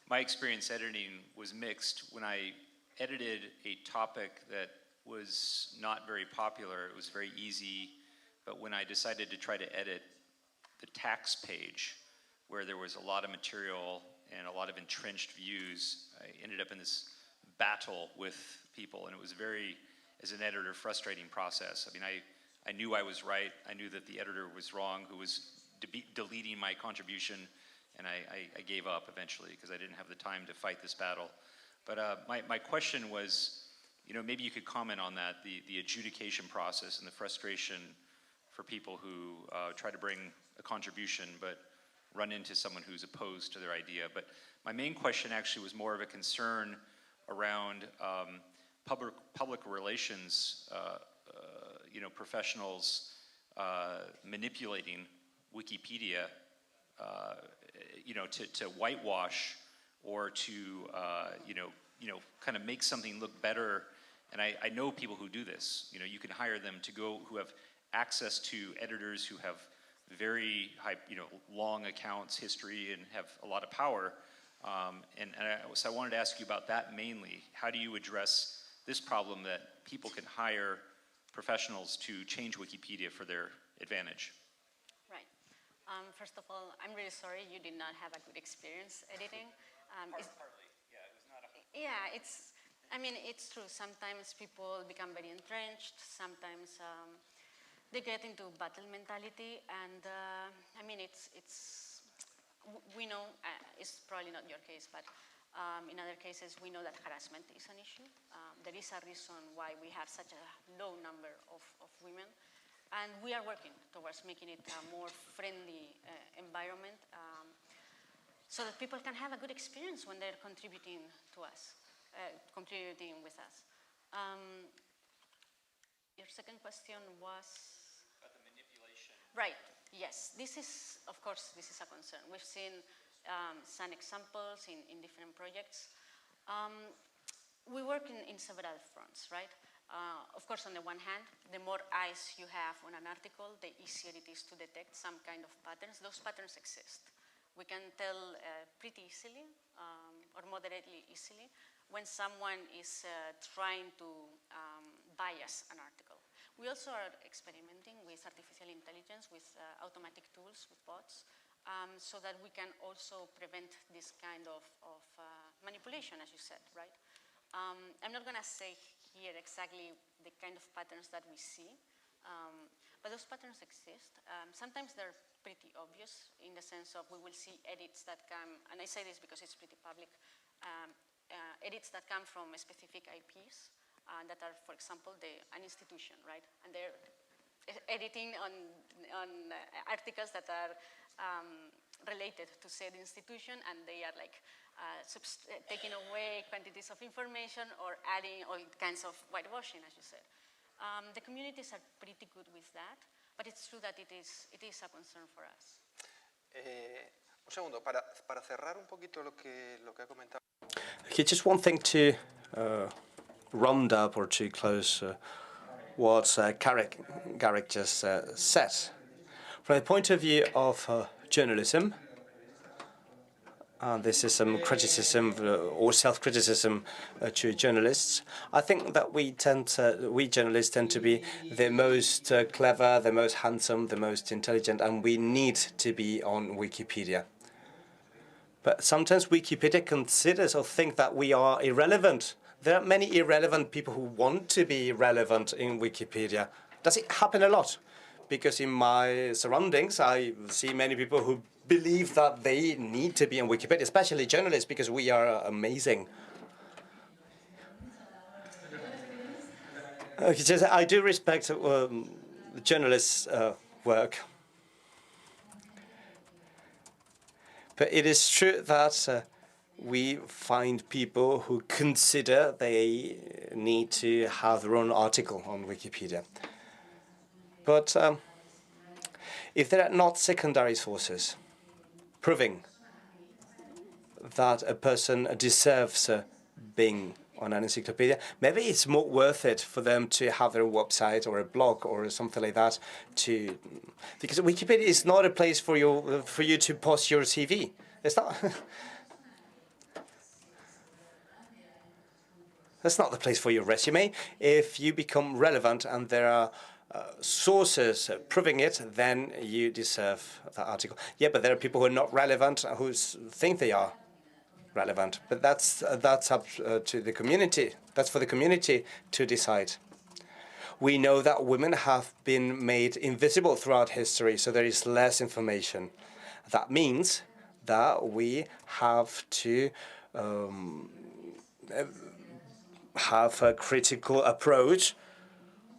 My experience editing was mixed. When I edited a topic that was not very popular, it was very easy, but when I decided to try to edit the tax page, where there was a lot of material and a lot of entrenched views, I ended up in this battle with people, and it was very, as an editor, frustrating process. I mean, I knew I was right. I knew that the editor was wrong, who was deleting my contribution, and I gave up eventually because I didn't have the time to fight this battle. But my question was, you know, maybe you could comment on that, the adjudication process and the frustration for people who try to bring a contribution but run into someone who's opposed to their idea. But my main question actually was more of a concern around public relations, you know, professionals manipulating Wikipedia, you know, to whitewash or to, you know, kind of make something look better. And I know people who do this. You know, you can hire them to go, who have access to editors who have very high, you know, long accounts, history, and have a lot of power. So I wanted to ask you about that mainly. How do you address this problem that people can hire professionals to change Wikipedia for their advantage?
Right. First of all, I'm really sorry you did not have a good experience editing.
Partly, yeah, it was not a...
Yeah, I mean, it's true. Sometimes people become very entrenched. Sometimes they get into battle mentality, and I mean, we know, it's probably not your case, but in other cases, we know that harassment is an issue. There is a reason why we have such a low number of women, and we are working towards making it a more friendly environment so that people can have a good experience when they're contributing to us, contributing with us. Your second question was?
About the manipulation.
Right, yes. This is, of course, this is a concern. We've seen some examples in different projects. We work in several fronts, right? Of course, on the one hand, the more eyes you have on an article, the easier it is to detect some kind of patterns. Those patterns exist. We can tell pretty easily, or moderately easily, when someone is trying to bias an article. We also are experimenting with artificial intelligence, with automatic tools, with bots, so that we can also prevent this kind of manipulation, as you said, right? I'm not going to say here exactly the kind of patterns that we see, but those patterns exist. Sometimes they're pretty obvious in the sense of we will see edits that come, and I say this because it's pretty public, edits that come from specific IPs that are, for example, an institution, right? And they're editing on articles that are related to said institution, and they are like taking away quantities of information or adding all kinds of whitewashing, as you said. The communities are pretty good with that, but it's true that it is a concern for us.
Un segundo, para cerrar un poquito lo que ha comentado.
Okay, just one thing to round up or to close what Garrick just said. From the point of view of journalism, this is some criticism or self-criticism to journalists. I think that we journalists tend to be the most clever, the most handsome, the most intelligent, and we need to be on Wikipedia. But sometimes Wikipedia considers or think that we are irrelevant. There are many irrelevant people who want to be relevant in Wikipedia. Does it happen a lot? Because in my surroundings, I see many people who believe that they need to be on Wikipedia, especially journalists, because we are amazing. I do respect journalists' work. But it is true that we find people who consider they need to have their own article on Wikipedia. But if there are not secondary sources proving that a person deserves being on an encyclopedia, maybe it's more worth it for them to have their website or a blog or something like that, because Wikipedia is not a place for you to post your CV. It's not. That's not the place for your resume. If you become relevant and there are sources proving it, then you deserve that article. Yeah, but there are people who are not relevant who think they are relevant. But that's up to the community. That's for the community to decide. We know that women have been made invisible throughout history, so there is less information. That means that we have to have a critical approach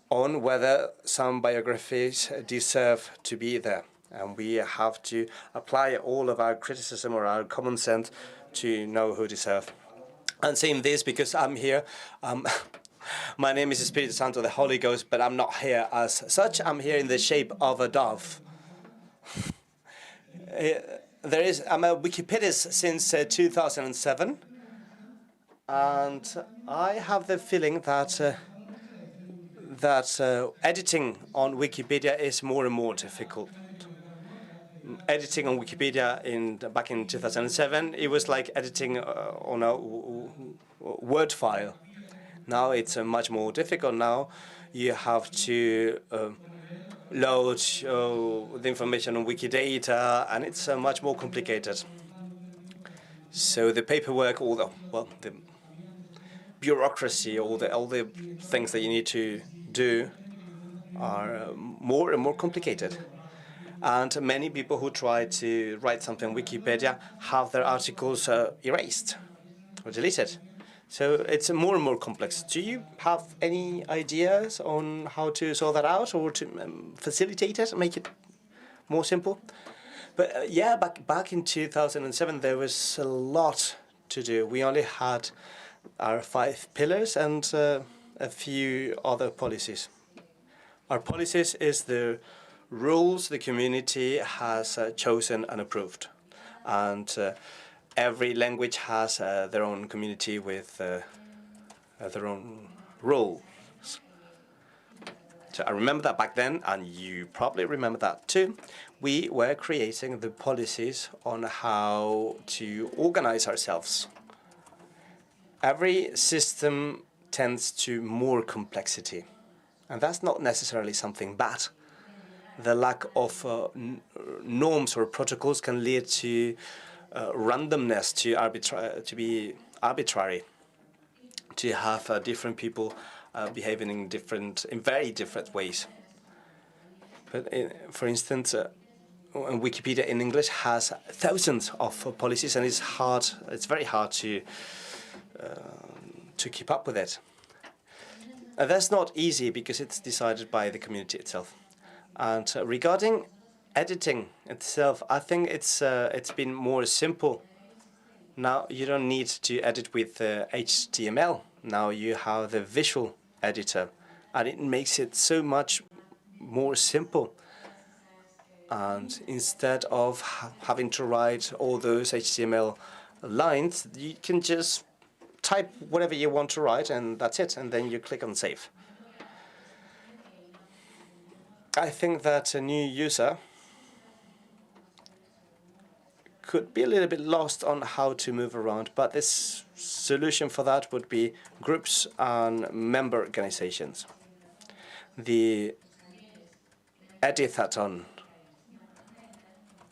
on whether some biographies deserve to be there. And we have to apply all of our criticism or our common sense to know who deserve. I'm saying this because I'm here. My name is Espiritu Santo, the Holy Ghost, but I'm not here as such. I'm here in the shape of a dove. I'm a Wikipedist since 2007, and I have the feeling that editing on Wikipedia is more and more difficult. Editing on Wikipedia back in 2007, it was like editing on a Word file. Now it's much more difficult. Now you have to load the information on Wikidata, and it's much more complicated. So the paperwork, the bureaucracy, all the things that you need to do are more and more complicated. And many people who try to write something on Wikipedia have their articles erased or deleted. So it's more and more complex. Do you have any ideas on how to sort that out or to facilitate it, make it more simple? But yeah, back in 2007, there was a lot to do. We only had our 5 pillars and a few other policies. Our policies is the rules the community has chosen and approved. And every language has their own community with their own rules. So I remember that back then, and you probably remember that too. We were creating the policies on how to organize ourselves. Every system tends to more complexity, and that's not necessarily something bad. The lack of norms or protocols can lead to randomness, to be arbitrary, to have different people behaving in very different ways. But for instance, Wikipedia in English has thousands of policies, and it's very hard to keep up with it. And that's not easy because it's decided by the community itself. And regarding editing itself, I think it's been more simple. Now you don't need to edit with HTML. Now you have the visual editor, and it makes it so much more simple. And instead of having to write all those HTML lines, you can just type whatever you want to write, and that's it. And then you click on save. I think that a new user could be a little bit lost on how to move around, but this solution for that would be groups and member organizations. The editathon,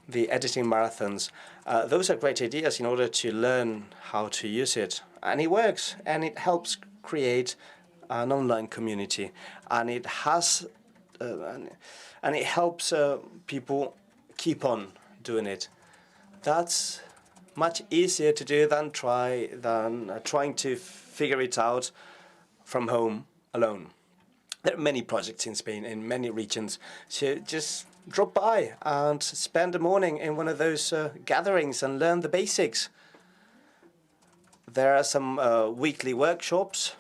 the editing marathons, those are great ideas in order to learn how to use it. And it works, and it helps create an online community, and it has and it helps people keep on doing it. That's much easier to do than trying to figure it out from home alone. There are many projects in Spain in many regions, so just drop by and spend a morning in one of those gatherings and learn the basics. There are some weekly workshops,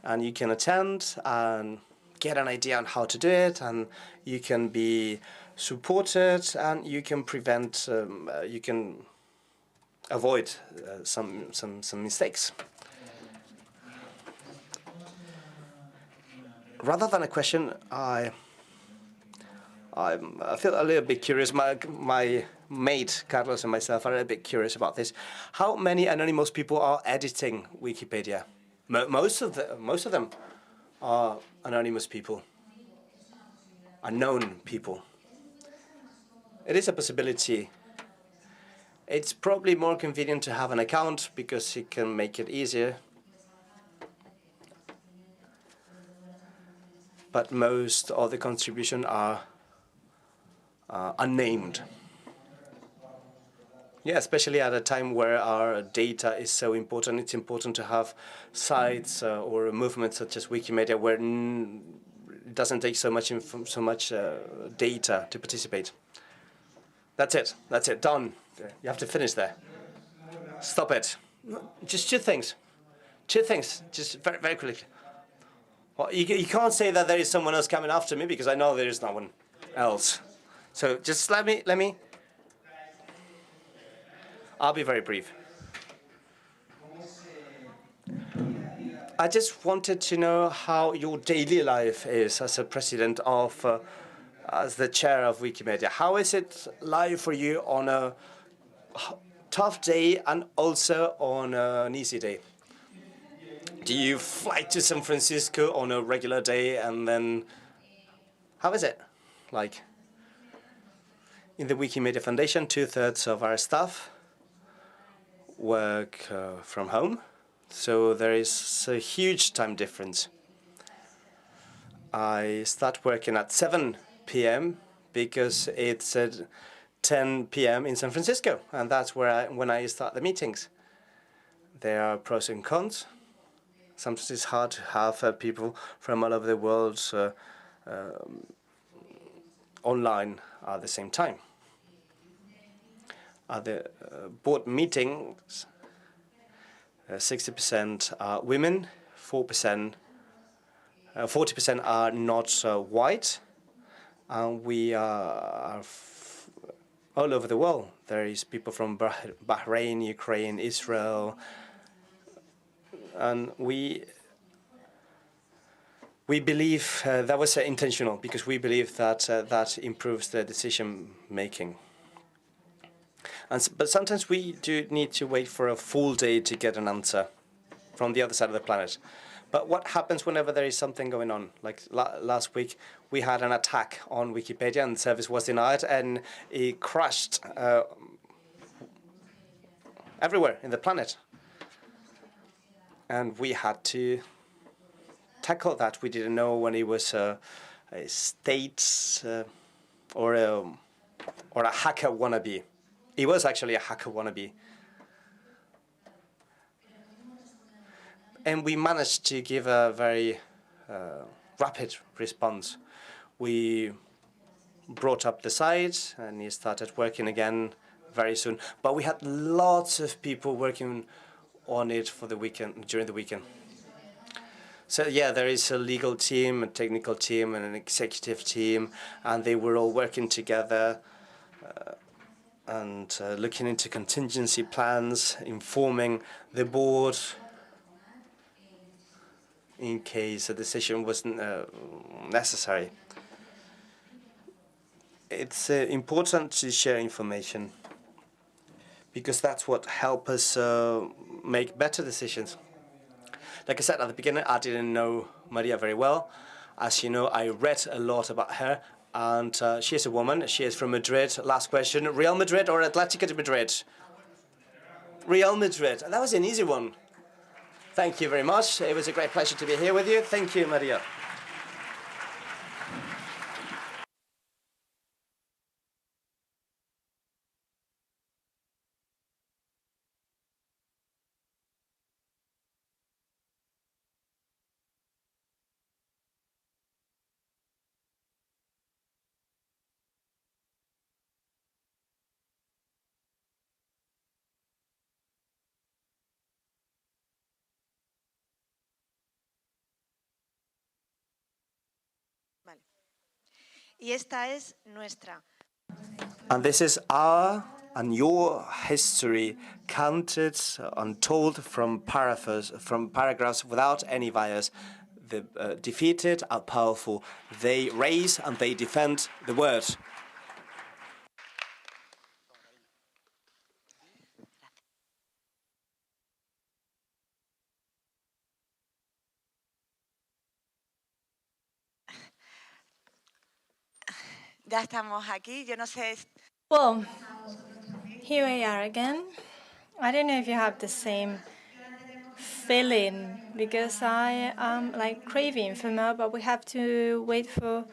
and you can attend and get an idea on how to do it, and you can be supported, and you can avoid some mistakes. rather than a question, I feel a little bit curious. My mate, Carlos, and myself are a bit curious about this. How many anonymous people are editing Wikipedia? Most of them are anonymous people, unknown people. It is a possibility. It's probably more convenient to have an account because it can make it easier. But most of the contributions are unnamed. Yeah, especially at a time where our data is so important. It's important to have sites or movements such as Wikimedia where it doesn't take so much data to participate. That's it. That's it. Done. You have to finish there. Stop it. Just two things. Two things. Just very, very quickly. Well, you can't say that there is someone else coming after me because I know there is no one else. So just let me. I'll be very brief. I just wanted to know how your daily life is as a president of, as the chair of Wikimedia. How is it live for you on a tough day and also on an easy day? Do you fly to San Francisco on a regular day and then, how is it like? In the Wikimedia Foundation, 2/3 of our staff work from home, so there is a huge time difference. I start working at 7 p.m. because it's at 10 p.m. in San Francisco, and that's when I start the meetings. There are pros and cons. Sometimes it's hard to have people from all over the world online at the same time. At the board meetings, 60% are women, 40% are not white, and we are all over the world. There is people from Bahrain, Ukraine, Israel, and we believe that was intentional because we believe that that improves the decision making. But sometimes we do need to wait for a full day to get an answer from the other side of the planet. But what happens whenever there is something going on? Like last week, we had an attack on Wikipedia and the service was denied and it crashed everywhere in the planet. And we had to tackle that. We didn't know when it was a state or a hacker wannabe. It was actually a hacker wannabe. And we managed to give a very rapid response. We brought up the site and it started working again very soon. But we had lots of people working on it for the weekend, during the weekend. So yeah, there is a legal team, a technical team, and an executive team, and they were all working together and looking into contingency plans, informing the board in case a decision wasn't necessary. It's important to share information because that's what helps us make better decisions. Like I said at the beginning, I didn't know Maria very well. As you know, I read a lot about her, and she is a woman. She is from Madrid. Last question, Real Madrid or Atletico de Madrid? Real Madrid. That was an easy one. Thank you very much. It was a great pleasure to be here with you. Thank you, Maria.
Vale. Y esta es nuestra.
And this is our and your history, counted, untold from paragraphs without any bias. The defeated are powerful. They raise and they defend the word.
Ya estamos aquí. Yo no sé.
Well, here we are again. I don't know if you have the same feeling, because I am like craving for more, but we have to wait for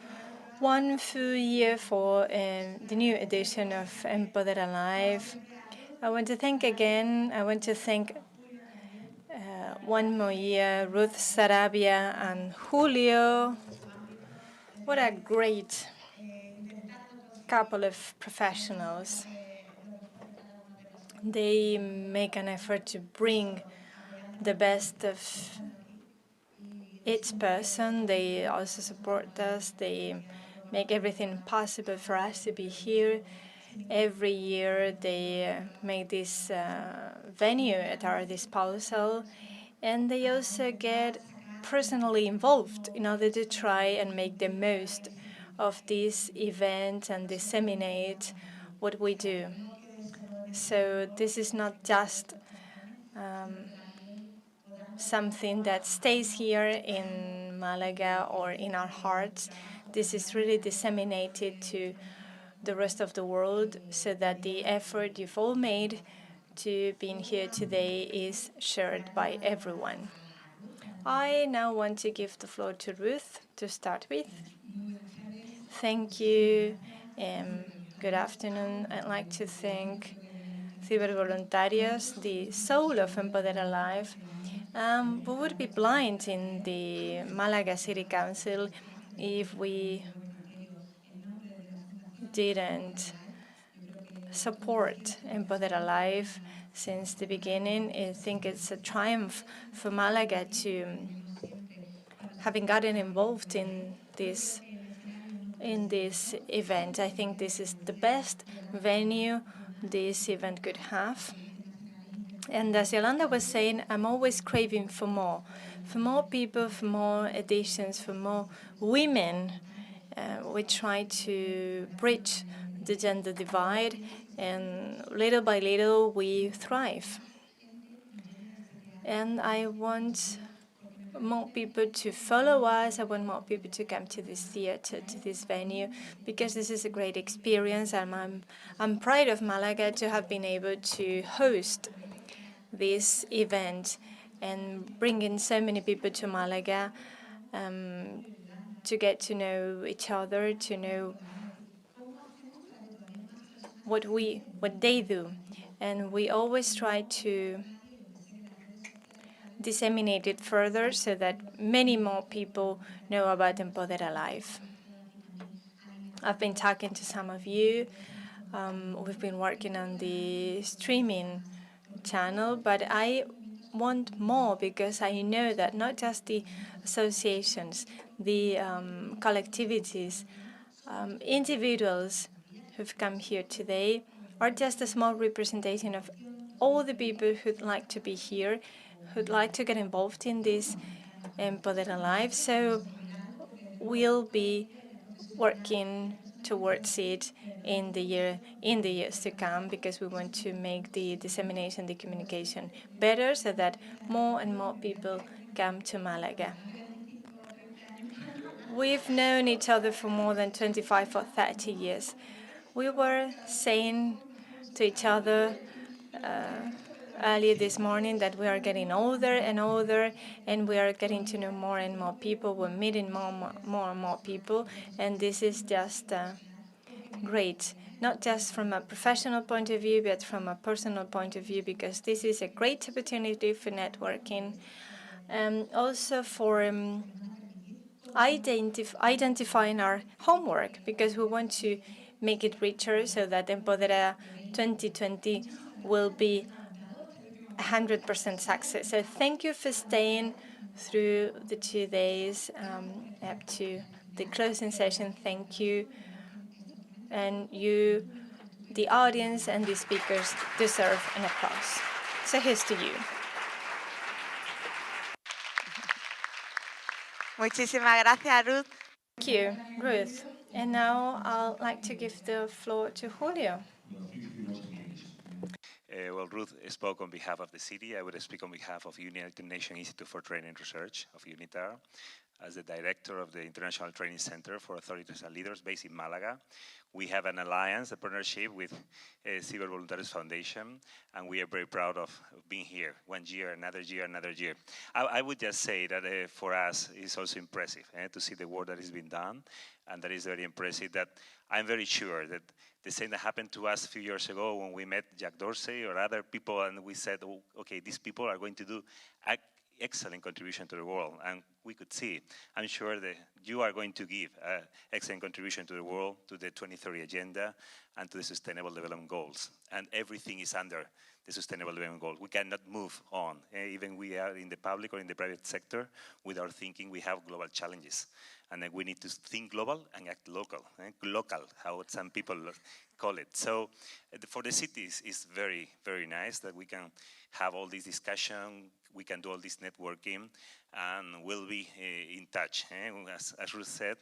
one full year for the new edition of Empodera Live. I want to thank again. I want to thank one more year, Ruth Sarabia and Julio. What a great couple of professionals. They make an effort to bring the best of each person. They also support us. They make everything possible for us to be here. Every year they make this venue at our disposal, and they also get personally involved in order to try and make the most of this event and disseminate what we do. So this is not just something that stays here in Malaga or in our hearts. This is really disseminated to the rest of the world, so that the effort you've all made to being here today is shared by everyone. I now want to give the floor to Ruth to start with. Thank you. Good afternoon. I'd like to thank Cibervoluntarios, the soul of Empodera Live. We would be blind in the Malaga City Council if we didn't support Empodera Live since the beginning. I think it's a triumph for Malaga to having gotten involved in this event. I think this is the best venue this event could have. And as Yolanda was saying, I'm always craving for more people, for more editions, for more women. We try to bridge the gender divide, and little by little we thrive. And I want more people to follow us. I want more people to come to this theater, to this venue, because this is a great experience. And I'm proud of Malaga to have been able to host this event and bring in so many people to Malaga to get to know each other, to know what they do. And we always try to disseminate it further so that many more people know about Empodera Live. I've been talking to some of you. We've been working on the streaming channel, but I want more, because I know that not just the associations, the collectivities, individuals who've come here today are just a small representation of all the people who'd like to be here, who'd like to get involved in this Empodera Live. So we'll be working towards it in the years to come, because we want to make the dissemination, the communication better, so that more and more people come to Malaga. We've known each other for more than 25 or 30 years. We were saying to each other earlier this morning that we are getting older and older, and we are getting to know more and more people. We're meeting more and more people, and this is just great, not just from a professional point of view, but from a personal point of view, because this is a great opportunity for networking, also for identifying our homework, because we want to make it richer, so that Empodera 2020 will be 100% success. So thank you for staying through the 2 days up to the closing session. Thank you. And you, the audience and the speakers, deserve an applause. So here's to you.
Muchísimas gracias, Ruth.
Thank you, Ruth. And now I'd like to give the floor to Julio.
Well, Ruth spoke on behalf of the city. I would speak on behalf of United Nations Institute for Training Research, of UNITAR, as the director of the International Training Center for Authorities and Leaders based in Malaga. We have an alliance, a partnership with Civil Voluntaries Foundation, and we are very proud of being here 1 year, another year, another year. I would just say that for us, it's also impressive to see the work that has been done, and that is very impressive. That I'm very sure that the same that happened to us a few years ago when we met Jack Dorsey or other people, and we said, oh, okay, these people are going to do excellent contribution to the world, and we could see. I'm sure that you are going to give excellent contribution to the world, to the 2030 agenda, and to the Sustainable Development Goals. And everything is under the Sustainable Development Goals. We cannot move on. Even we are in the public or in the private sector, without thinking we have global challenges. And we need to think global and act local. Local, how some people call it. So for the cities, it's very, very nice that we can have all this discussion, we can do all this networking, and we'll be in touch. As Ruth said,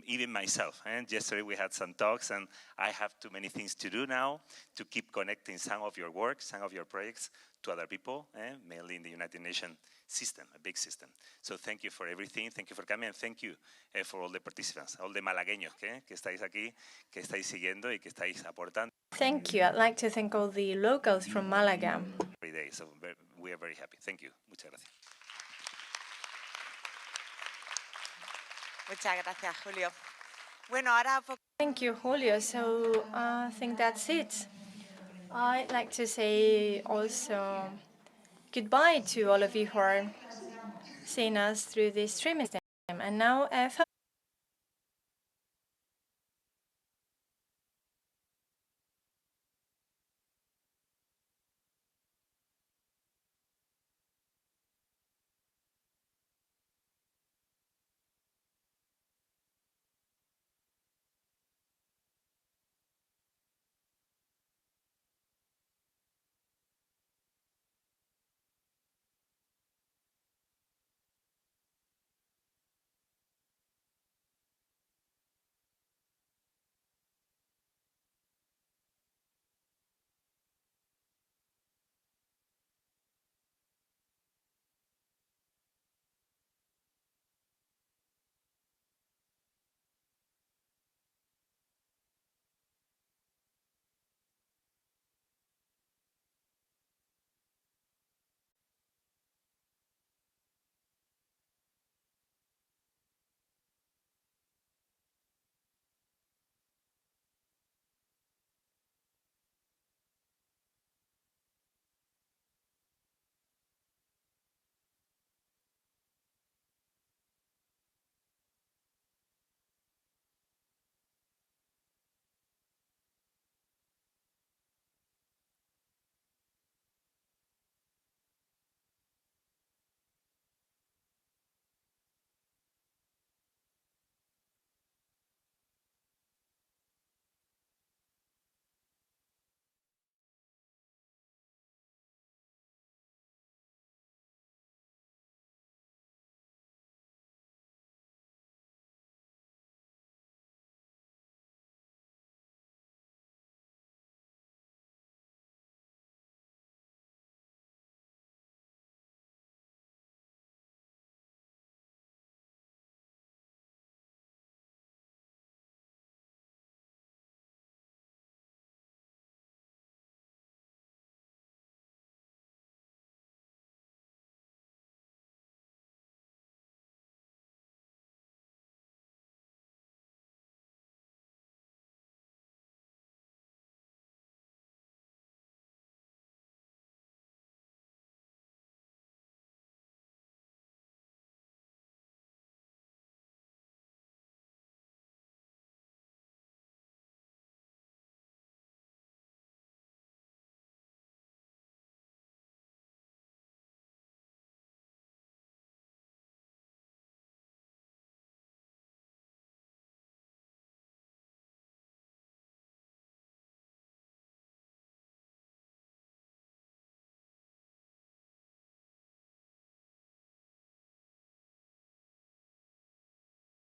even myself, yesterday we had some talks, and I have too many things to do now to keep connecting some of your work, some of your projects to other people, mainly in the United Nations system, a big system. So thank you for everything, thank you for coming, and thank you for all the participants, all the malagueños que estáis aquí, que estáis siguiendo y que estáis aportando.
Thank you. I'd like to thank all the locals from Malaga.
Every day, so we are very happy. Thank you. Muchas gracias.
Muchas gracias, Julio. Bueno, ahora...
Thank you, Julio. So I think that's it. I'd like to say also goodbye to all of you who are seeing us through this streaming system. And now,